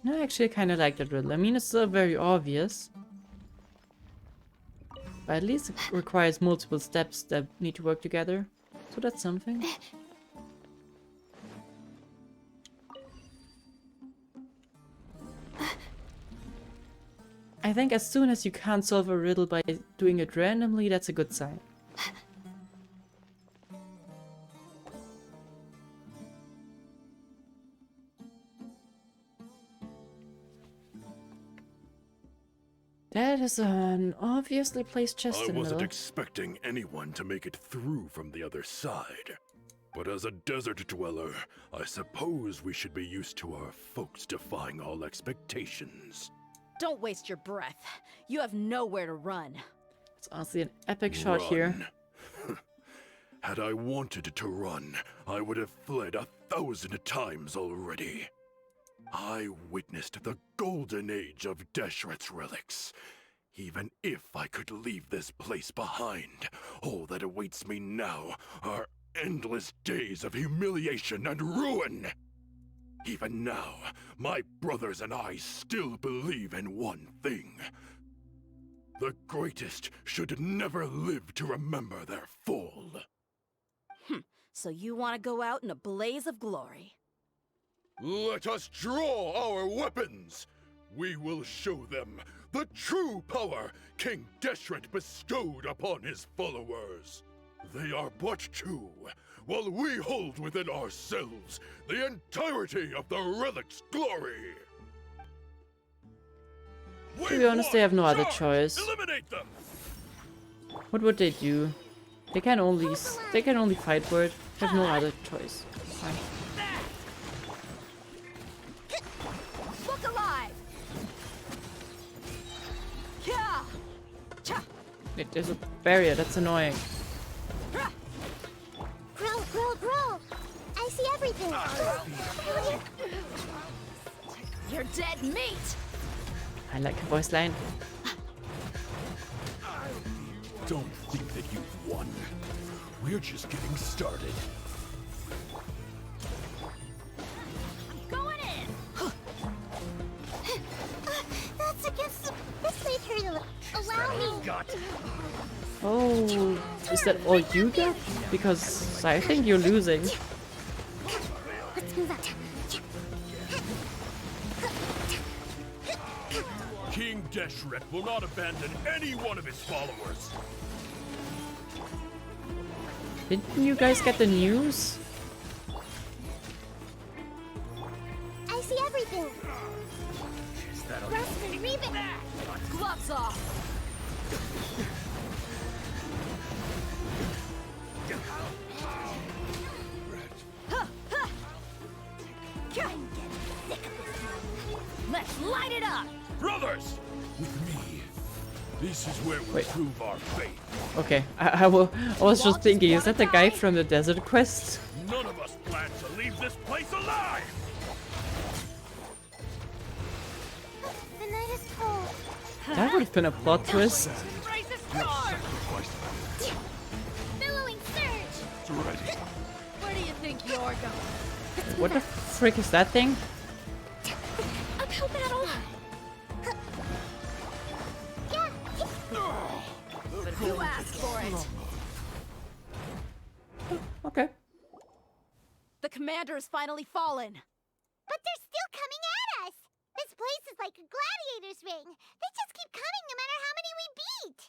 [SPEAKER 1] No, I actually kind of like that riddle. I mean, it's still very obvious. But at least it requires multiple steps that need to work together. So that's something. I think as soon as you can't solve a riddle by doing it randomly, that's a good sign. That is an obviously placed chest in the middle.
[SPEAKER 10] I wasn't expecting anyone to make it through from the other side. But as a desert dweller, I suppose we should be used to our folks defying all expectations.
[SPEAKER 3] Don't waste your breath. You have nowhere to run.
[SPEAKER 1] It's honestly an epic shot here.
[SPEAKER 10] Had I wanted to run, I would have fled 1,000 times already. I witnessed the golden age of Deshret's relics. Even if I could leave this place behind, all that awaits me now are endless days of humiliation and ruin. Even now, my brothers and I still believe in one thing. The greatest should never live to remember their fall.
[SPEAKER 3] So you want to go out in a blaze of glory?
[SPEAKER 10] Let us draw our weapons! We will show them the true power King Deshret bestowed upon his followers. They are but two, while we hold within ourselves the entirety of the relic's glory.
[SPEAKER 1] To be honest, they have no other choice.
[SPEAKER 10] Eliminate them.
[SPEAKER 1] What would they do? They can only fight for it. They have no other choice. Fine.
[SPEAKER 12] Look alive! Yeah! Cha!
[SPEAKER 1] Wait, there's a barrier. That's annoying.
[SPEAKER 2] Growl, growl, growl! I see everything!
[SPEAKER 12] You're dead meat!
[SPEAKER 1] I like a voice line.
[SPEAKER 10] Don't think that you've won. We're just getting started.
[SPEAKER 12] Going in!
[SPEAKER 2] That's against the best way to allow me.
[SPEAKER 1] Oh, is that all you got? Because I think you're losing.
[SPEAKER 2] Let's move out.
[SPEAKER 10] King Deshret will not abandon any one of his followers.
[SPEAKER 1] Didn't you guys get the news?
[SPEAKER 2] I see everything. Grasp and reave it.
[SPEAKER 12] Gloves off! Let's light it up!
[SPEAKER 10] Brothers, with me, this is where we prove our faith.
[SPEAKER 1] Okay, I was just thinking, is that the guy from the Desert Quest?
[SPEAKER 10] None of us plan to leave this place alive.
[SPEAKER 2] The night is cold.
[SPEAKER 1] That would have been a plot twist.
[SPEAKER 12] Raise the storm!
[SPEAKER 2] Billowing surge.
[SPEAKER 12] Where do you think you're going?
[SPEAKER 1] What the frick is that thing?
[SPEAKER 2] Uphill battle.
[SPEAKER 12] But who asked for it?
[SPEAKER 1] Okay.
[SPEAKER 12] The commander has finally fallen.
[SPEAKER 2] But they're still coming at us. This place is like a gladiator's ring. They just keep coming no matter how many we beat.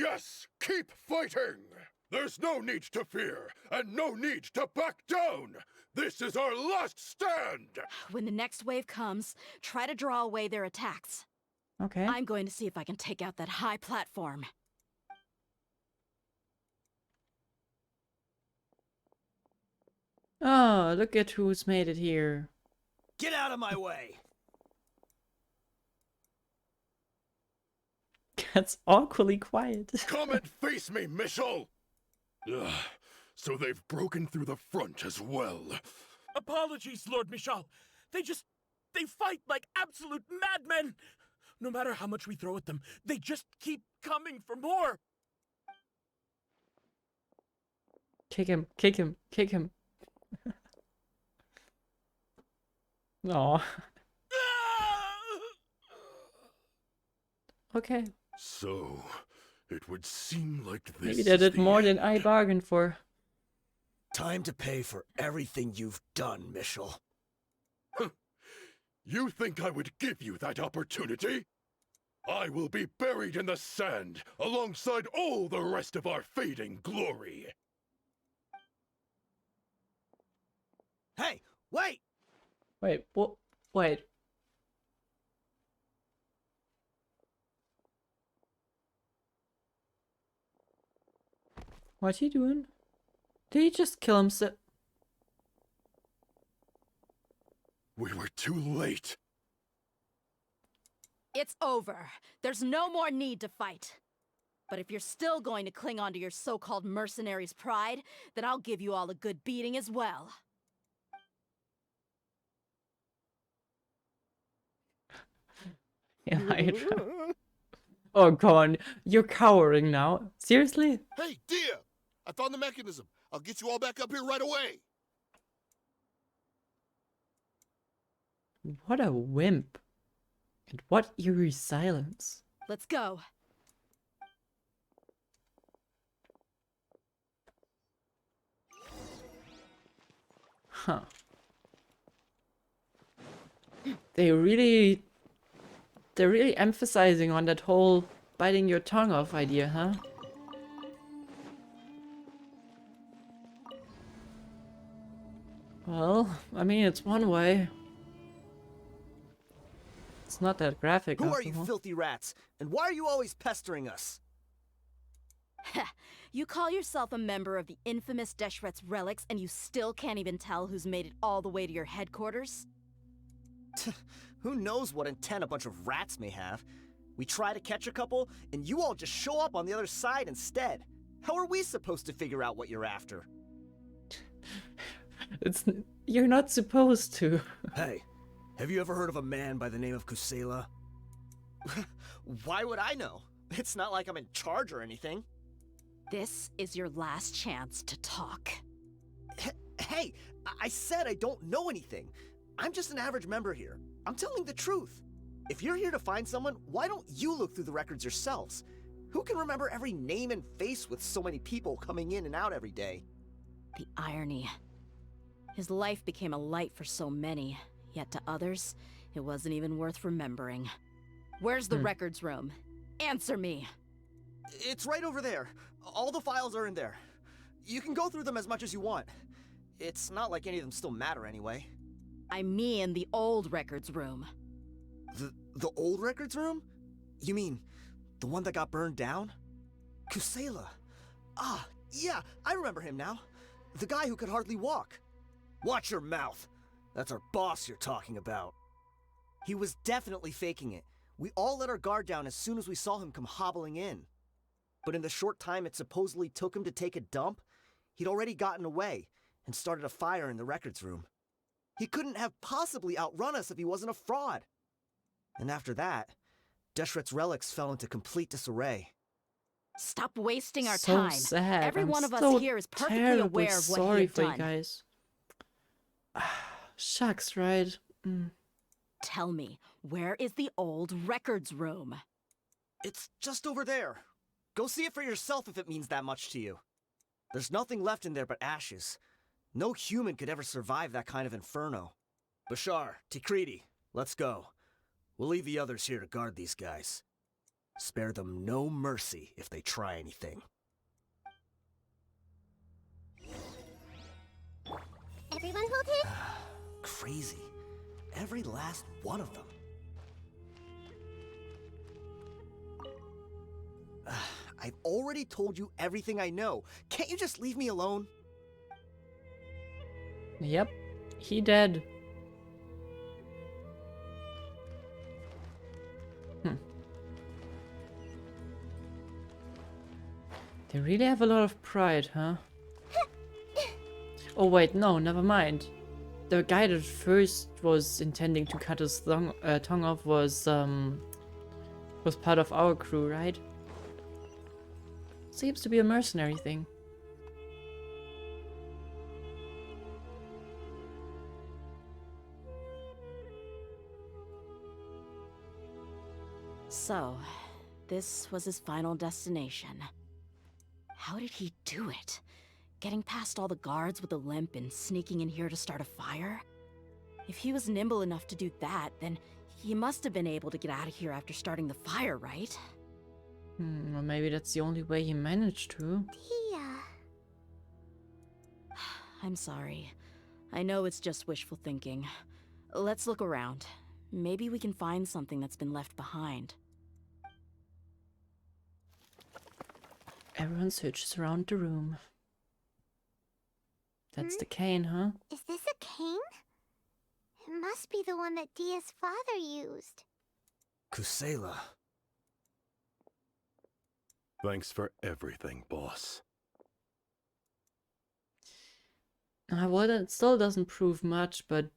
[SPEAKER 10] Yes, keep fighting. There's no need to fear, and no need to back down. This is our last stand.
[SPEAKER 3] When the next wave comes, try to draw away their attacks.
[SPEAKER 1] Okay.
[SPEAKER 3] I'm going to see if I can take out that high platform.
[SPEAKER 1] Oh, look at who's made it here.
[SPEAKER 8] Get out of my way!
[SPEAKER 1] That's awkwardly quiet.
[SPEAKER 10] Come and face me, Michel. So they've broken through the front as well.
[SPEAKER 6] Apologies, Lord Michal. They fight like absolute madmen. No matter how much we throw at them, they just keep coming for more.
[SPEAKER 1] Kick him, kick him, kick him. Aw. Okay.
[SPEAKER 10] So, it would seem like this.
[SPEAKER 1] Maybe they did more than I bargained for.
[SPEAKER 8] Time to pay for everything you've done, Michel.
[SPEAKER 10] You think I would give you that opportunity? I will be buried in the sand alongside all the rest of our fading glory.
[SPEAKER 8] Hey, wait!
[SPEAKER 1] Wait, what? Wait. What's he doing? Did he just kill himself?
[SPEAKER 10] We were too late.
[SPEAKER 3] It's over. There's no more need to fight. But if you're still going to cling on to your so-called mercenary's pride, then I'll give you all a good beating as well.
[SPEAKER 1] Yeah, oh, come on. You're cowering now. Seriously?
[SPEAKER 9] Hey, Dehya! I found the mechanism. I'll get you all back up here right away.
[SPEAKER 1] What a wimp. And what eerie silence.
[SPEAKER 3] Let's go.
[SPEAKER 1] Huh. They're really emphasizing on that whole biting your tongue off idea, huh? Well, I mean, it's one way. It's not that graphic.
[SPEAKER 8] Who are
[SPEAKER 1] after
[SPEAKER 8] you
[SPEAKER 1] all.
[SPEAKER 8] filthy rats? And why are you always pestering us?
[SPEAKER 12] You call yourself a member of the infamous Deshret's relics and you still can't even tell who's made it all the way to your headquarters?
[SPEAKER 8] Who knows what intent a bunch of rats may have? We try to catch a couple, and you all just show up on the other side instead. How are we supposed to figure out what you're after?
[SPEAKER 1] You're not supposed to.
[SPEAKER 8] Hey, have you ever heard of a man by the name of Kusela? Why would I know? It's not like I'm in charge or anything.
[SPEAKER 12] This is your last chance to talk.
[SPEAKER 8] Hey, I said I don't know anything. I'm just an average member here. I'm telling the truth. If you're here to find someone, why don't you look through the records yourselves? Who can remember every name and face with so many people coming in and out every day?
[SPEAKER 12] The irony. His life became a light for so many, yet to others, it wasn't even worth remembering. Where's the records room? Answer me!
[SPEAKER 8] It's right over there. All the files are in there. You can go through them as much as you want. It's not like any of them still matter anyway.
[SPEAKER 12] I mean the old records room.
[SPEAKER 8] The old records room? You mean the one that got burned down? Kusela. Ah, yeah, I remember him now. The guy who could hardly walk. Watch your mouth. That's our boss you're talking about. He was definitely faking it. We all let our guard down as soon as we saw him come hobbling in. But in the short time it supposedly took him to take a dump, he'd already gotten away and started a fire in the records room. He couldn't have possibly outrun us if he wasn't a fraud. And after that, Deshret's relics fell into complete disarray.
[SPEAKER 12] Stop wasting our
[SPEAKER 1] So
[SPEAKER 12] time.
[SPEAKER 1] sad.
[SPEAKER 12] Every
[SPEAKER 1] I'm
[SPEAKER 12] one of
[SPEAKER 1] so
[SPEAKER 12] us here is perfectly
[SPEAKER 1] terribly
[SPEAKER 12] aware of what he
[SPEAKER 1] sorry
[SPEAKER 12] had
[SPEAKER 1] for
[SPEAKER 12] done.
[SPEAKER 1] you guys. Shucks, right?
[SPEAKER 12] Tell me, where is the old records room?
[SPEAKER 8] It's just over there. Go see it for yourself if it means that much to you. There's nothing left in there but ashes. No human could ever survive that kind of inferno. Bashar, Tikriti, let's go. We'll leave the others here to guard these guys. Spare them no mercy if they try anything.
[SPEAKER 2] Everyone hold it?
[SPEAKER 8] Crazy. Every last one of them. I've already told you everything I know. Can't you just leave me alone?
[SPEAKER 1] Yep, he dead. They really have a lot of pride, huh? Oh wait, no, never mind. The guy that first was intending to cut his tongue off was part of our crew, right? Seems to be a mercenary thing.
[SPEAKER 12] So, this was his final destination. How did he do it? Getting past all the guards with a limp and sneaking in here to start a fire? If he was nimble enough to do that, then he must have been able to get out of here after starting the fire, right?
[SPEAKER 1] Or maybe that's the only way he managed to.
[SPEAKER 2] Dehya.
[SPEAKER 12] I'm sorry. I know it's just wishful thinking. Let's look around. Maybe we can find something that's been left behind.
[SPEAKER 1] Everyone searches around the room. That's the cane, huh?
[SPEAKER 2] Is this a cane? It must be the one that Dehya's father used.
[SPEAKER 8] Kusela.
[SPEAKER 10] Thanks for everything, boss.
[SPEAKER 1] Well, that still doesn't prove much, but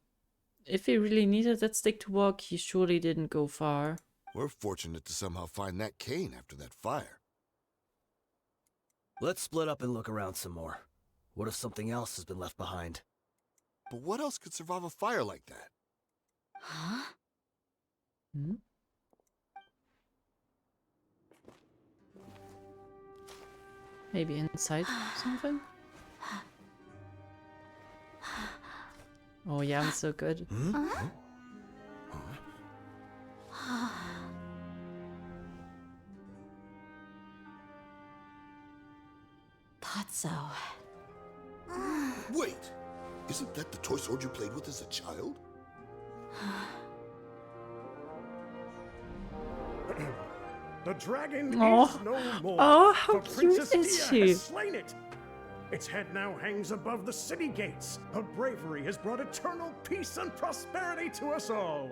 [SPEAKER 1] if he really needed that stick to walk, he surely didn't go far.
[SPEAKER 9] We're fortunate to somehow find that cane after that fire.
[SPEAKER 8] Let's split up and look around some more. What if something else has been left behind?
[SPEAKER 9] But what else could survive a fire like that?
[SPEAKER 12] Huh?
[SPEAKER 1] Maybe inside something? Oh yeah, I'm so good.
[SPEAKER 12] Thought so.
[SPEAKER 9] Wait! Isn't that the toy sword you played with as a child?
[SPEAKER 13] The dragon
[SPEAKER 1] Oh.
[SPEAKER 13] is no more.
[SPEAKER 1] Oh, how
[SPEAKER 13] for
[SPEAKER 1] cute
[SPEAKER 13] Princess
[SPEAKER 1] is
[SPEAKER 13] Dehya
[SPEAKER 1] she?
[SPEAKER 13] has slain it. Its head now hangs above the city gates. Her bravery has brought eternal peace and prosperity to us all.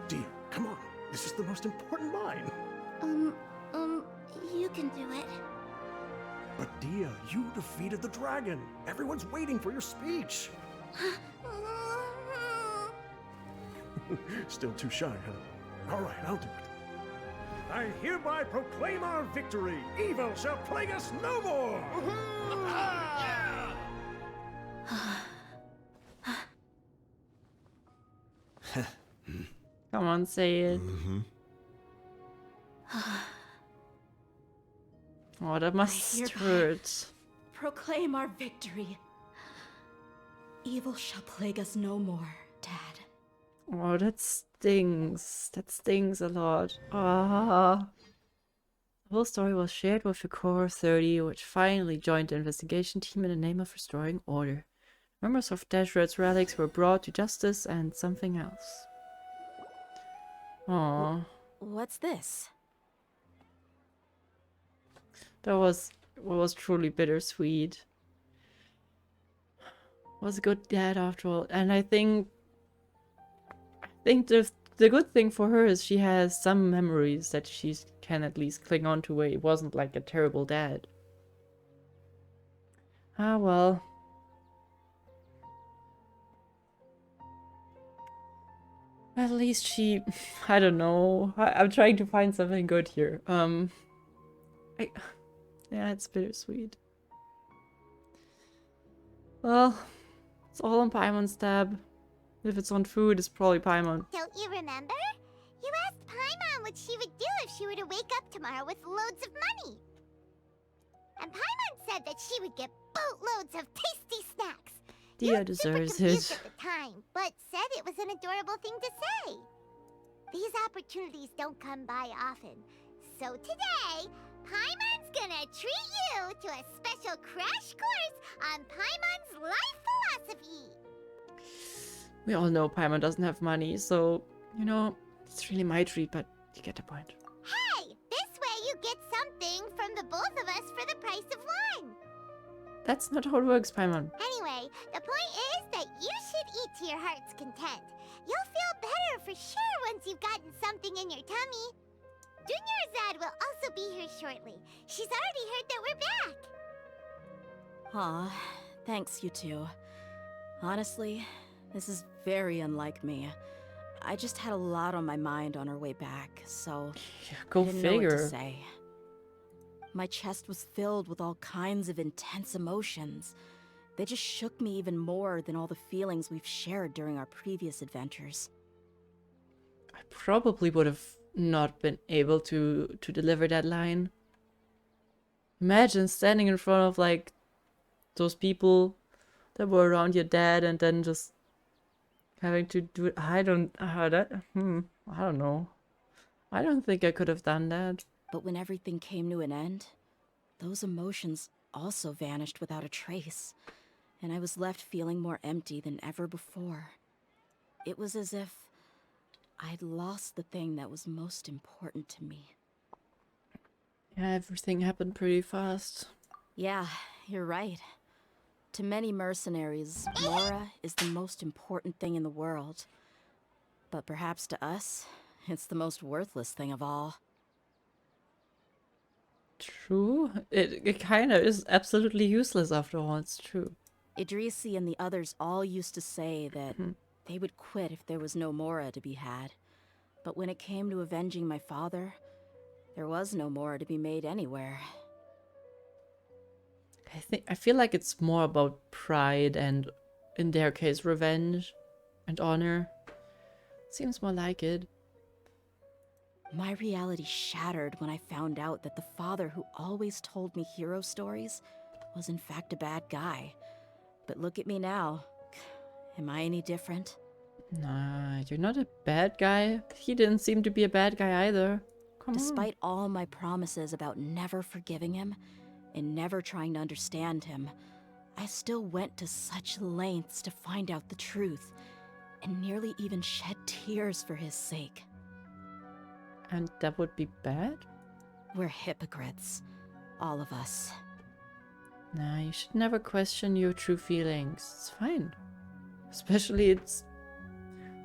[SPEAKER 13] Dehya, come on. This is the most important line.
[SPEAKER 2] You can do it.
[SPEAKER 13] But Dehya, you defeated the dragon. Everyone's waiting for your speech. Still too shy, huh? All right, I'll do it. I hereby proclaim our victory. Evil shall plague us no more.
[SPEAKER 1] Come on, say it. Oh, that must
[SPEAKER 12] hereby-
[SPEAKER 1] hurt.
[SPEAKER 12] Proclaim our victory. Evil shall plague us no more, Dad.
[SPEAKER 1] Oh, that stings. That stings a lot. Ah. The whole story was shared with the Core 30, which finally joined the investigation team in the name of restoring order. Members of Dashred's relics were brought to justice and something else. Oh,
[SPEAKER 12] What's this?
[SPEAKER 1] that was truly bittersweet. Was a good dad after all, and I think the good thing for her is she has some memories that she can at least cling on to, where he wasn't like a terrible dad. Ah well. At least she, I don't know. I'm trying to find something good here. Yeah, it's bittersweet. Well, it's all on Paimon's tab. If it's on food, it's probably Paimon.
[SPEAKER 2] Don't you remember? You asked Paimon what she would do if she were to wake up tomorrow with loads of money. And Paimon said that she would get boatloads of tasty snacks. You
[SPEAKER 1] Dehya
[SPEAKER 2] were
[SPEAKER 1] deserves
[SPEAKER 2] super confused
[SPEAKER 1] it.
[SPEAKER 2] at the time, but said it was an adorable thing to say. These opportunities don't come by often. So today, Paimon's gonna treat you to a special crash course on Paimon's life philosophy.
[SPEAKER 1] We all know Paimon doesn't have money, so, you know, it's really my treat, but you get the point.
[SPEAKER 2] Hey, this way you get something from the both of us for the price of one.
[SPEAKER 1] That's not how it works, Paimon.
[SPEAKER 2] Anyway, the point is that you should eat to your heart's content. You'll feel better for sure once you've gotten something in your tummy. Dunyarzad will also be here shortly. She's already heard that we're back.
[SPEAKER 12] Aw, thanks you two. Honestly, this is very unlike me. I just had a lot on my mind on our way back, so
[SPEAKER 1] Go
[SPEAKER 12] I didn't know what to
[SPEAKER 1] figure.
[SPEAKER 12] say. My chest was filled with all kinds of intense emotions. They just shook me even more than all the feelings we've shared during our previous adventures.
[SPEAKER 1] I probably would have not been able to deliver that line. Imagine standing in front of like those people that were around your dad and then just having to do it. I don't know. I don't think I could have done that.
[SPEAKER 12] But when everything came to an end, those emotions also vanished without a trace, and I was left feeling more empty than ever before. It was as if I'd lost the thing that was most important to me.
[SPEAKER 1] Yeah, everything happened pretty fast.
[SPEAKER 12] Yeah, you're right. To many mercenaries, Mora is the most important thing in the world. But perhaps to us, it's the most worthless thing of all.
[SPEAKER 1] True. It kind of is absolutely useless after all. It's true.
[SPEAKER 12] Idrisi and the others all used to say that they would quit if there was no Mora to be had. But when it came to avenging my father, there was no Mora to be made anywhere.
[SPEAKER 1] I feel like it's more about pride and, in their case, revenge and honor. Seems more like it.
[SPEAKER 12] My reality shattered when I found out that the father who always told me hero stories was in fact a bad guy. But look at me now. Am I any different?
[SPEAKER 1] Nah, you're not a bad guy. He didn't seem to be a bad guy either. Come on.
[SPEAKER 12] Despite all my promises about never forgiving him and never trying to understand him, I still went to such lengths to find out the truth and nearly even shed tears for his sake.
[SPEAKER 1] And that would be bad?
[SPEAKER 12] We're hypocrites. All of us.
[SPEAKER 1] Nah, you should never question your true feelings. It's fine. Especially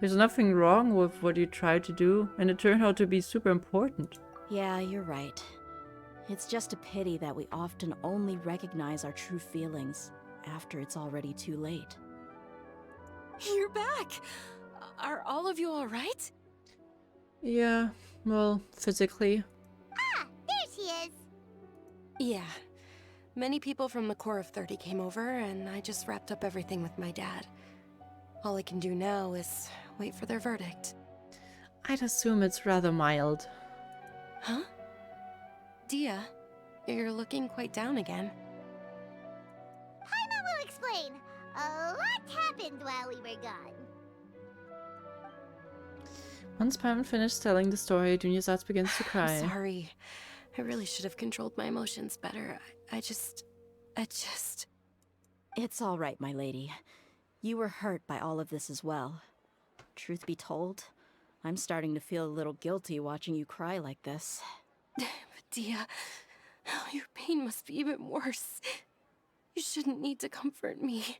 [SPEAKER 1] there's nothing wrong with what you try to do, and it turned out to be super important.
[SPEAKER 12] Yeah, you're right. It's just a pity that we often only recognize our true feelings after it's already too late.
[SPEAKER 4] You're back! Are all of you alright?
[SPEAKER 1] Yeah, well, physically.
[SPEAKER 2] Ah, there she is.
[SPEAKER 4] Yeah. Many people from the Corps of 30 came over, and I just wrapped up everything with my dad. All I can do now is wait for their verdict.
[SPEAKER 1] I'd assume it's rather mild.
[SPEAKER 4] Huh? Dehya, you're looking quite down again.
[SPEAKER 2] Paimon will explain. A lot happened while we were gone.
[SPEAKER 1] Once Paimon finished telling the story, Dunyarzad begins to cry.
[SPEAKER 4] I'm sorry. I really should have controlled my emotions better. I just...
[SPEAKER 12] It's all right, my lady. You were hurt by all of this as well. Truth be told, I'm starting to feel a little guilty watching you cry like this.
[SPEAKER 4] But Dehya, your pain must be even worse. You shouldn't need to comfort me.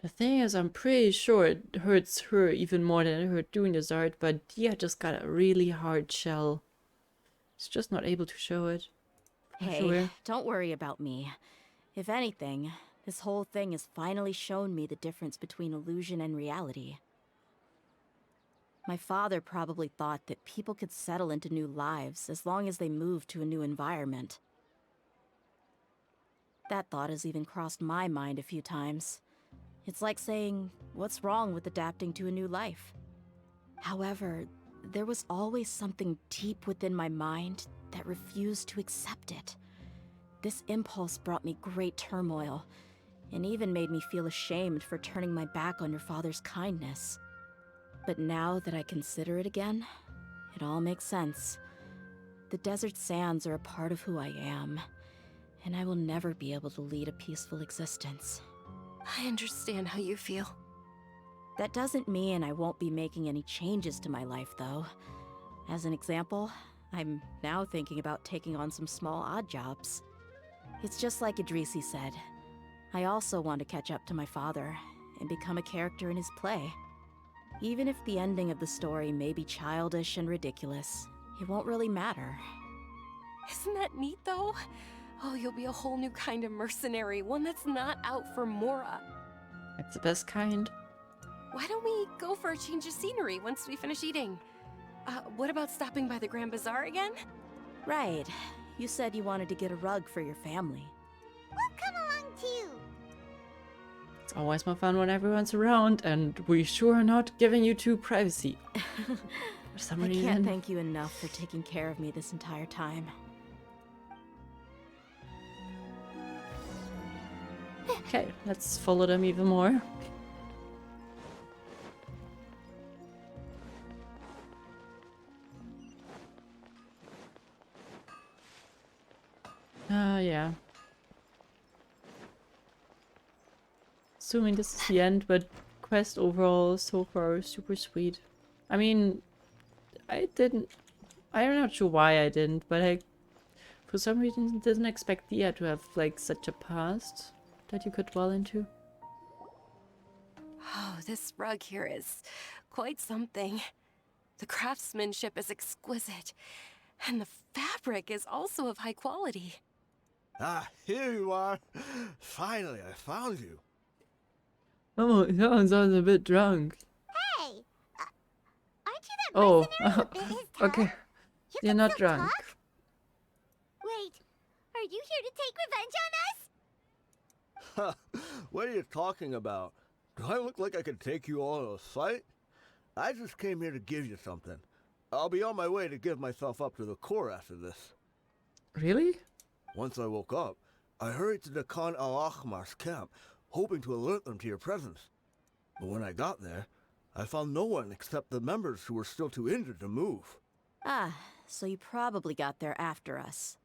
[SPEAKER 1] The thing is, I'm pretty sure it hurts her even more than it hurt Dunyarzad, but Dehya just got a really hard shell. She's just not able to show it.
[SPEAKER 12] Hey,
[SPEAKER 1] Sure.
[SPEAKER 12] don't worry about me. If anything, this whole thing has finally shown me the difference between illusion and reality. My father probably thought that people could settle into new lives as long as they moved to a new environment. That thought has even crossed my mind a few times. It's like saying, what's wrong with adapting to a new life? However, there was always something deep within my mind that refused to accept it. This impulse brought me great turmoil, and even made me feel ashamed for turning my back on your father's kindness. But now that I consider it again, it all makes sense. The desert sands are a part of who I am, and I will never be able to lead a peaceful existence.
[SPEAKER 4] I understand how you feel.
[SPEAKER 12] That doesn't mean I won't be making any changes to my life, though. As an example, I'm now thinking about taking on some small odd jobs. It's just like Idrisi said. I also want to catch up to my father and become a character in his play. Even if the ending of the story may be childish and ridiculous, it won't really matter.
[SPEAKER 4] Isn't that neat, though? Oh, you'll be a whole new kind of mercenary, one that's not out for Mora.
[SPEAKER 1] That's the best kind.
[SPEAKER 4] Why don't we go for a change of scenery once we finish eating? What about stopping by the Grand Bazaar again?
[SPEAKER 12] Right. You said you wanted to get a rug for your family.
[SPEAKER 2] We'll come along too.
[SPEAKER 1] It's always more fun when everyone's around, and we sure are not giving you two privacy. For some
[SPEAKER 12] I
[SPEAKER 1] reason.
[SPEAKER 12] can't thank you enough for taking care of me this entire time.
[SPEAKER 1] Okay, let's follow them even more. Yeah. Assuming this is the end, but quest overall so far super sweet. I mean, I'm not sure why I didn't, but I for some reason didn't expect Dehya to have like such a past that you could dwell into.
[SPEAKER 4] Oh, this rug here is quite something. The craftsmanship is exquisite, and the fabric is also of high quality.
[SPEAKER 8] Ah, here you are. Finally, I found you.
[SPEAKER 1] Oh, that sounds a bit drunk.
[SPEAKER 2] Hey! Aren't you that
[SPEAKER 1] Oh,
[SPEAKER 2] mercenary who bit his tongue?
[SPEAKER 1] okay.
[SPEAKER 2] You
[SPEAKER 1] You're
[SPEAKER 2] can
[SPEAKER 1] not
[SPEAKER 2] still
[SPEAKER 1] drunk.
[SPEAKER 2] talk? Wait, are you here to take revenge on us?
[SPEAKER 8] What are you talking about? Do I look like I could take you all in a fight? I just came here to give you something. I'll be on my way to give myself up to the Corps after this.
[SPEAKER 1] Really?
[SPEAKER 8] Once I woke up, I hurried to the Khan al-Ahmar's camp, hoping to alert them to your presence. But when I got there, I found no one except the members who were still too injured to move.
[SPEAKER 12] Ah, so you probably got there after us.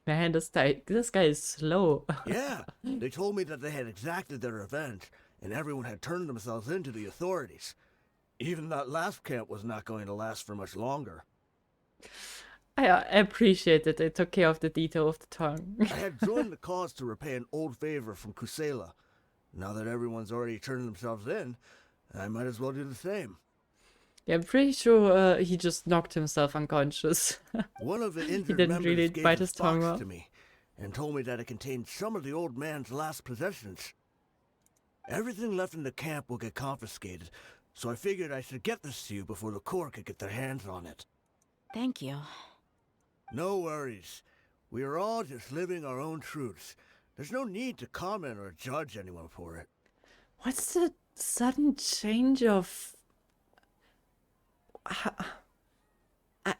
[SPEAKER 1] Man, this guy is slow.
[SPEAKER 8] Yeah, they told me that they had exacted their revenge, and everyone had turned themselves in to the authorities. Even that last camp was not going to last for much longer.
[SPEAKER 1] I appreciate that they took care of the detail of the tongue.
[SPEAKER 8] I had joined the cause to repay an old favor from Kusela. Now that everyone's already turned themselves in, I might as well do the same.
[SPEAKER 1] Yeah, I'm pretty sure he just knocked himself unconscious.
[SPEAKER 8] One of the
[SPEAKER 1] He
[SPEAKER 8] injured
[SPEAKER 1] didn't
[SPEAKER 8] members
[SPEAKER 1] really
[SPEAKER 8] gave
[SPEAKER 1] bite
[SPEAKER 8] this
[SPEAKER 1] his tongue
[SPEAKER 8] box
[SPEAKER 1] well.
[SPEAKER 8] to me and told me that it contained some of the old man's last possessions. Everything left in the camp will get confiscated, so I figured I should get this to you before the court could get their hands on it.
[SPEAKER 12] Thank you.
[SPEAKER 8] No worries. We are all just living our own truths. There's no need to comment or judge anyone for it.
[SPEAKER 1] What's the sudden change of...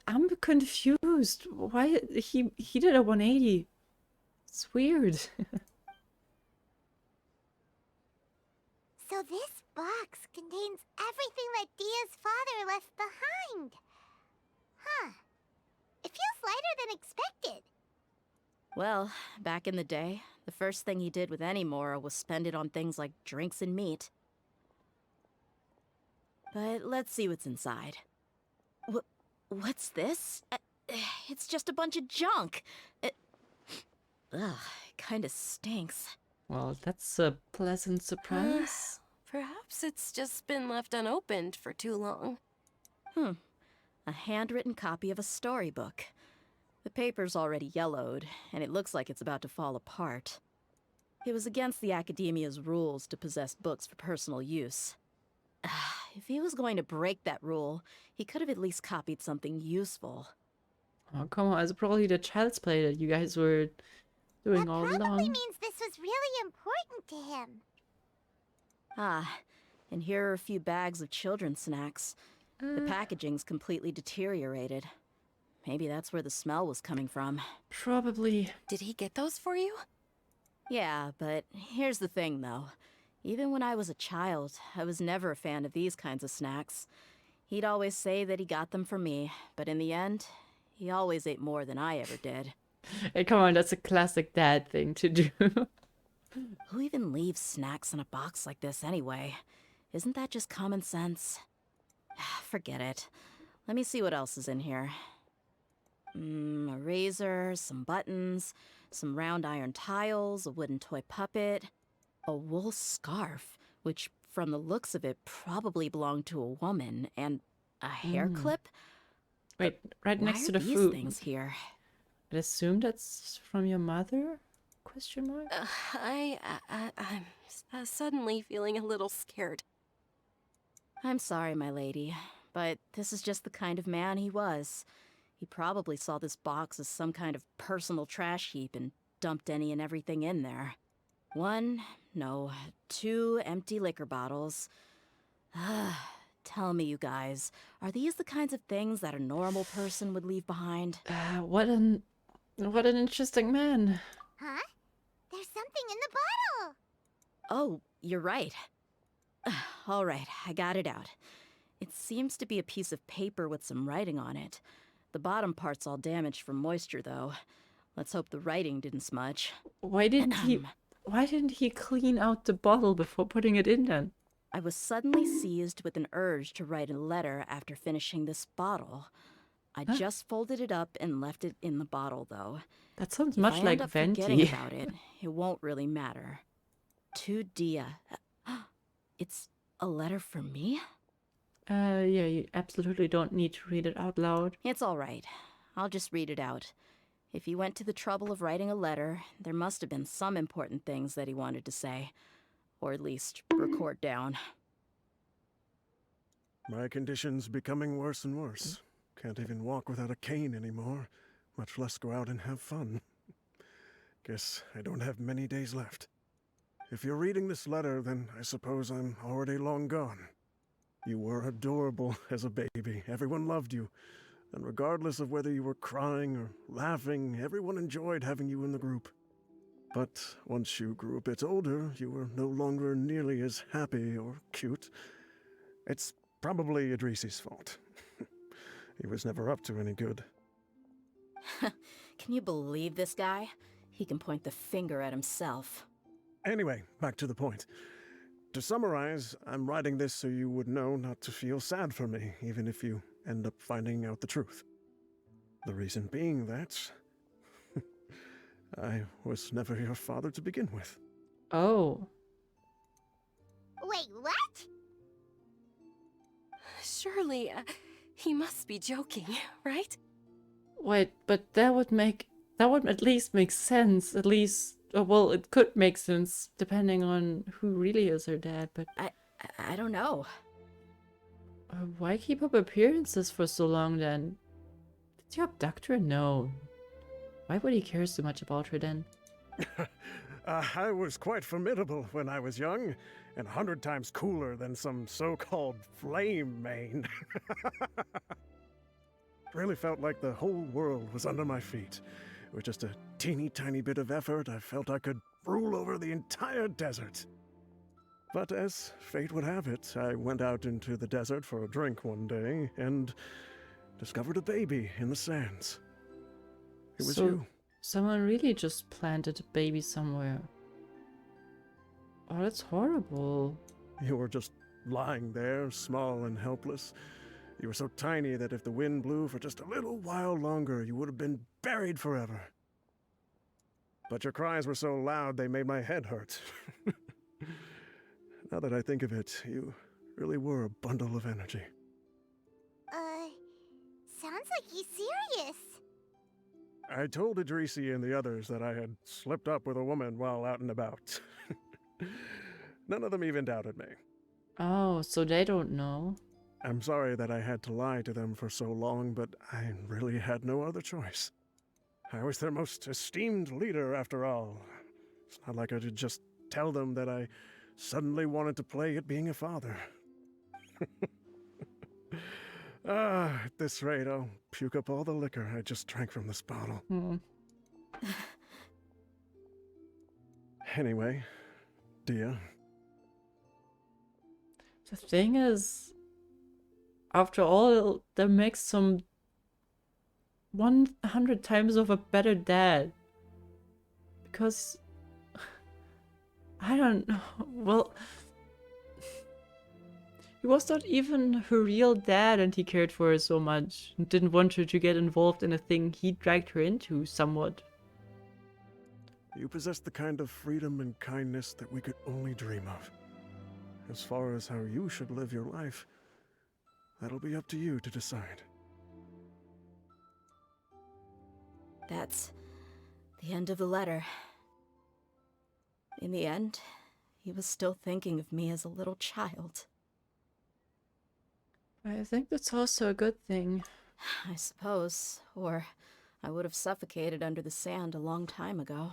[SPEAKER 1] I'm confused. Why he did a 180? It's weird.
[SPEAKER 2] So this box contains everything that Dia's father left behind. Huh. It feels lighter than expected.
[SPEAKER 12] Well, back in the day, the first thing he did with any Mora was spend it on things like drinks and meat. But let's see what's inside. What's this? It's just a bunch of junk. Ugh, it kinda stinks.
[SPEAKER 1] Well, that's a pleasant surprise.
[SPEAKER 4] Perhaps it's just been left unopened for too long.
[SPEAKER 12] A handwritten copy of a storybook. The paper's already yellowed, and it looks like it's about to fall apart. It was against the Academia's rules to possess books for personal use. If he was going to break that rule, he could have at least copied something useful.
[SPEAKER 1] Oh, come on. It's probably the child's play that you guys were doing all
[SPEAKER 2] Probably
[SPEAKER 1] along.
[SPEAKER 2] means this was really important to him.
[SPEAKER 12] And here are a few bags of children's snacks. The packaging's completely deteriorated. Maybe that's where the smell was coming from.
[SPEAKER 1] Probably.
[SPEAKER 4] Did he get those for you?
[SPEAKER 12] Yeah, but here's the thing, though. Even when I was a child, I was never a fan of these kinds of snacks. He'd always say that he got them for me, but in the end, he always ate more than I ever did.
[SPEAKER 1] Hey, come on, that's a classic dad thing to do.
[SPEAKER 12] Who even leaves snacks in a box like this anyway? Isn't that just common sense? Forget it. Let me see what else is in here. A razor, some buttons, some round iron tiles, a wooden toy puppet, a wool scarf, which from the looks of it probably belonged to a woman, and a hair clip.
[SPEAKER 1] Wait, right
[SPEAKER 12] Why
[SPEAKER 1] next to
[SPEAKER 12] are
[SPEAKER 1] the
[SPEAKER 12] these
[SPEAKER 1] food.
[SPEAKER 12] things here?
[SPEAKER 1] I assume that's from your mother? Question mark?
[SPEAKER 4] I'm suddenly feeling a little scared.
[SPEAKER 12] I'm sorry, my lady, but this is just the kind of man he was. He probably saw this box as some kind of personal trash heap and dumped any and everything in there. 2 empty liquor bottles. Tell me, you guys, are these the kinds of things that a normal person would leave behind?
[SPEAKER 1] What an interesting man.
[SPEAKER 2] Huh? There's something in the bottle!
[SPEAKER 12] Oh, you're right. All right, I got it out. It seems to be a piece of paper with some writing on it. The bottom part's all damaged from moisture, though. Let's hope the writing didn't smudge.
[SPEAKER 1] Why didn't he clean out the bottle before putting it in then?
[SPEAKER 12] I was suddenly seized with an urge to write a letter after finishing this bottle. I just folded it up and left it in the bottle, though.
[SPEAKER 1] That sounds
[SPEAKER 12] If
[SPEAKER 1] much
[SPEAKER 12] I
[SPEAKER 1] like
[SPEAKER 12] end up forgetting
[SPEAKER 1] Venti.
[SPEAKER 12] about it, it won't really matter. To Dehya. It's a letter for me?
[SPEAKER 1] Yeah, you absolutely don't need to read it out loud.
[SPEAKER 12] It's all right. I'll just read it out. If he went to the trouble of writing a letter, there must have been some important things that he wanted to say. Or at least record down.
[SPEAKER 10] My condition's becoming worse and worse. Can't even walk without a cane anymore, much less go out and have fun. Guess I don't have many days left. If you're reading this letter, then I suppose I'm already long gone. You were adorable as a baby. Everyone loved you. And regardless of whether you were crying or laughing, everyone enjoyed having you in the group. But once you grew a bit older, you were no longer nearly as happy or cute. It's probably Idrisi's fault. He was never up to any good.
[SPEAKER 12] Can you believe this guy? He can point the finger at himself.
[SPEAKER 10] Anyway, back to the point. To summarize, I'm writing this so you would know not to feel sad for me, even if you end up finding out the truth.
[SPEAKER 13] The reason being that I was never your father to begin with.
[SPEAKER 1] Oh.
[SPEAKER 2] Wait, what?
[SPEAKER 4] Surely, he must be joking, right?
[SPEAKER 1] Wait, but that would at least make sense. At least, well, it could make sense depending on who really is her dad, but
[SPEAKER 12] I don't know.
[SPEAKER 1] why keep up appearances for so long then? Did you abduct her? No. Why would he care so much about her then?
[SPEAKER 13] I was quite formidable when I was young, and 100 times cooler than some so-called flame main. Really felt like the whole world was under my feet. With just a teeny tiny bit of effort, I felt I could rule over the entire desert. But as fate would have it, I went out into the desert for a drink one day and discovered a baby in the sands. It was you.
[SPEAKER 1] Someone really just planted a baby somewhere. Oh, that's horrible.
[SPEAKER 13] You were just lying there, small and helpless. You were so tiny that if the wind blew for just a little while longer, you would have been buried forever. But your cries were so loud they made my head hurt. Now that I think of it, you really were a bundle of energy.
[SPEAKER 2] Sounds like he's serious.
[SPEAKER 13] I told Idrisi and the others that I had slipped up with a woman while out and about. None of them even doubted me.
[SPEAKER 1] Oh, so they don't know.
[SPEAKER 13] I'm sorry that I had to lie to them for so long, but I really had no other choice. I was their most esteemed leader, after all. It's not like I could just tell them that I suddenly wanted to play at being a father. At this rate, I'll puke up all the liquor I just drank from this bottle. Anyway, Dehya.
[SPEAKER 1] The thing is, after all, that makes some 100 times of a better dad. Because I don't know. Well, he was not even her real dad, and he cared for her so much and didn't want her to get involved in a thing he dragged her into somewhat.
[SPEAKER 13] You possess the kind of freedom and kindness that we could only dream of. As far as how you should live your life, that'll be up to you to decide.
[SPEAKER 12] That's the end of the letter. In the end, he was still thinking of me as a little child.
[SPEAKER 1] I think that's also a good thing.
[SPEAKER 12] I suppose, or I would have suffocated under the sand a long time ago.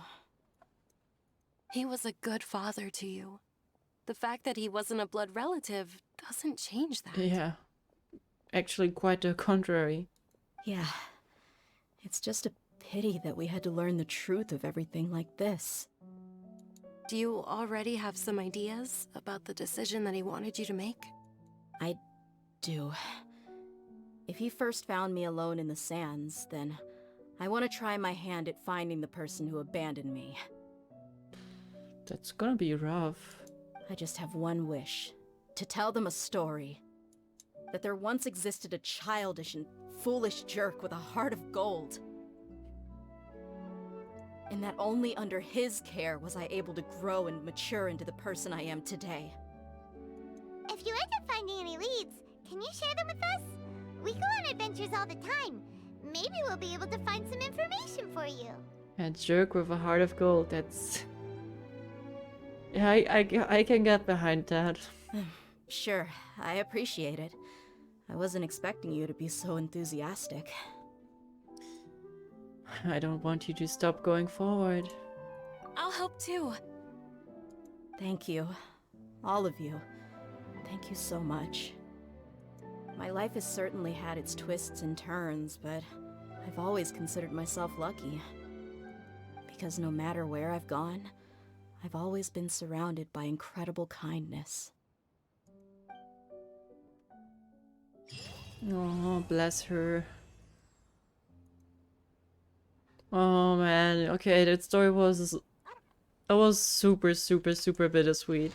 [SPEAKER 4] He was a good father to you. The fact that he wasn't a blood relative doesn't change that.
[SPEAKER 1] Yeah. Actually, quite the contrary.
[SPEAKER 12] Yeah. It's just a pity that we had to learn the truth of everything like this.
[SPEAKER 4] Do you already have some ideas about the decision that he wanted you to make?
[SPEAKER 12] I do. If he first found me alone in the sands, then I want to try my hand at finding the person who abandoned me.
[SPEAKER 1] That's gonna be rough.
[SPEAKER 12] I just have one wish. To tell them a story. That there once existed a childish and foolish jerk with a heart of gold. And that only under his care was I able to grow and mature into the person I am today.
[SPEAKER 2] If you end up finding any leads, can you share them with us? We go on adventures all the time. Maybe we'll be able to find some information for you.
[SPEAKER 1] A jerk with a heart of gold, that's... Yeah, I can get behind that.
[SPEAKER 12] Sure, I appreciate it. I wasn't expecting you to be so enthusiastic.
[SPEAKER 1] I don't want you to stop going forward.
[SPEAKER 4] I'll help too.
[SPEAKER 12] Thank you. All of you. Thank you so much. My life has certainly had its twists and turns, but I've always considered myself lucky. Because no matter where I've gone, I've always been surrounded by incredible kindness.
[SPEAKER 1] Oh, bless her. Oh man, okay, that story was... It was super, super, super bittersweet.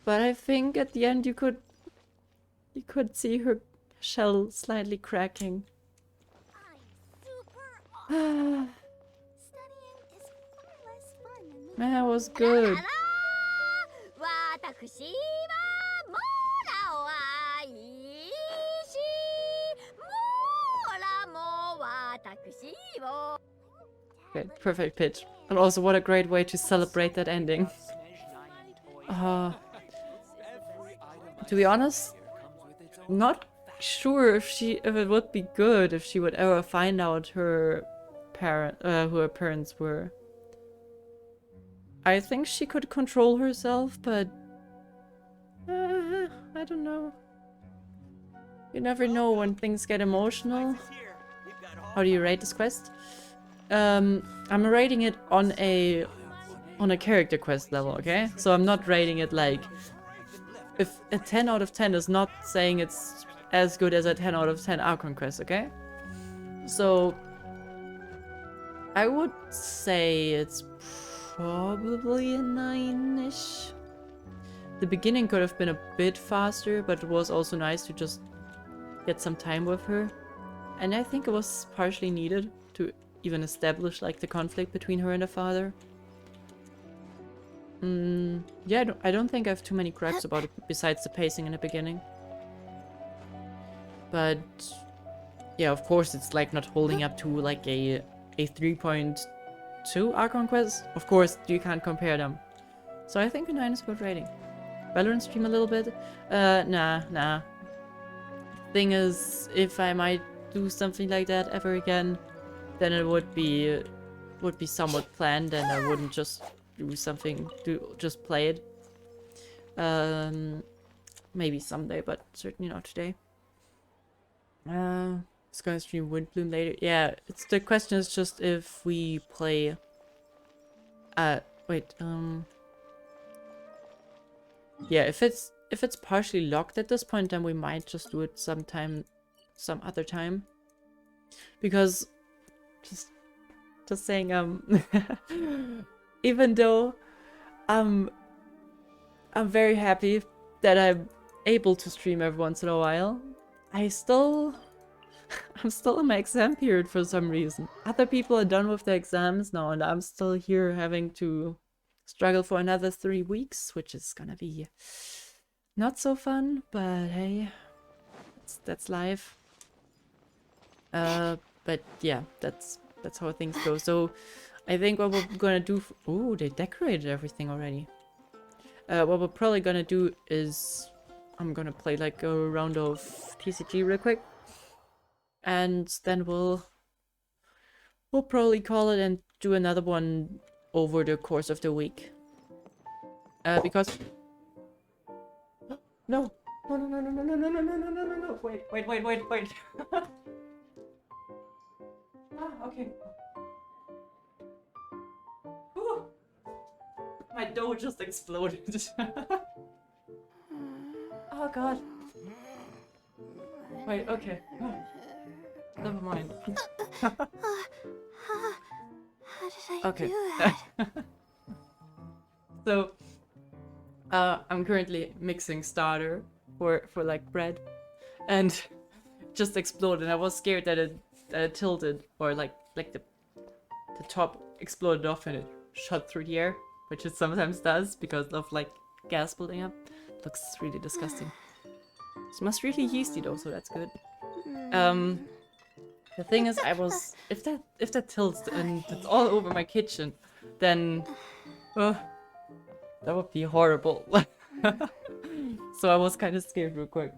[SPEAKER 1] But I think at the end you could see her shell slightly cracking.
[SPEAKER 2] Studying is far less fun than me.
[SPEAKER 1] Man, that was good.
[SPEAKER 2] 私はモラを愛し、モラも私を。
[SPEAKER 1] Okay, perfect pitch. And also, what a great way to celebrate that ending. To be honest, not sure if it would be good if she would ever find out who her parents were. I think she could control herself, but I don't know. You never know when things get emotional. How do you rate this quest? I'm rating it on a character quest level, okay? So I'm not rating it like, if a 10 out of 10 is not saying it's as good as a 10 out of 10 Archon quest, okay? So I would say it's probably a 9-ish. The beginning could have been a bit faster, but it was also nice to just get some time with her. And I think it was partially needed to even establish like the conflict between her and her father. Yeah, I don't think I have too many gripes about it besides the pacing in the beginning. But yeah, of course it's like not holding up to like a 3.2 Archon quest. Of course you can't compare them. So I think a 9 is a good rating. Valorant stream a little bit? Nah. Thing is, if I might do something like that ever again, then it would be somewhat planned, and I wouldn't just do something to just play it. Maybe someday, but certainly not today. It's gonna stream Windbloom later. Yeah, the question is just if we play. Wait. Yeah, if it's partially locked at this point, then we might just do it some other time. Because just saying, even though I'm very happy that I'm able to stream every once in a while, I'm still in my exam period for some reason. Other people are done with their exams now, and I'm still here having to struggle for another 3 weeks, which is gonna be not so fun, but hey, that's life. But yeah, that's how things go. So I think what we're gonna do... Ooh, they decorated everything already. What we're probably gonna do is... I'm gonna play like a round of TCG real quick. And then we'll probably call it and do another one over the course of the week. Because... No! No. Wait. Okay. Whew. My dough just exploded. Oh god. Wait, okay. Never mind.
[SPEAKER 2] How did I
[SPEAKER 1] Okay.
[SPEAKER 2] do that?
[SPEAKER 1] So, I'm currently mixing starter for like bread, and just exploded. I was scared that it tilted, or like the top exploded off and it shot through the air, which it sometimes does because of like gas building up. Looks really disgusting. It must really yeasty though, so that's good. The thing is, if that tilts and it's all over my kitchen, then that would be horrible. So I was kind of scared real quick.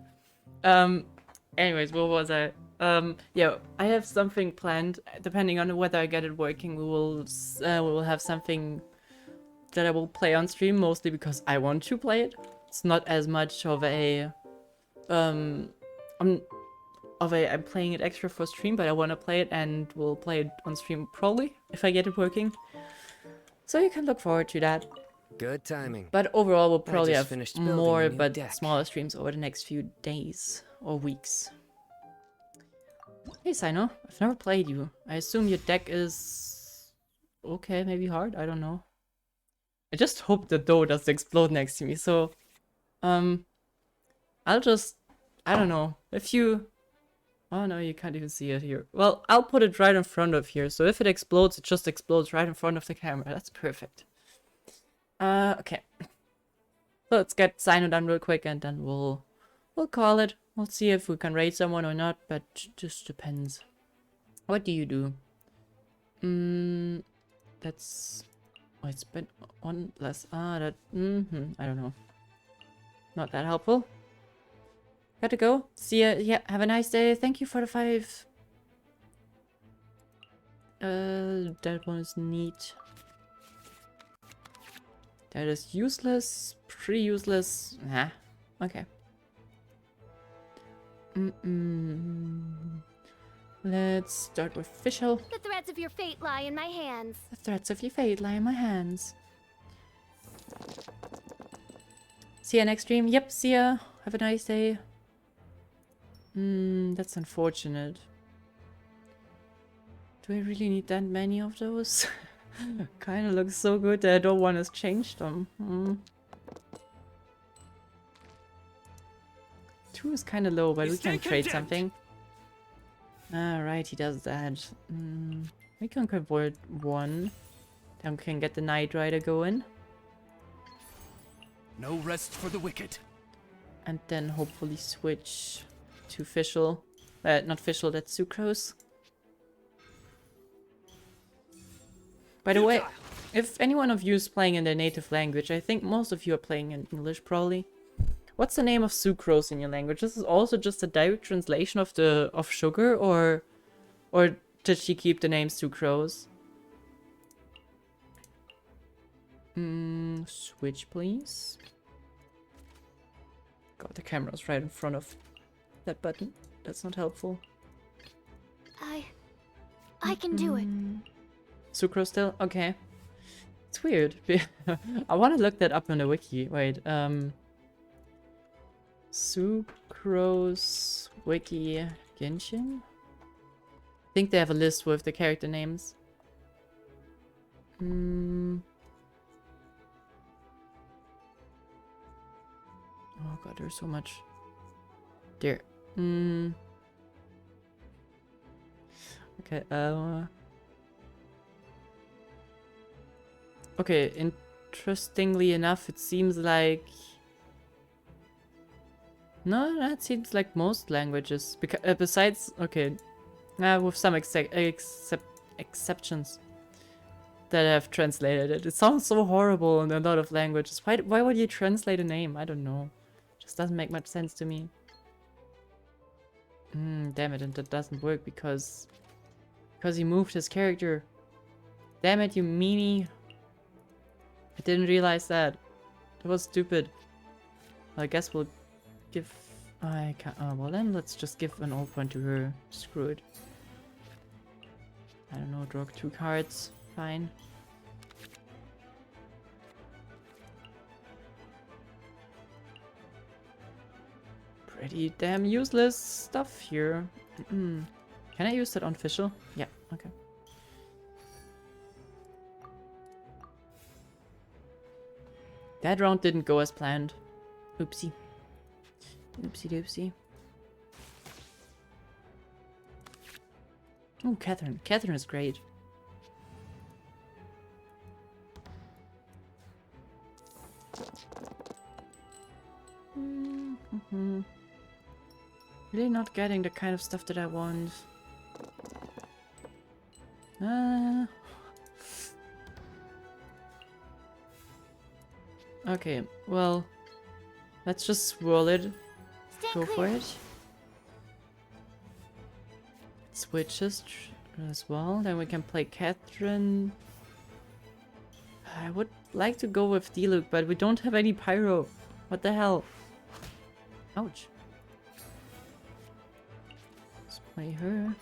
[SPEAKER 1] Anyways, what was I? Yeah, I have something planned. Depending on whether I get it working, we will have something that I will play on stream, mostly because I want to play it. It's not as much of a I'm playing it extra for stream, but I want to play it, and we'll play it on stream probably if I get it working. So you can look forward to that.
[SPEAKER 14] Good timing.
[SPEAKER 1] But overall, we'll probably have
[SPEAKER 14] finished
[SPEAKER 1] more,
[SPEAKER 14] building a new
[SPEAKER 1] but
[SPEAKER 14] deck.
[SPEAKER 1] smaller streams over the next few days or weeks. Hey, Sino, I've never played you. I assume your deck is okay, maybe hard. I don't know. I just hope the dough doesn't explode next to me. So, I don't know. If you Oh no, you can't even see it here. Well, I'll put it right in front of here, so if it explodes, it just explodes right in front of the camera. That's perfect. Okay. So let's get Sino done real quick, and then we'll call it. We'll see if we can raid someone or not, but just depends. What do you do? That's... Oh, it's been on less... that... I don't know. Not that helpful. Gotta go. See ya. Yeah, have a nice day. Thank you for the 5. That one is neat. That is useless. Pretty useless. Nah. Okay. Let's start with official.
[SPEAKER 14] The threads of your fate lie in my hands.
[SPEAKER 1] The threads of your fate lie in my hands. See ya next stream. Yep, see ya. Have a nice day. That's unfortunate. Do I really need that many of those? Kinda looks so good that I don't want to change them. 2 is kinda low, but we can trade something. Alright, he does that. We can convert 1. Then we can get the Knight Rider going.
[SPEAKER 11] No rest for the wicked.
[SPEAKER 1] And then hopefully switch to Fischl. Not Fischl, that's Sucrose. By the way, if any one of you is playing in their native language, I think most of you are playing in English probably. What's the name of sucrose in your language? This is also just a direct translation of sugar, or did she keep the name sucrose? Switch please. God, the camera's right in front of that button. That's not helpful.
[SPEAKER 14] I can do it.
[SPEAKER 1] Sucrose still? Okay. It's weird. I want to look that up on the wiki. Wait, Sucrose wiki Genshin? I think they have a list with the character names. Oh god, there's so much. There. Okay, okay, interestingly enough, it seems like... No, that seems like most languages. Because, besides, okay, with some exceptions that have translated it. It sounds so horrible in a lot of languages. Why would you translate a name? I don't know. Just doesn't make much sense to me. Damn it, and that doesn't work because he moved his character. Damn it, you meanie. I didn't realize that. That was stupid. Well, I guess we'll give... I can't... Oh, well then let's just give an old point to her. Screw it. I don't know, draw 2 cards. Fine. Pretty damn useless stuff here. Can I use that on Fischl? Yeah, okay. That round didn't go as planned. Oopsie. Oopsie doopsie. Oh, Catherine. Catherine is great. Really not getting the kind of stuff that I want. Okay, well, let's just swirl it. Go for it. Switches as well. Then we can play Catherine. I would like to go with Diluc, but we don't have any pyro. What the hell? Ouch. Let's play her.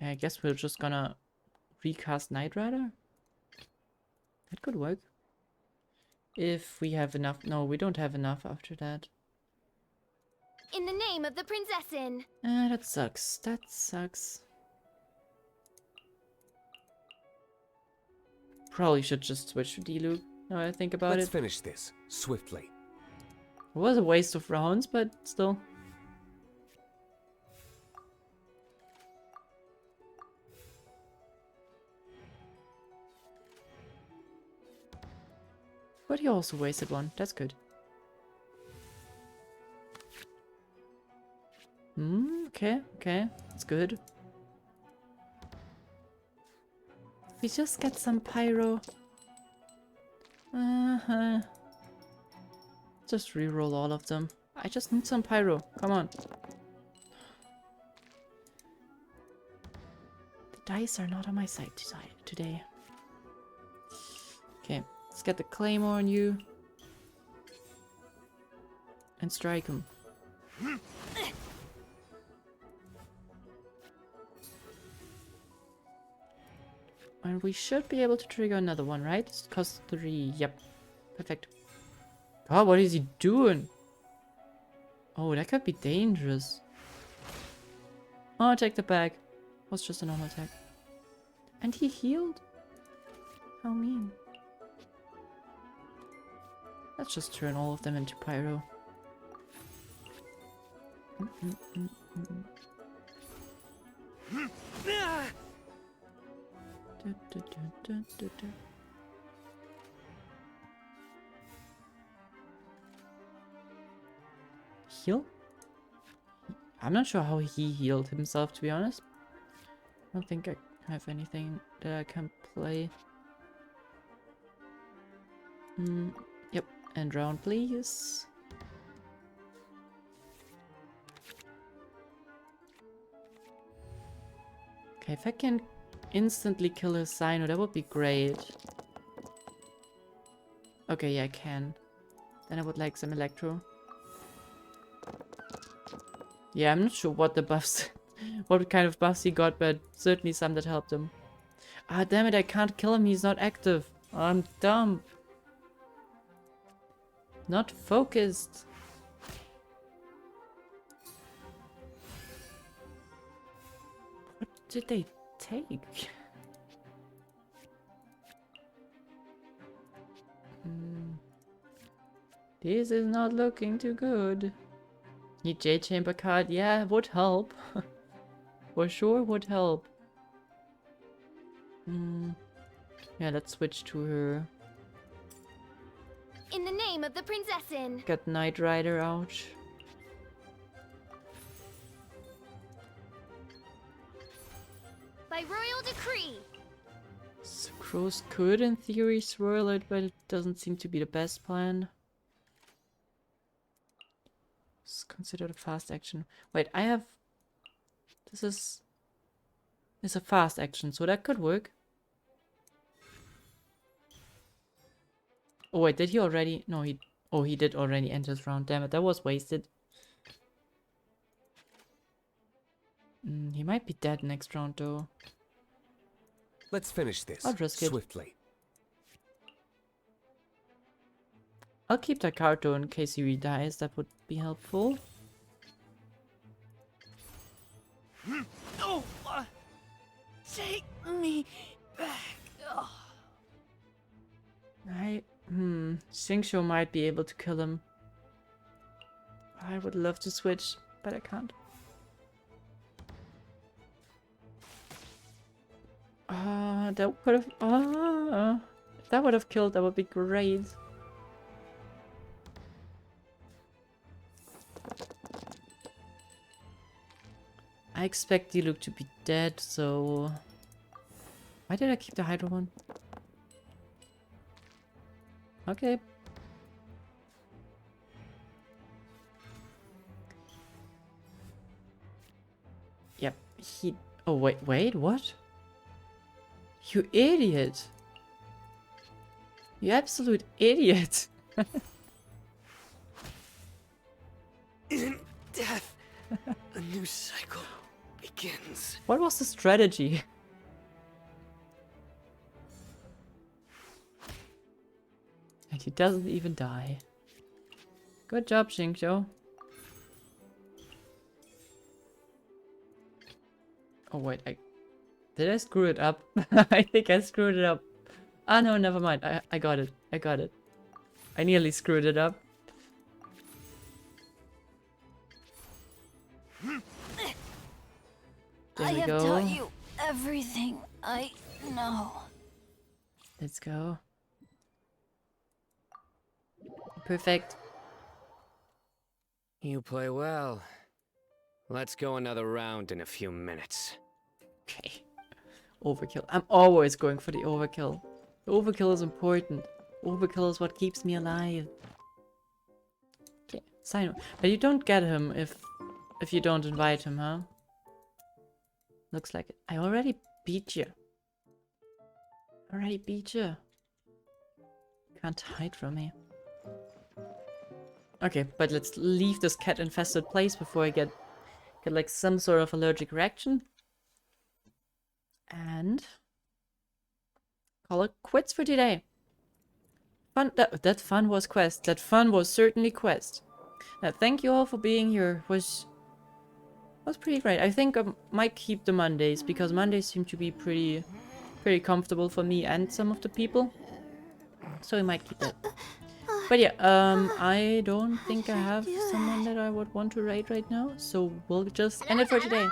[SPEAKER 1] I guess we're just gonna recast Knight Rider. That could work. If we have enough. No, we don't have enough after that.
[SPEAKER 14] In the name of the Prinzessin.
[SPEAKER 1] That sucks. That sucks. Probably should just switch to Diluc. Now I think about
[SPEAKER 15] Let's
[SPEAKER 1] it.
[SPEAKER 15] finish this swiftly.
[SPEAKER 1] It was a waste of rounds, but still. But he also wasted one. That's good. Okay, okay. That's good. We just get some pyro. Just reroll all of them. I just need some pyro. Come on. The dice are not on my side today. Okay, let's get the claymore on you. And strike him. And we should be able to trigger another one, right? It costs 3. Yep. Perfect. God, what is he doing? Oh, that could be dangerous. Oh, take the bag. Was just a normal attack. And he healed? How mean. Let's just turn all of them into pyro. Heal? I'm not sure how he healed himself, to be honest. I don't think I have anything that I can play. Yep, end round, please. Okay, if I can instantly kill his Sino, that would be great. Okay, yeah, I can. Then I would like some Electro. Yeah, I'm not sure what the buffs, what kind of buffs he got, but certainly some that helped him. Ah, damn it, I can't kill him, he's not active. I'm dumb. Not focused. What did they take? This is not looking too good. Need J-Chamber card? Yeah, would help. For sure would help. Yeah, let's switch to her.
[SPEAKER 14] In the name of the Prinzessin.
[SPEAKER 1] Got Knight Rider out.
[SPEAKER 14] By royal decree.
[SPEAKER 1] Sucrose could in theory swirl it, but it doesn't seem to be the best plan. It's considered a fast action. Wait, I have... This is... It's a fast action, so that could work. Oh wait, did he already? No, he... Oh, he did already end his round. Damn it, that was wasted. He might be dead next round though.
[SPEAKER 15] Let's finish this
[SPEAKER 1] I'll risk it.
[SPEAKER 15] swiftly.
[SPEAKER 1] I'll keep that card though in case he dies. That would be helpful.
[SPEAKER 16] Oh, take me back. Oh.
[SPEAKER 1] Xingqiu might be able to kill him. I would love to switch, but I can't. That could have... if that would have killed, that would be great. I expect Diluc to be dead, so... Why did I keep the Hydro one? Okay. Yep, he... Oh, wait, what? You idiot! You absolute idiot!
[SPEAKER 16] In death, a new cycle begins.
[SPEAKER 1] What was the strategy? And he doesn't even die. Good job, Xingqiu. Oh wait, did I screw it up? I think I screwed it up. Ah no, never mind. I got it. I got it. I nearly screwed it up. There
[SPEAKER 14] I
[SPEAKER 1] we
[SPEAKER 14] have
[SPEAKER 1] go.
[SPEAKER 14] taught you everything I know.
[SPEAKER 1] Let's go. Perfect.
[SPEAKER 15] You play well. Let's go another round in a few minutes.
[SPEAKER 1] Okay. Overkill. I'm always going for the overkill. The overkill is important. Overkill is what keeps me alive. Okay, sign. But you don't get him if you don't invite him, huh? Looks like it. I already beat you. Already beat you. Can't hide from me. Okay, but let's leave this cat-infested place before I get like some sort of allergic reaction. And call it quits for today. Fun. That fun was quest. That fun was certainly quest. Now, thank you all for being here. Was pretty great. I think I might keep the Mondays because Mondays seem to be pretty comfortable for me and some of the people. So we might keep that. But yeah, I don't think I have someone that I would want to raid right now. So we'll just end it for today.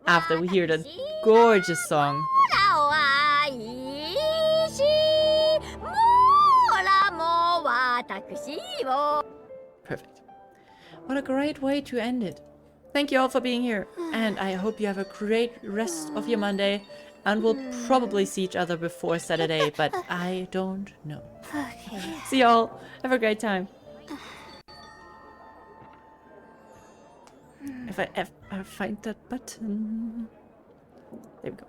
[SPEAKER 1] After we hear that gorgeous song. Perfect. What a great way to end it. Thank you all for being here. And I hope you have a great rest of your Monday. And we'll probably see each other before Saturday, but I don't know.
[SPEAKER 2] Okay.
[SPEAKER 1] See y'all. Have a great time. If I find that button. There we go.